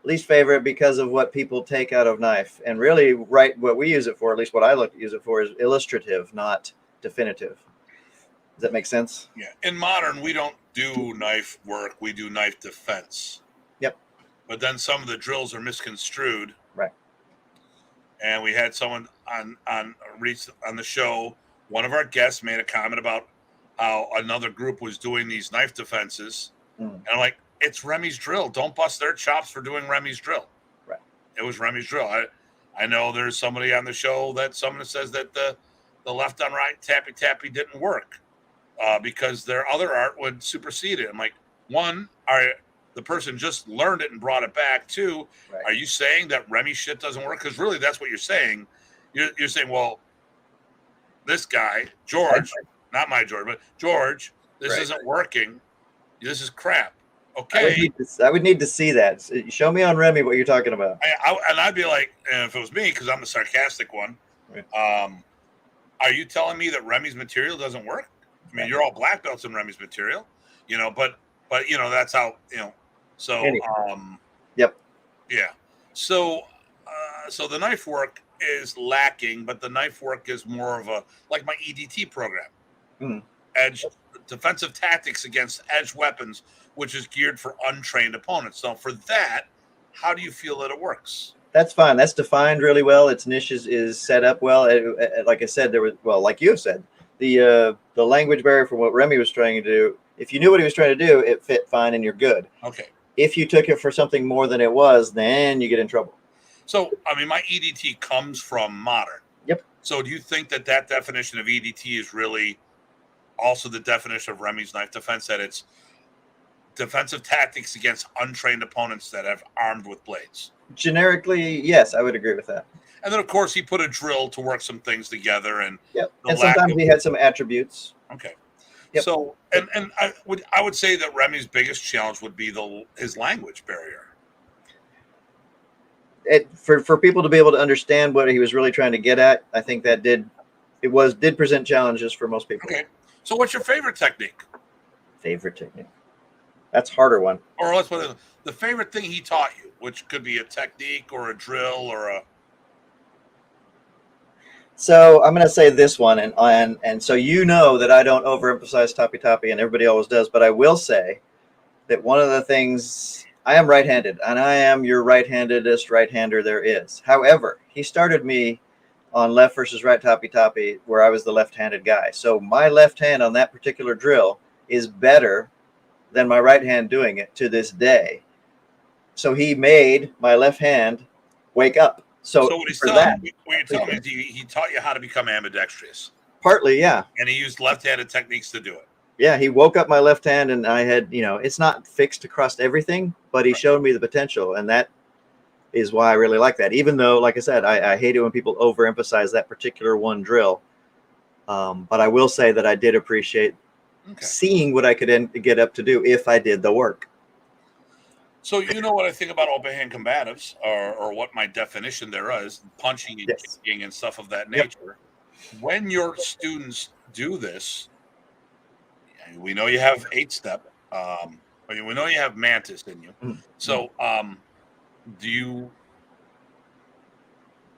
least favorite because of what people take out of knife. And really, what we use it for, at least what I use it for, is illustrative, not definitive. Does that make sense? Yeah. In modern, we don't do knife work. We do knife defense. Yep. But then some of the drills are misconstrued. Right. And we had someone on the show. One of our guests made a comment about how another group was doing these knife defenses. And I'm like, it's Remy's drill. Don't bust their chops for doing Remy's drill. Right. It was Remy's drill. I know there's somebody on the show that someone says that the left on right tappy didn't work. because their other art would supersede it. I'm like, one, the person just learned it and brought it back. Two, Right. are you saying that Remy shit doesn't work? Because really, that's what you're saying. You're saying, well, this guy George, not my George, but George, this Right. isn't working. This is crap. I Okay. would need to see that. Show me on Remy what you're talking about. And I'd be like, and if it was me, because I'm the sarcastic one, Right. Are you telling me that Remy's material doesn't work? I mean, you're all black belts in Remy's material, but that's how, so, Anyway. Yep. Yeah. So, so the knife work is lacking, but the knife work is more of like my EDT program, edge defensive tactics against edge weapons, which is geared for untrained opponents. So for that, how do you feel that it works? That's fine. That's defined really well. Its niche is set up well. Like I said, like you have said, the language barrier for what Remy was trying to do. If you knew what he was trying to do, it fit fine and you're good. Okay. If you took it for something more than it was, then you get in trouble. So, I mean, my EDT comes from modern. Yep. So do you think that definition of EDT is really also the definition of Remy's knife defense, that it's defensive tactics against untrained opponents that have armed with blades? Generically, yes, I would agree with that. And then, of course, he put a drill to work some things together, and sometimes he had some attributes. Okay. Yep. So, and I would say that Remy's biggest challenge would be his language barrier. For people to be able to understand what he was really trying to get at, I think that did present challenges for most people. Okay. So, what's your favorite technique? Favorite technique? That's a harder one. Or let's put it, the favorite thing he taught you, which could be a technique or a drill or a. So I'm going to say this one, and so that I don't overemphasize toppy, and everybody always does, but I will say that one of the things, I am right-handed, and I am your right-handedest right-hander there is. However, he started me on left versus right toppy, where I was the left-handed guy. So my left hand on that particular drill is better than my right hand doing it to this day. So he made my left hand wake up. So what you're telling me is he taught you how to become ambidextrous. Partly, yeah. And he used left-handed techniques to do it. Yeah, he woke up my left hand, and I had, it's not fixed across everything, but he showed me the potential, and that is why I really like that. Even though, like I said, I hate it when people overemphasize that particular one drill. But I will say that I did appreciate seeing what I could get up to do if I did the work. So what I think about open hand combatives, or what my definition there is, punching and kicking and stuff of that nature. Yep. When your students do this, we know you have 8-step. We know you have mantis in you. Mm-hmm. So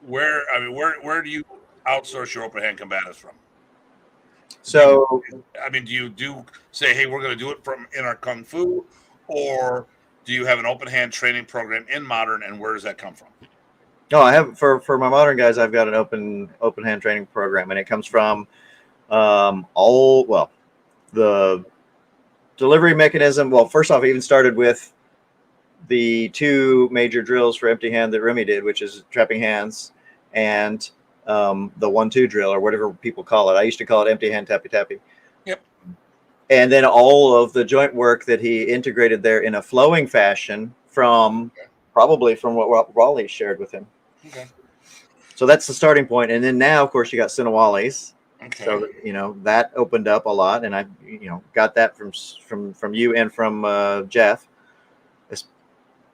where do you outsource your open hand combatives from? So do you say, hey, we're going to do it from in our Kung Fu, or do you have an open hand training program in modern, and where does that come from? No, I have for my modern guys, I've got an open hand training program, and it comes from the delivery mechanism. Well, first off, it even started with the 2 major drills for empty hand that Remy did, which is trapping hands and the 1-2 drill, or whatever people call it. I used to call it empty hand tappy. Yep. And then all of the joint work that he integrated there in a flowing fashion probably from what Raleigh shared with him. Okay. So that's the starting point. And then now, of course, you got Sinawali's. Okay. So that opened up a lot, and I got that from you and from Jeff.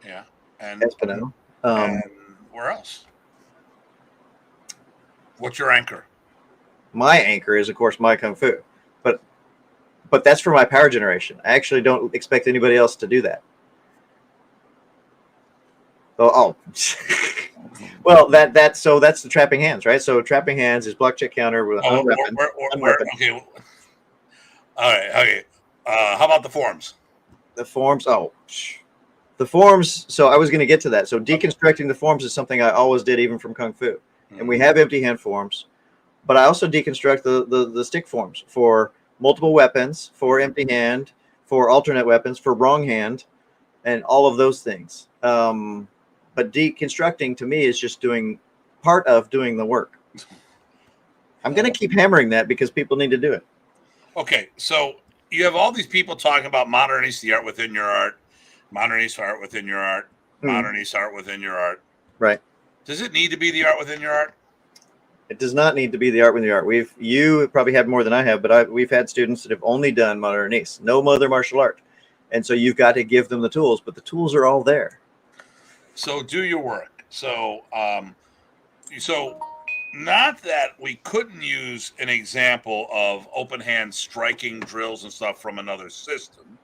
Yeah. And Espino. And where else? What's your anchor? My anchor is, of course, my Kung Fu, but that's for my power generation. I actually don't expect anybody else to do that. Well, that's the trapping hands, right? So trapping hands is block check counter with unweapon. Okay. All right. Okay. How about the forms? The forms. The forms. So I was going to get to that. So deconstructing the forms is something I always did, even from Kung Fu. And we have empty hand forms, but I also deconstruct the stick forms for multiple weapons, for empty hand, for alternate weapons, for wrong hand, and all of those things. But deconstructing to me is just part of doing the work. I'm going to keep hammering that because people need to do it. Okay, so you have all these people talking about modernist, the art within your art, modernist art within your art, modernist art within your art. Right. Does it need to be the art within your art? It does not need to be the art within the art. You probably have more than I have, but we've had students that have only done modernist, no other martial art, and so you've got to give them the tools. But the tools are all there. So do your work. So not that we couldn't use an example of open hand striking drills and stuff from another system.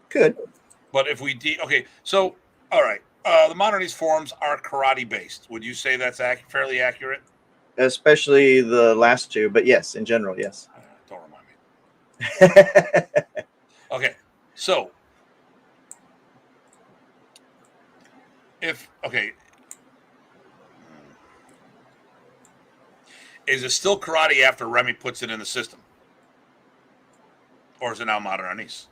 Could. But if we okay, so all right, the modernist forms are karate based. Would you say that's fairly accurate? Especially the last two, but yes, in general, yes. Don't remind me. Okay, so is it still karate after Remy puts it in the system, or is it now modernist?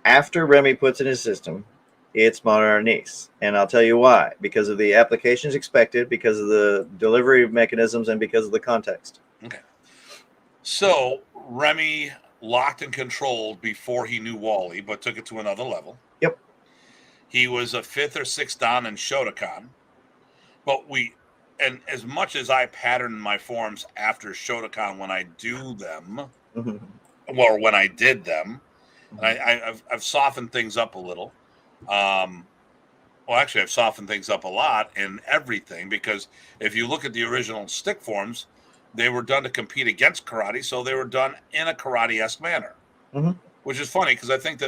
After Remy puts in his system, it's modernist, and I'll tell you why. Because of the applications expected, because of the delivery mechanisms, and because of the context. Okay. So Remy locked and controlled before he knew Wally, but took it to another level. Yep. He was a 5th or 6th dan in Shotokan, but and as much as I pattern my forms after Shotokan when I do them, or when I did them, and I've softened things up a little. Well, actually, I've softened things up a lot in everything, because if you look at the original stick forms, they were done to compete against karate, so they were done in a karate-esque manner, which is funny because I think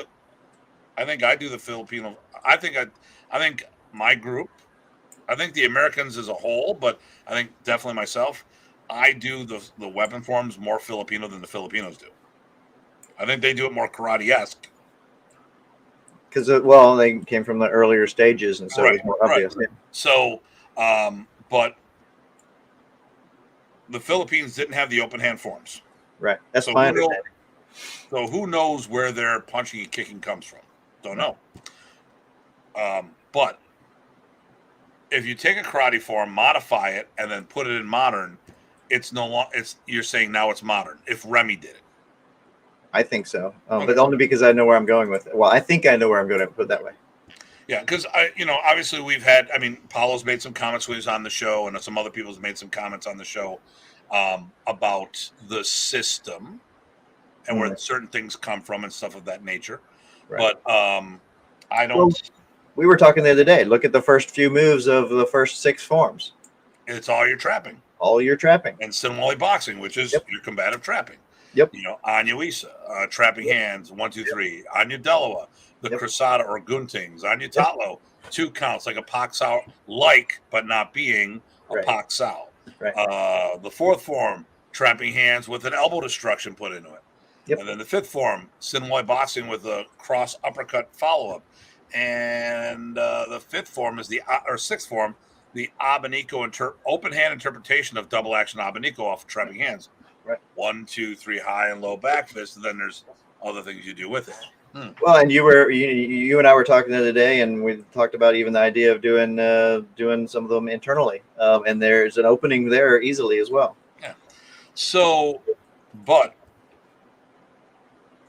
I do the Filipino. I think my group, I think the Americans as a whole, but I think definitely myself, I do the weapon forms more Filipino than the Filipinos do. I think they do it more karate-esque. Because, well, they came from the earlier stages, and so it was more obvious. Right. So, but the Philippines didn't have the open hand forms. Right. That's my understanding. So who knows where their punching and kicking comes from? Don't know. But if you take a karate form, modify it, and then put it in modern, it's no longer. You're saying now it's modern. If Remy did it, I think so, but only because I know where I'm going with it. Well, I think I know where I'm going to put it that way. Yeah, because obviously we've had. I mean, Paulo's made some comments when he was on the show, and some other people's made some comments on the show about the system and where certain things come from and stuff of that nature. Right. But I don't. Well, we were talking the other day. Look at the first few moves of the first 6 forms. It's all your trapping. All your trapping. And Sinwali boxing, which is your combative trapping. Yep. Anya Isa, trapping hands, 1, 2, 3. Anya Delawa, the Cruzada or Guntings. Anya Tatlo, 2 counts, like a Pak Sao, but not being a Pak Sao. Right. The 4th form, trapping hands with an elbow destruction put into it. Yep. And then the 5th form, Sinwali boxing with a cross uppercut follow-up. And the 5th form is or 6th form, the Abanico open hand interpretation of double action Abanico off trapping hands. Right. 1, 2, 3 high and low back fist, and then there's other things you do with it. Well, and you and I were talking the other day, and we talked about even the idea of doing some of them internally, and there's an opening there easily as well. Yeah. So, but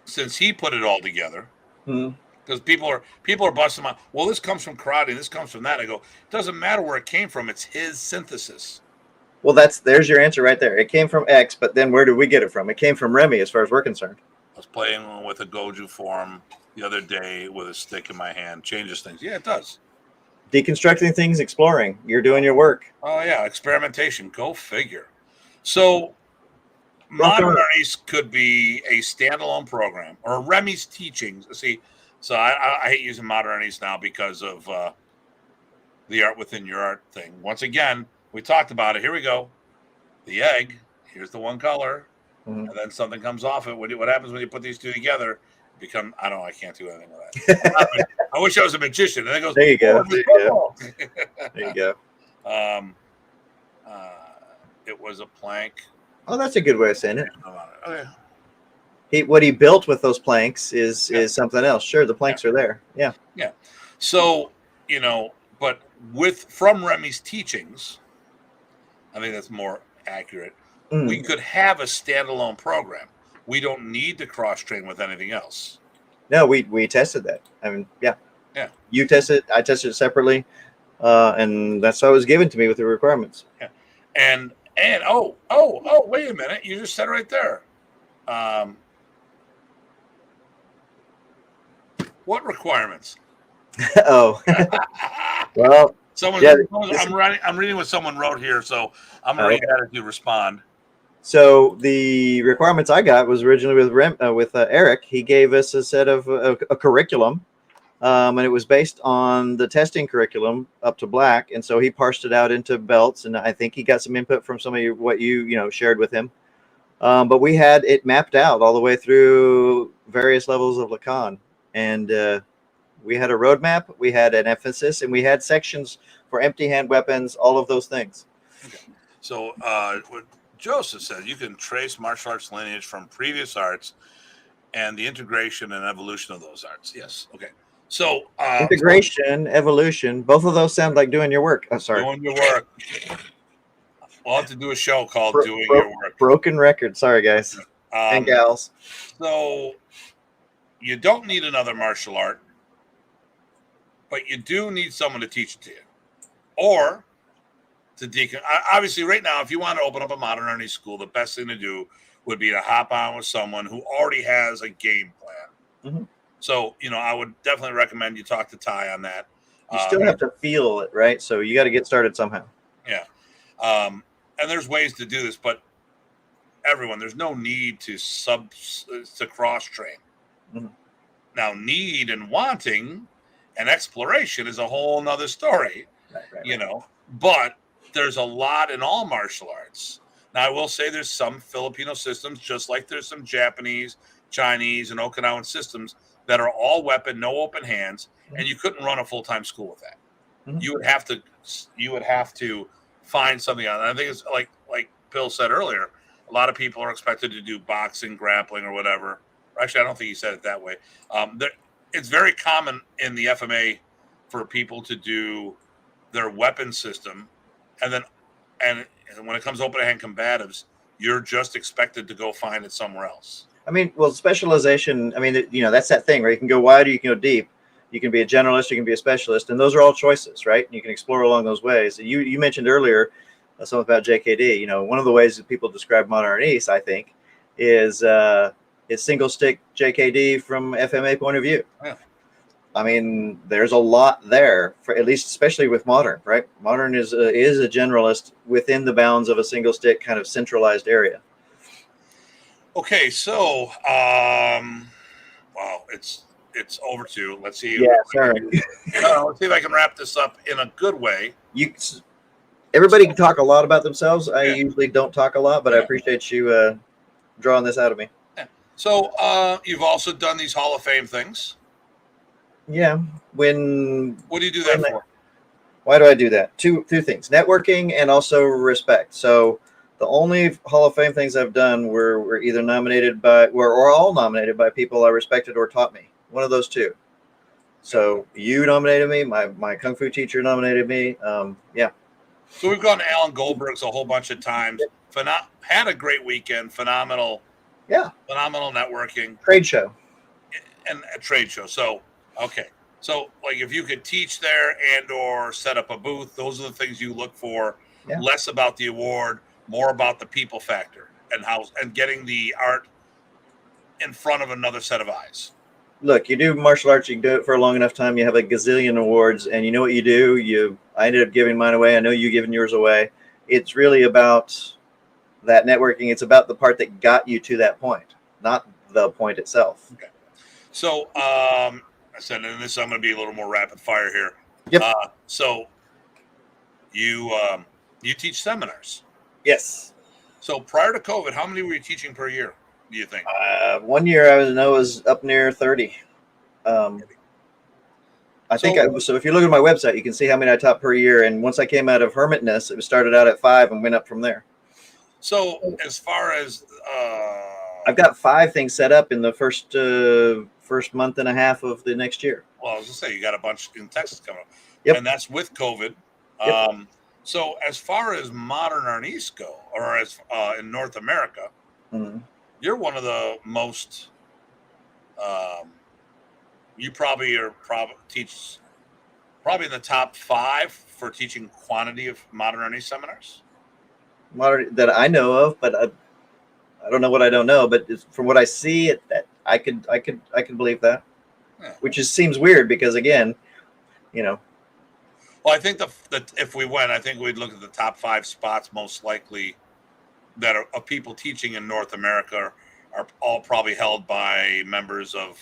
since he put it all together, because people are busting my, well, this comes from karate, this comes from that. I go, it doesn't matter where it came from; it's his synthesis. Well, there's your answer right there. It came from X, but then where did we get it from? It came from Remy, as far as we're concerned. I was playing with a Goju form the other day with a stick in my hand. Changes things. Yeah, it does. Deconstructing things, exploring. You're doing your work. Oh, yeah. Experimentation. Go figure. So, Modernist could be a standalone program, or Remy's teachings. See, so I hate using Modernist now because of the art within your art thing. Once again, we talked about it. Here we go. The egg. Here's the one color. And then something comes off it. What happens when you put these two together? I don't know. I can't do anything with that. I wish I was a magician. And it goes, there you go. There you go. It was a plank. Oh, that's a good way of saying it. Okay. What he built with those planks is something else. Sure, the planks are there. Yeah. Yeah. So, but from Remy's teachings, I think that's more accurate. We could have a standalone program we don't need to cross train with anything else. No, we tested that. I mean, yeah. Yeah. You tested. I tested it separately, and that's how it was given to me with the requirements. Yeah. And oh, wait a minute. You just said right there. What requirements? Oh, well, Someone, yeah. I'm reading what someone wrote here, so I'm going to read you respond. So the requirements I got was originally with Eric. He gave us a set of a curriculum, and it was based on the testing curriculum up to black. And so he parsed it out into belts, and I think he got some input from some of what you shared with him. But we had it mapped out all the way through various levels of Lacan, and we had a roadmap, we had an emphasis, and we had sections for empty hand weapons, all of those things. Okay. So what Joseph says, you can trace martial arts lineage from previous arts and the integration and evolution of those arts. Yes. Okay. So integration, evolution, both of those sound like doing your work. Oh, sorry. Doing your work. We'll have to do a show called Doing Your Work. Broken record. Sorry, guys and gals. So you don't need another martial art, but you do need someone to teach it to you. Or to obviously right now, if you want to open up a modern learning school, the best thing to do would be to hop on with someone who already has a game plan. Mm-hmm. So, I would definitely recommend you talk to Ty on that. You still have to feel it, right? So you got to get started somehow. Yeah. And there's ways to do this, but there's no need to cross train. Mm-hmm. Now, need and wanting and exploration is a whole nother story, right. But there's a lot in all martial arts. Now, I will say there's some Filipino systems, just like there's some Japanese, Chinese, and Okinawan systems that are all weapon, no open hands, and you couldn't run a full-time school with that. Mm-hmm. You would have to find something on. I think it's like Bill said earlier, a lot of people are expected to do boxing, grappling, or whatever. Actually, I don't think he said it that way. It's very common in the FMA for people to do their weapon system, and when it comes to open hand combatives, you're just expected to go find it somewhere else. I mean, well, specialization. I mean, that's that thing, right? You can go wide or you can go deep. You can be a generalist, you can be a specialist, and those are all choices, right? You can explore along those ways. You mentioned earlier something about JKD. One of the ways that people describe modern East, I think, is single stick JKD from FMA point of view. Yeah. I mean, there's a lot there for at least, especially with modern, right? Modern is a generalist within the bounds of a single stick kind of centralized area. Okay, so wow, it's over to. Let's see. Yeah, sorry. Let's see if I can wrap this up in a good way. Everybody can talk a lot about themselves. I usually don't talk a lot, but I appreciate you drawing this out of me. Yeah. So you've also done these Hall of Fame things. Yeah. What do you do that for? Why do I do that? Two things: networking and also respect. So the only Hall of Fame things I've done were either nominated or all nominated by people I respected or taught me. One of those two. So you nominated me. My kung fu teacher nominated me. Yeah. So we've gone to Alan Goldberg's a whole bunch of times. Had a great weekend. Phenomenal. Yeah. Phenomenal networking. Trade show. And a trade show. So, okay. So, like, if you could teach there and or set up a booth, those are the things you look for. Yeah. Less about the award, more about the people factor and getting the art in front of another set of eyes. Look, you do martial arts, you can do it for a long enough time. You have a gazillion awards, and you know what you do. I ended up giving mine away. I know you giving yours away. It's really about that networking. It's about the part that got you to that point, not the point itself. Okay. So, I said, and this I'm going to be a little more rapid fire here. Yep. So, you teach seminars. Yes. So prior to COVID, how many were you teaching per year? Do you think? 1 year I was up near 30. I think so if you look at my website, you can see how many I taught per year. And once I came out of hermitness, it started out at 5 and went up from there. So as far as I've got 5 things set up in the first month and a half of the next year. Well, I was gonna say you got a bunch in Texas coming up. Yep. And that's with COVID. Yep. So as far as modern Arnis go, or as in North America, mm-hmm. you're one of the most. You probably teach probably in the top 5 for teaching quantity of modern Ernie seminars. Modern that I know of, but I don't know what I don't know. But from what I see, that I could believe that, Yeah. which seems weird because again, you know. Well, I think that if we went, I think we'd look at the top 5 spots most likely that are of people teaching in North America are all probably held by members of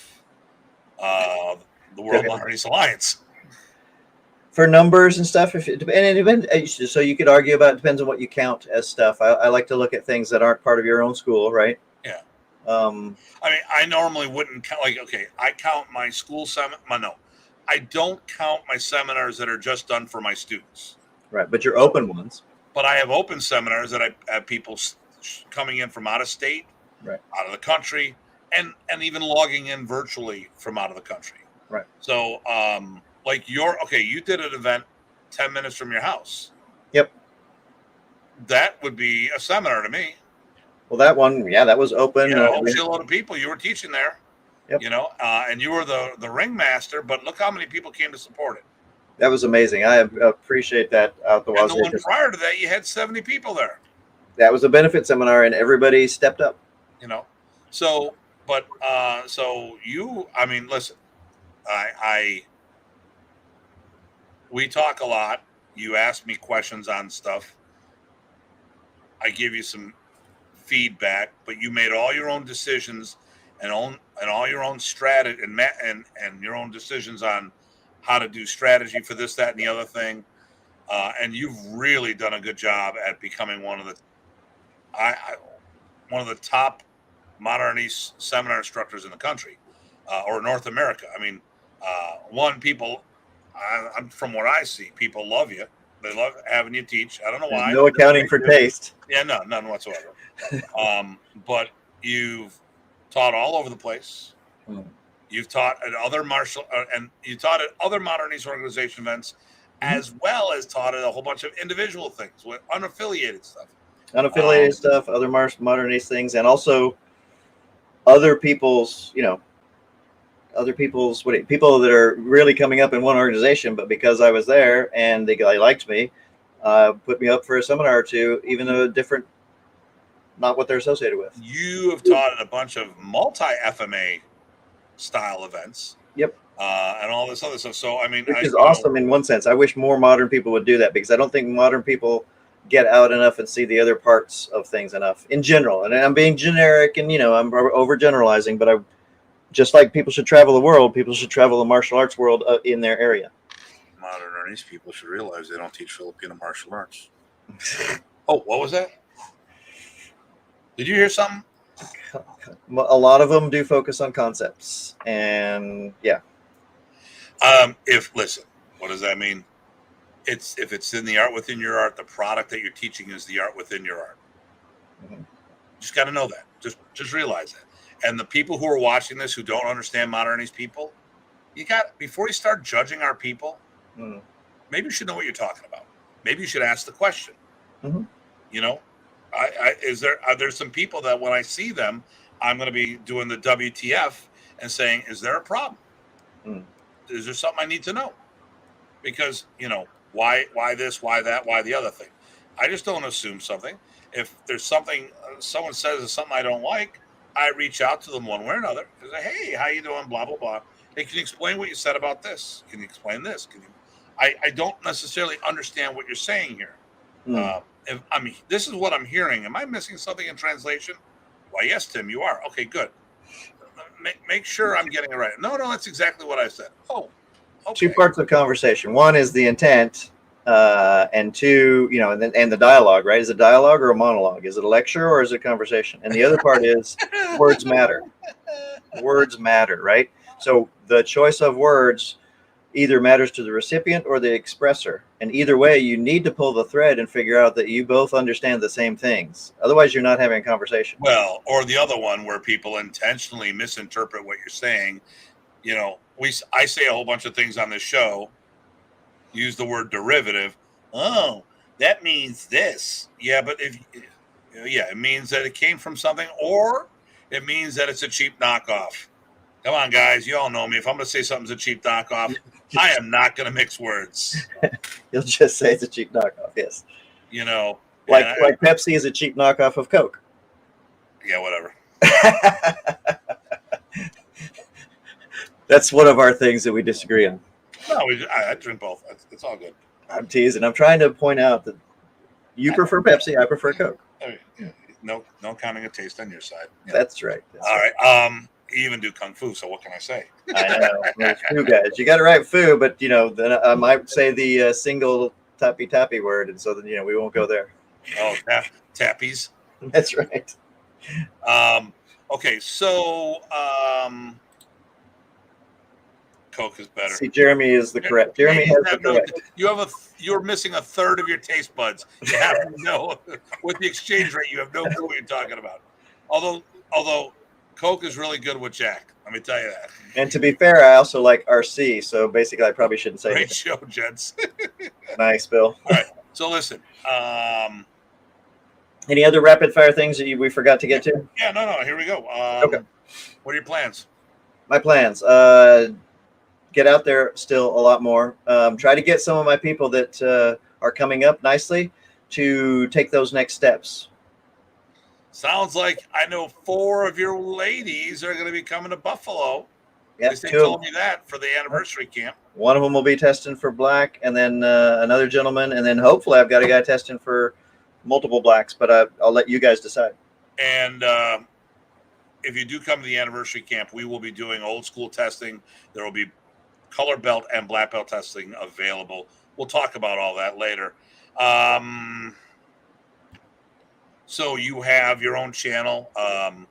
the World Modernist Alliance. For numbers and stuff, if it depends, so you could argue about it depends on what you count as stuff. I like to look at things that aren't part of your own school, right? Yeah. I mean, I normally wouldn't count. Like, okay, I count my school no, I don't count my seminars that are just done for my students. Right, but your open ones. But I have open seminars that I have people coming in from out of state, right, out of the country, and even logging in virtually from out of the country. Right. So, like you did an event 10 minutes from your house. Yep. That would be a seminar to me. Well, that one, yeah, that was open. A lot of people you were teaching there. Yep. And you were the ringmaster, but look how many people came to support it. That was amazing. I appreciate that out the wazoo. And the one prior to that, you had 70 people there. That was a benefit seminar, and everybody stepped up. So you, I mean, listen, we talk a lot. You ask me questions on stuff. I give you some feedback, but you made all your own decisions and all your own strategy and your own decisions on how to do strategy for this, that, and the other thing. And you've really done a good job at becoming one of the top modernist seminar instructors in the country, or North America. I mean, from what I see, people love you. They love having you teach. I don't know why. No accounting for taste. Yeah, no, none whatsoever. But you've taught all over the place. You've taught at other you taught at other modernist organization events, as well as taught at a whole bunch of individual things with unaffiliated stuff. Other modernist things, and also other people's, people that are really coming up in one organization, but because I was there and they liked me, put me up for a seminar or two, even though not what they're associated with. You have taught at a bunch of multi-FMA style events. Yep. And all this other stuff. So, I mean, which is awesome in one sense. I wish more modern people would do that, because I don't think modern people get out enough and see the other parts of things enough in general. And I'm being generic and, I'm overgeneralizing, but just like people should travel the world, people should travel the martial arts world in their area. Modern Ernest people should realize they don't teach Filipino martial arts. Oh, what was that? Did you hear something? A lot of them do focus on concepts, and yeah. Listen, what does that mean? If it's in the art within your art, the product that you're teaching is the art within your art. Mm-hmm. Just got to know that. Just realize that. And the people who are watching this who don't understand modernist people, before you start judging our people, maybe you should know what you're talking about. Maybe you should ask the question. Mm-hmm. Are there some people that when I see them, I'm going to be doing the WTF and saying, is there a problem? Is there something I need to know? Because, why this, why that, why the other thing? I just don't assume something. If there's something someone says is something I don't like, I reach out to them one way or another. I say, hey, how you doing? Blah, blah, blah. Hey, can you explain what you said about this? Can you explain this? I don't necessarily understand what you're saying here. This is what I'm hearing. Am I missing something in translation? Why, yes, Tim, you are. Okay, good. Make sure I'm getting it right. No, that's exactly what I said. Oh, okay. Two parts of conversation. One is the intent, and two, and the dialogue, right? Is it dialogue or a monologue? Is it a lecture or is it a conversation? And the other part is words matter. Words matter, right? So the choice of words either matters to the recipient or the expressor. And either way, you need to pull the thread and figure out that you both understand the same things. Otherwise, you're not having a conversation. Well, or the other one where people intentionally misinterpret what you're saying. I say a whole bunch of things on this show, use the word derivative. Oh, that means this. Yeah, but it means that it came from something, or it means that it's a cheap knockoff. Come on, guys. You all know me. If I'm going to say something's a cheap knockoff, I am not going to mix words. You'll just say it's a cheap knockoff. Yes. You know, Like Pepsi is a cheap knockoff of Coke. Yeah, whatever. That's one of our things that we disagree on. No, I drink both. It's all good. I'm teasing. I'm trying to point out that you prefer Pepsi. I prefer Coke. No counting a taste on your side. Yeah. That's right. All right. You even do kung fu. So what can I say? I know. Those fu guys. You got to write fu, but then I might say the single tappy word, and so then we won't go there. Oh, tappies. That's right. Okay, so Coke is better. See, Jeremy is the correct. Jeremy has the correct. You're missing a third of your taste buds. You have to know with the exchange rate. You have no clue what you're talking about. Although Coke is really good with Jack. Let me tell you that. And to be fair, I also like RC. So basically, I probably shouldn't say. Great show, gents. Nice, Bill. All right. So listen. Any other rapid fire things that we forgot to get to? Yeah, no. Here we go. Okay. What are your plans? My plans. Get out there still a lot more. Try to get some of my people that are coming up nicely to take those next steps. Sounds like I know 4 of your ladies are going to be coming to Buffalo. Yep, They told me that for the anniversary camp. One of them will be testing for black, and then another gentleman, and then hopefully I've got a guy testing for multiple blacks, but I'll let you guys decide. And if you do come to the anniversary camp, we will be doing old school testing. There will be color belt and black belt testing available. We'll talk about all that later. So you have your own channel,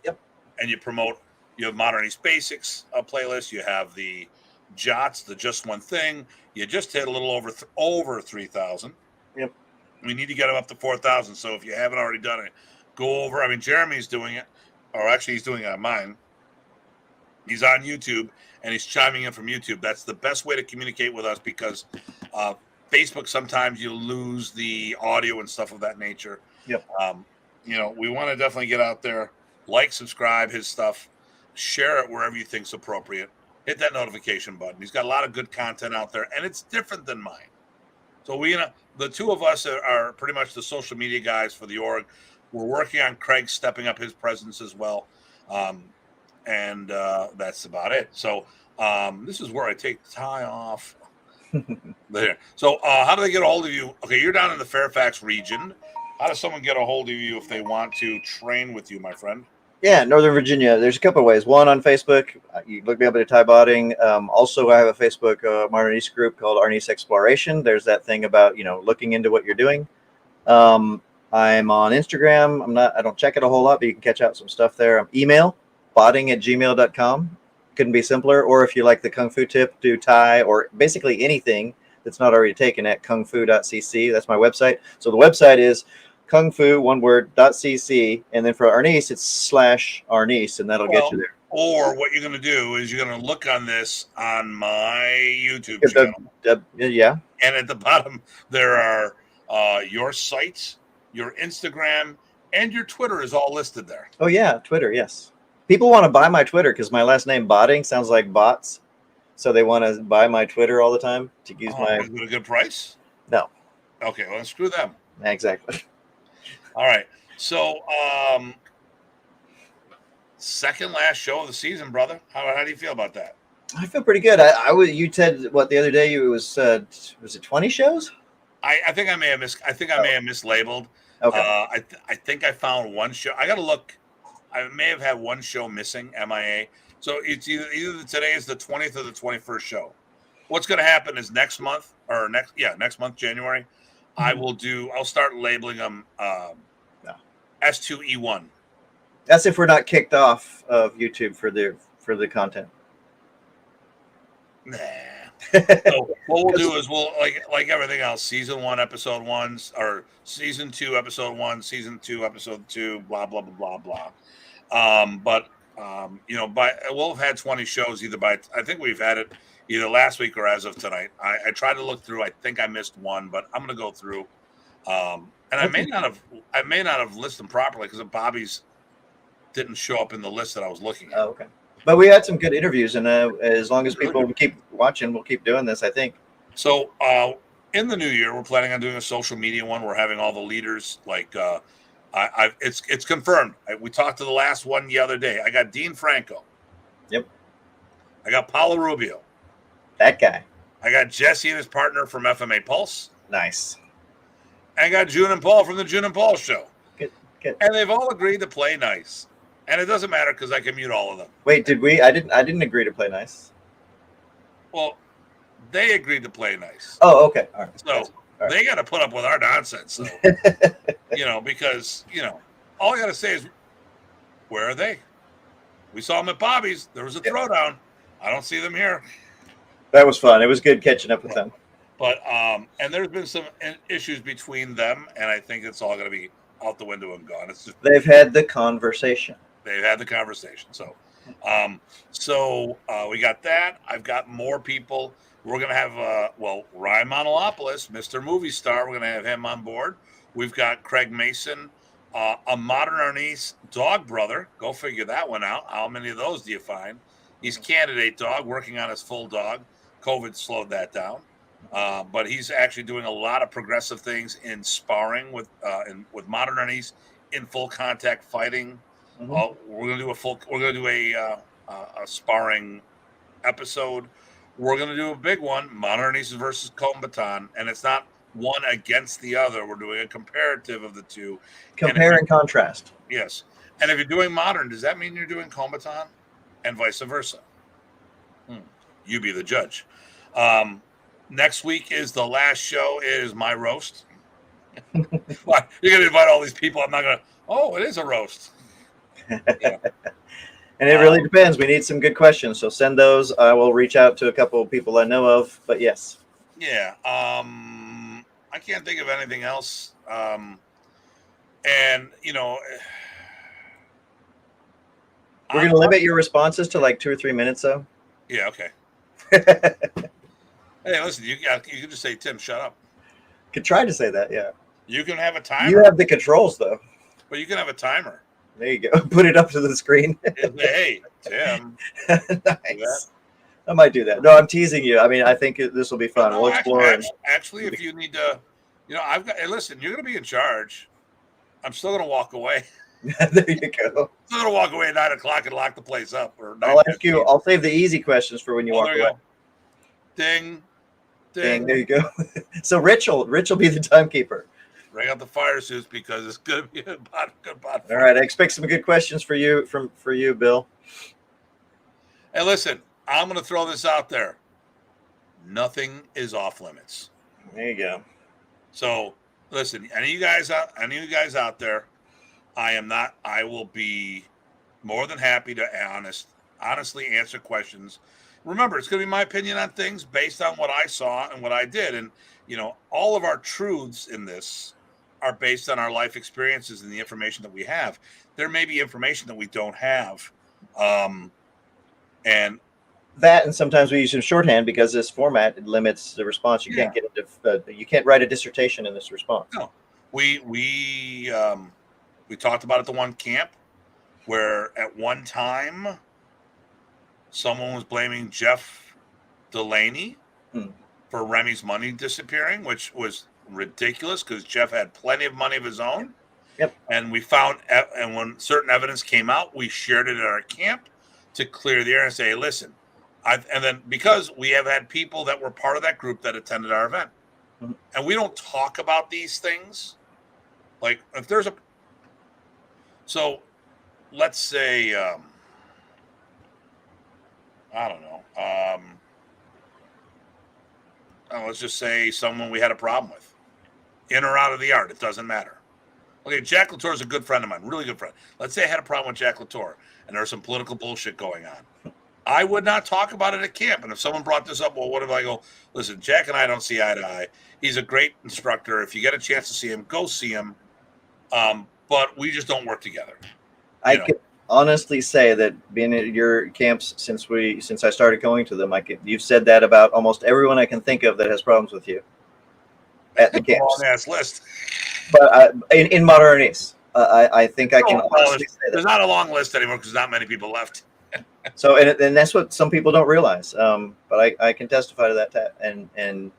Yep. And you promote. You have Modern East Basics playlist. You have the Jots, the Just One Thing. You just hit a little over 3,000. Yep. We need to get them up to 4,000. So if you haven't already done it, go over. I mean, Jeremy's doing it, or actually he's doing it on mine. He's on YouTube and he's chiming in from YouTube. That's the best way to communicate with us because Facebook, sometimes you lose the audio and stuff of that nature. Yep. We want to definitely get out there, like, subscribe his stuff, share it wherever you think's appropriate. Hit that notification button. He's got a lot of good content out there, and it's different than mine. So the two of us are pretty much the social media guys for the org. We're working on Craig stepping up his presence as well. And that's about it. So this is where I take the tie off. There. So how do they get a hold of you? Okay, you're down in the Fairfax region. How does someone get a hold of you if they want to train with you, my friend? Yeah, Northern Virginia. There's a couple of ways. One, on Facebook. You look me up at Tye Botting. Also, I have a Facebook Modern East group called Arnis Exploration. There's that thing about looking into what you're doing. I'm on Instagram. I don't check it a whole lot, but you can catch out some stuff there. Email botting@gmail.com. Couldn't be simpler. Or if you like the Kung Fu tip, do Thai or basically anything that's not already taken at kungfu.cc. That's my website. So the website is kungfu, one word, .cc. And then for Arnis, it's /Arnis, and that'll get you there. Or what you're going to do is you're going to look on this on my YouTube channel. Yeah. And at the bottom, there are your sites, your Instagram, and your Twitter is all listed there. Oh, yeah. Twitter, yes. People want to buy my Twitter because my last name Botting sounds like bots. So they want to buy my Twitter all the time to use my. Is it a good price? No. Okay, well, screw them. Exactly. All right. So, second last show of the season, brother. How do you feel about that? I feel pretty good. You said what the other day? It was it 20 shows? I think I may have mislabeled. Okay. I think I found one show. I got to look. I may have had one show missing, MIA. So it's either today is the 20th or the 21st show. What's going to happen is next month, January, Mm-hmm. I'll start labeling them S2E1. That's if we're not kicked off of YouTube for the content. Nah. So what we'll do is we'll like everything else, season 1, episode 1, or season 2, episode 1, season 2, episode 2, blah blah blah blah blah. We'll have had 20 shows I think we've had it either last week or as of tonight. I tried to look through. I think I missed one, but I'm going to go through. And I may not have listed them properly because of Bobby's didn't show up in the list that I was looking at. Oh, okay. But we had some good interviews, and as long as Really people keep watching, we'll keep doing this, I think. So in the new year, we're planning on doing a social media one. We're having all the leaders like it's confirmed. We talked to the last one the other day. I got Dean Franco. Yep. I got Paulo Rubio. That guy. I got Jesse and his partner from FMA Pulse. Nice. I got June and Paul from the June and Paul show. Good. And they've all agreed to play nice. And it doesn't matter because I can mute all of them. Wait, did we? I didn't agree to play nice. Well, they agreed to play nice. Oh, okay. All right. So they got to put up with our nonsense. So, because, all I got to say is, where are they? We saw them at Bobby's. There was a throwdown. I don't see them here. That was fun. It was good catching up with them. But, and there's been some issues between them, and I think it's all going to be out the window and gone. It's just They've had the conversation. They've had the conversation. So, we got that. I've got more people. We're going to have, Ryan Monolopoulos, Mr. Movie Star. We're going to have him on board. We've got Craig Mason, a modern Arnese dog brother. Go figure that one out. How many of those do you find? He's candidate dog, working on his full dog. COVID slowed that down. But he's actually doing a lot of progressive things in sparring with modern Arnese in full contact fighting. Mm-hmm. We're going to do a sparring episode. We're going to do a big one, modern Arnese versus combatant, and it's not one against the other. We're doing a comparative of the two. Compare and contrast. Yes. And if you're doing modern, does that mean you're doing combatant and vice versa? You be the judge. Next week is the last show. It is my roast. What? You're going to invite all these people. I'm not going to. Oh, it is a roast. Yeah. And it really depends. We need some good questions. So send those. I will reach out to a couple of people I know of. But yes. Yeah. I can't think of anything else. And, we're going to limit your responses to like 2 or 3 minutes, though. Yeah, okay. Hey, listen, you can just say, Tim, shut up. Could try to say that, yeah. You can have a timer. You have the controls, though. But you can have a timer. There you go. Put it up to the screen. Hey, Tim. Nice. I might do that. No, I'm teasing you. I mean, I think this will be fun. No, we'll explore. Actually, if you need to, I've got. Hey, listen, you're going to be in charge. I'm still going to walk away. There you go. I'm still going to walk away at 9:00 and lock the place up. Or I'll ask you. I'll save the easy questions for when you walk away. Go. Ding. There you go. So Rich will be the timekeeper. Bring out the fire suits because it's going to be a good bot. All right, I expect some good questions for you Bill. Hey, listen, I'm going to throw this out there. Nothing is off limits. There you go. So, listen, any of you guys out there, I will be more than happy to honestly answer questions. Remember, it's going to be my opinion on things based on what I saw and what I did. And, all of our truths in this are based on our life experiences and the information that we have. There may be information that we don't have. And sometimes we use some shorthand because this format limits the response. You can't get you can't write a dissertation in this response. No, we talked about it at the one camp where at one time someone was blaming Jeff Delaney for Remy's money disappearing, which was ridiculous because Jeff had plenty of money of his own. Yep. And we found, and when certain evidence came out, we shared it at our camp to clear the air and say, listen, and then because we have had people that were part of that group that attended our event, and we don't talk about these things. Like if there's so let's say, I don't know. Let's just say someone we had a problem with, in or out of the yard. It doesn't matter. Okay, Jack Latour is a good friend of mine, really good friend. Let's say I had a problem with Jack Latour, and there's some political bullshit going on. I would not talk about it at camp. And if someone brought this up, well, what if I go, listen, Jack and I don't see eye to eye. He's a great instructor. If you get a chance to see him, go see him. But we just don't work together. I could honestly say that being at your camps since I started going to them, you've said that about almost everyone I can think of that has problems with you at the camps. Long ass list. But in modern Arnese, I think I can Well, honestly say there's that. not a long list anymore because not many people left. So, and that's what some people don't realize. But I can testify to that, and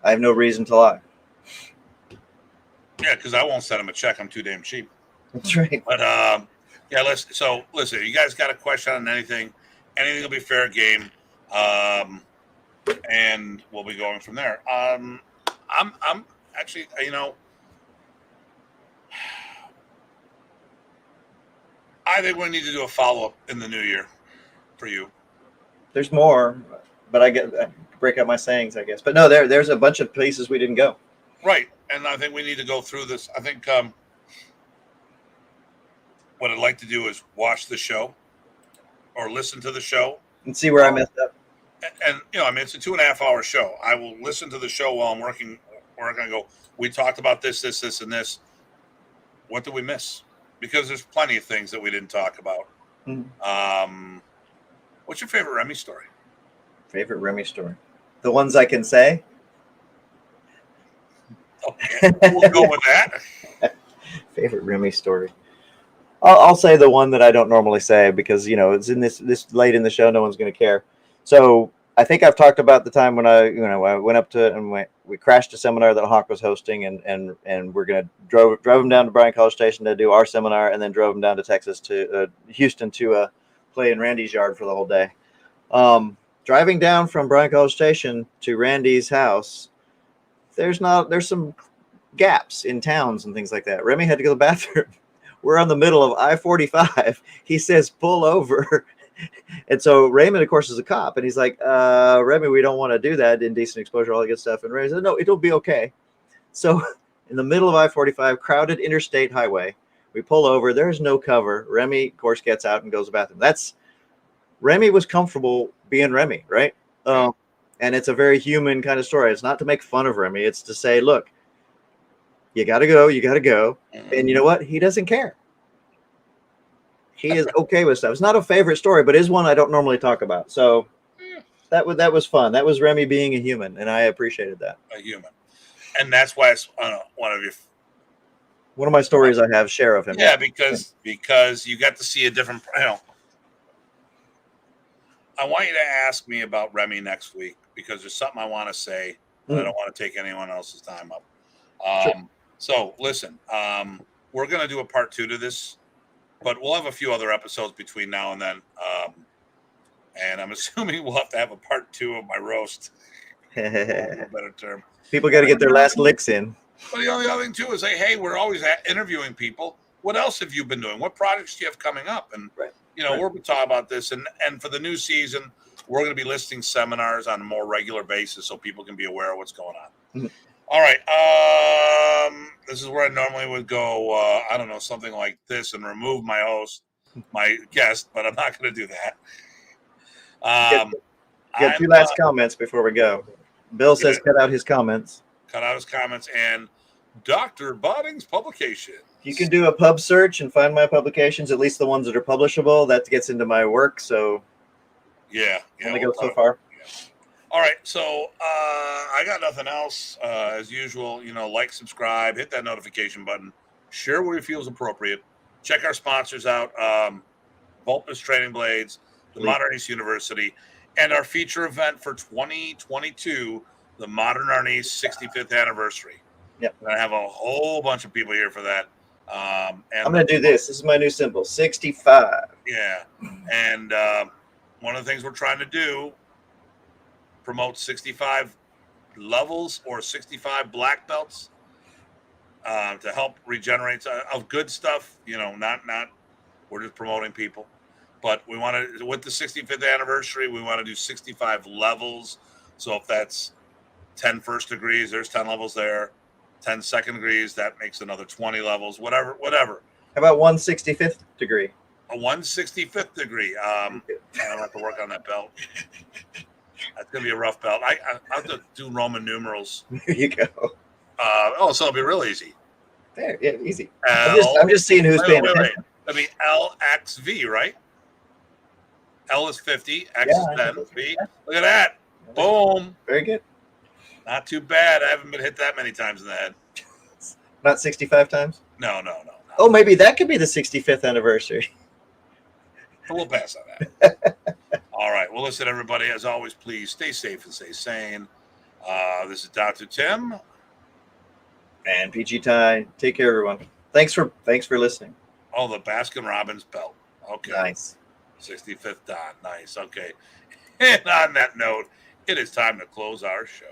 I have no reason to lie. Yeah, because I won't send them a check. I'm too damn cheap. That's right. But yeah, listen. You guys got a question on anything? Anything will be fair game, and we'll be going from there. I'm actually, I think we need to do a follow up in the new year for you. There's more, but I break up my sayings, I guess. But no, there's a bunch of places we didn't go. Right, and I think we need to go through this. I think what I'd like to do is watch the show or listen to the show And see where I messed up. and I mean, it's a 2.5 hour show. I will listen to the show while I'm working. We're going to go. We talked about this, and this. What did we miss? Because there's plenty of things that we didn't talk about. Mm-hmm. What's your favorite Remy story? Favorite Remy story? The ones I can say. Okay, we'll go with that. Favorite Remy story. I'll say the one that I don't normally say because it's in this late in the show, no one's going to care. So I think I've talked about the time when I went up to and we crashed a seminar that Hawk was hosting, and we're gonna drove him down to Bryan College Station to do our seminar, and then drove him down to Texas to Houston to play in Randy's yard for the whole day. Driving down from Bryan College Station to Randy's house, there's some gaps in towns and things like that. Remy had to go to the bathroom. We're on the middle of I-45. He says, pull over. And so Raymond, of course, is a cop. And he's like, Remy, we don't want to do that. Indecent exposure, all that good stuff. And Remy said, no, it'll be okay. So in the middle of I-45, crowded interstate highway, we pull over. There's no cover. Remy, of course, gets out and goes to the bathroom. Remy was comfortable being Remy, right? And it's a very human kind of story. It's not to make fun of Remy. It's to say, look, you got to go. You got to go. And you know what? He doesn't care. He is okay with stuff. It's not a favorite story, but is one I don't normally talk about. So that was fun. That was Remy being a human, and I appreciated that. A human. And that's why it's one of my stories I have share of him. Yeah, because you got to see a different. I want you to ask me about Remy next week because there's something I want to say, but I don't want to take anyone else's time up. Sure. So listen, we're going to do a part 2 to this, but we'll have a few other episodes between now and then. And I'm assuming we'll have to have a part 2 of my roast. For a better term. People got to get their last licks in. But the only other thing too is, hey, we're always interviewing people. What else have you been doing? What projects do you have coming up? And we're going to talk about this. And for the new season, we're going to be listing seminars on a more regular basis so people can be aware of what's going on. Mm-hmm. All right. This is where I normally would go. I don't know, something like this, and remove my guest, but I'm not going to do that. Get 2 last comments before we go. Bill says cut out his comments. Cut out his comments and Dr. Botting's publication. You can do a pub search and find my publications, at least the ones that are publishable. That gets into my work, so only go so far. Yeah. All right, so I got nothing else. As usual, like, subscribe, hit that notification button, share where you feel is appropriate. Check our sponsors out, Vulpus Training Blades, the Modern East University, and our feature event for 2022, the Modern Arnis 65th anniversary. Yep. I have a whole bunch of people here for that. And I'm going to do this. This is my new symbol, 65. Yeah. And one of the things we're trying to do, promote 65 levels or 65 black belts to help regenerate of good stuff. Not we're just promoting people. But we want to, with the 65th anniversary, we want to do 65 levels. So if that's 10 first degrees, there's 10 levels there. 10 second degrees, that makes another 20 levels, whatever. How about 165th degree? A 165th degree. I'll have to work on that belt. That's going to be a rough belt. I have to do Roman numerals. There you go. So it'll be real easy. There, yeah, easy. I'm just seeing who's paying attention. That'll be LXV, right? L is 50, X is 10, V. Look at that. Boom. Very good. Not too bad. I haven't been hit that many times in the head. Not 65 times? No. Oh, maybe that could be the 65th anniversary. We'll pass on that. All right. Well, listen, everybody, as always, please stay safe and stay sane. This is Dr. Tim. And PG Ty. Take care, everyone. Thanks for listening. Oh, the Baskin Robbins belt. Okay. Nice. 65th Don. Nice. Okay. And on that note, it is time to close our show.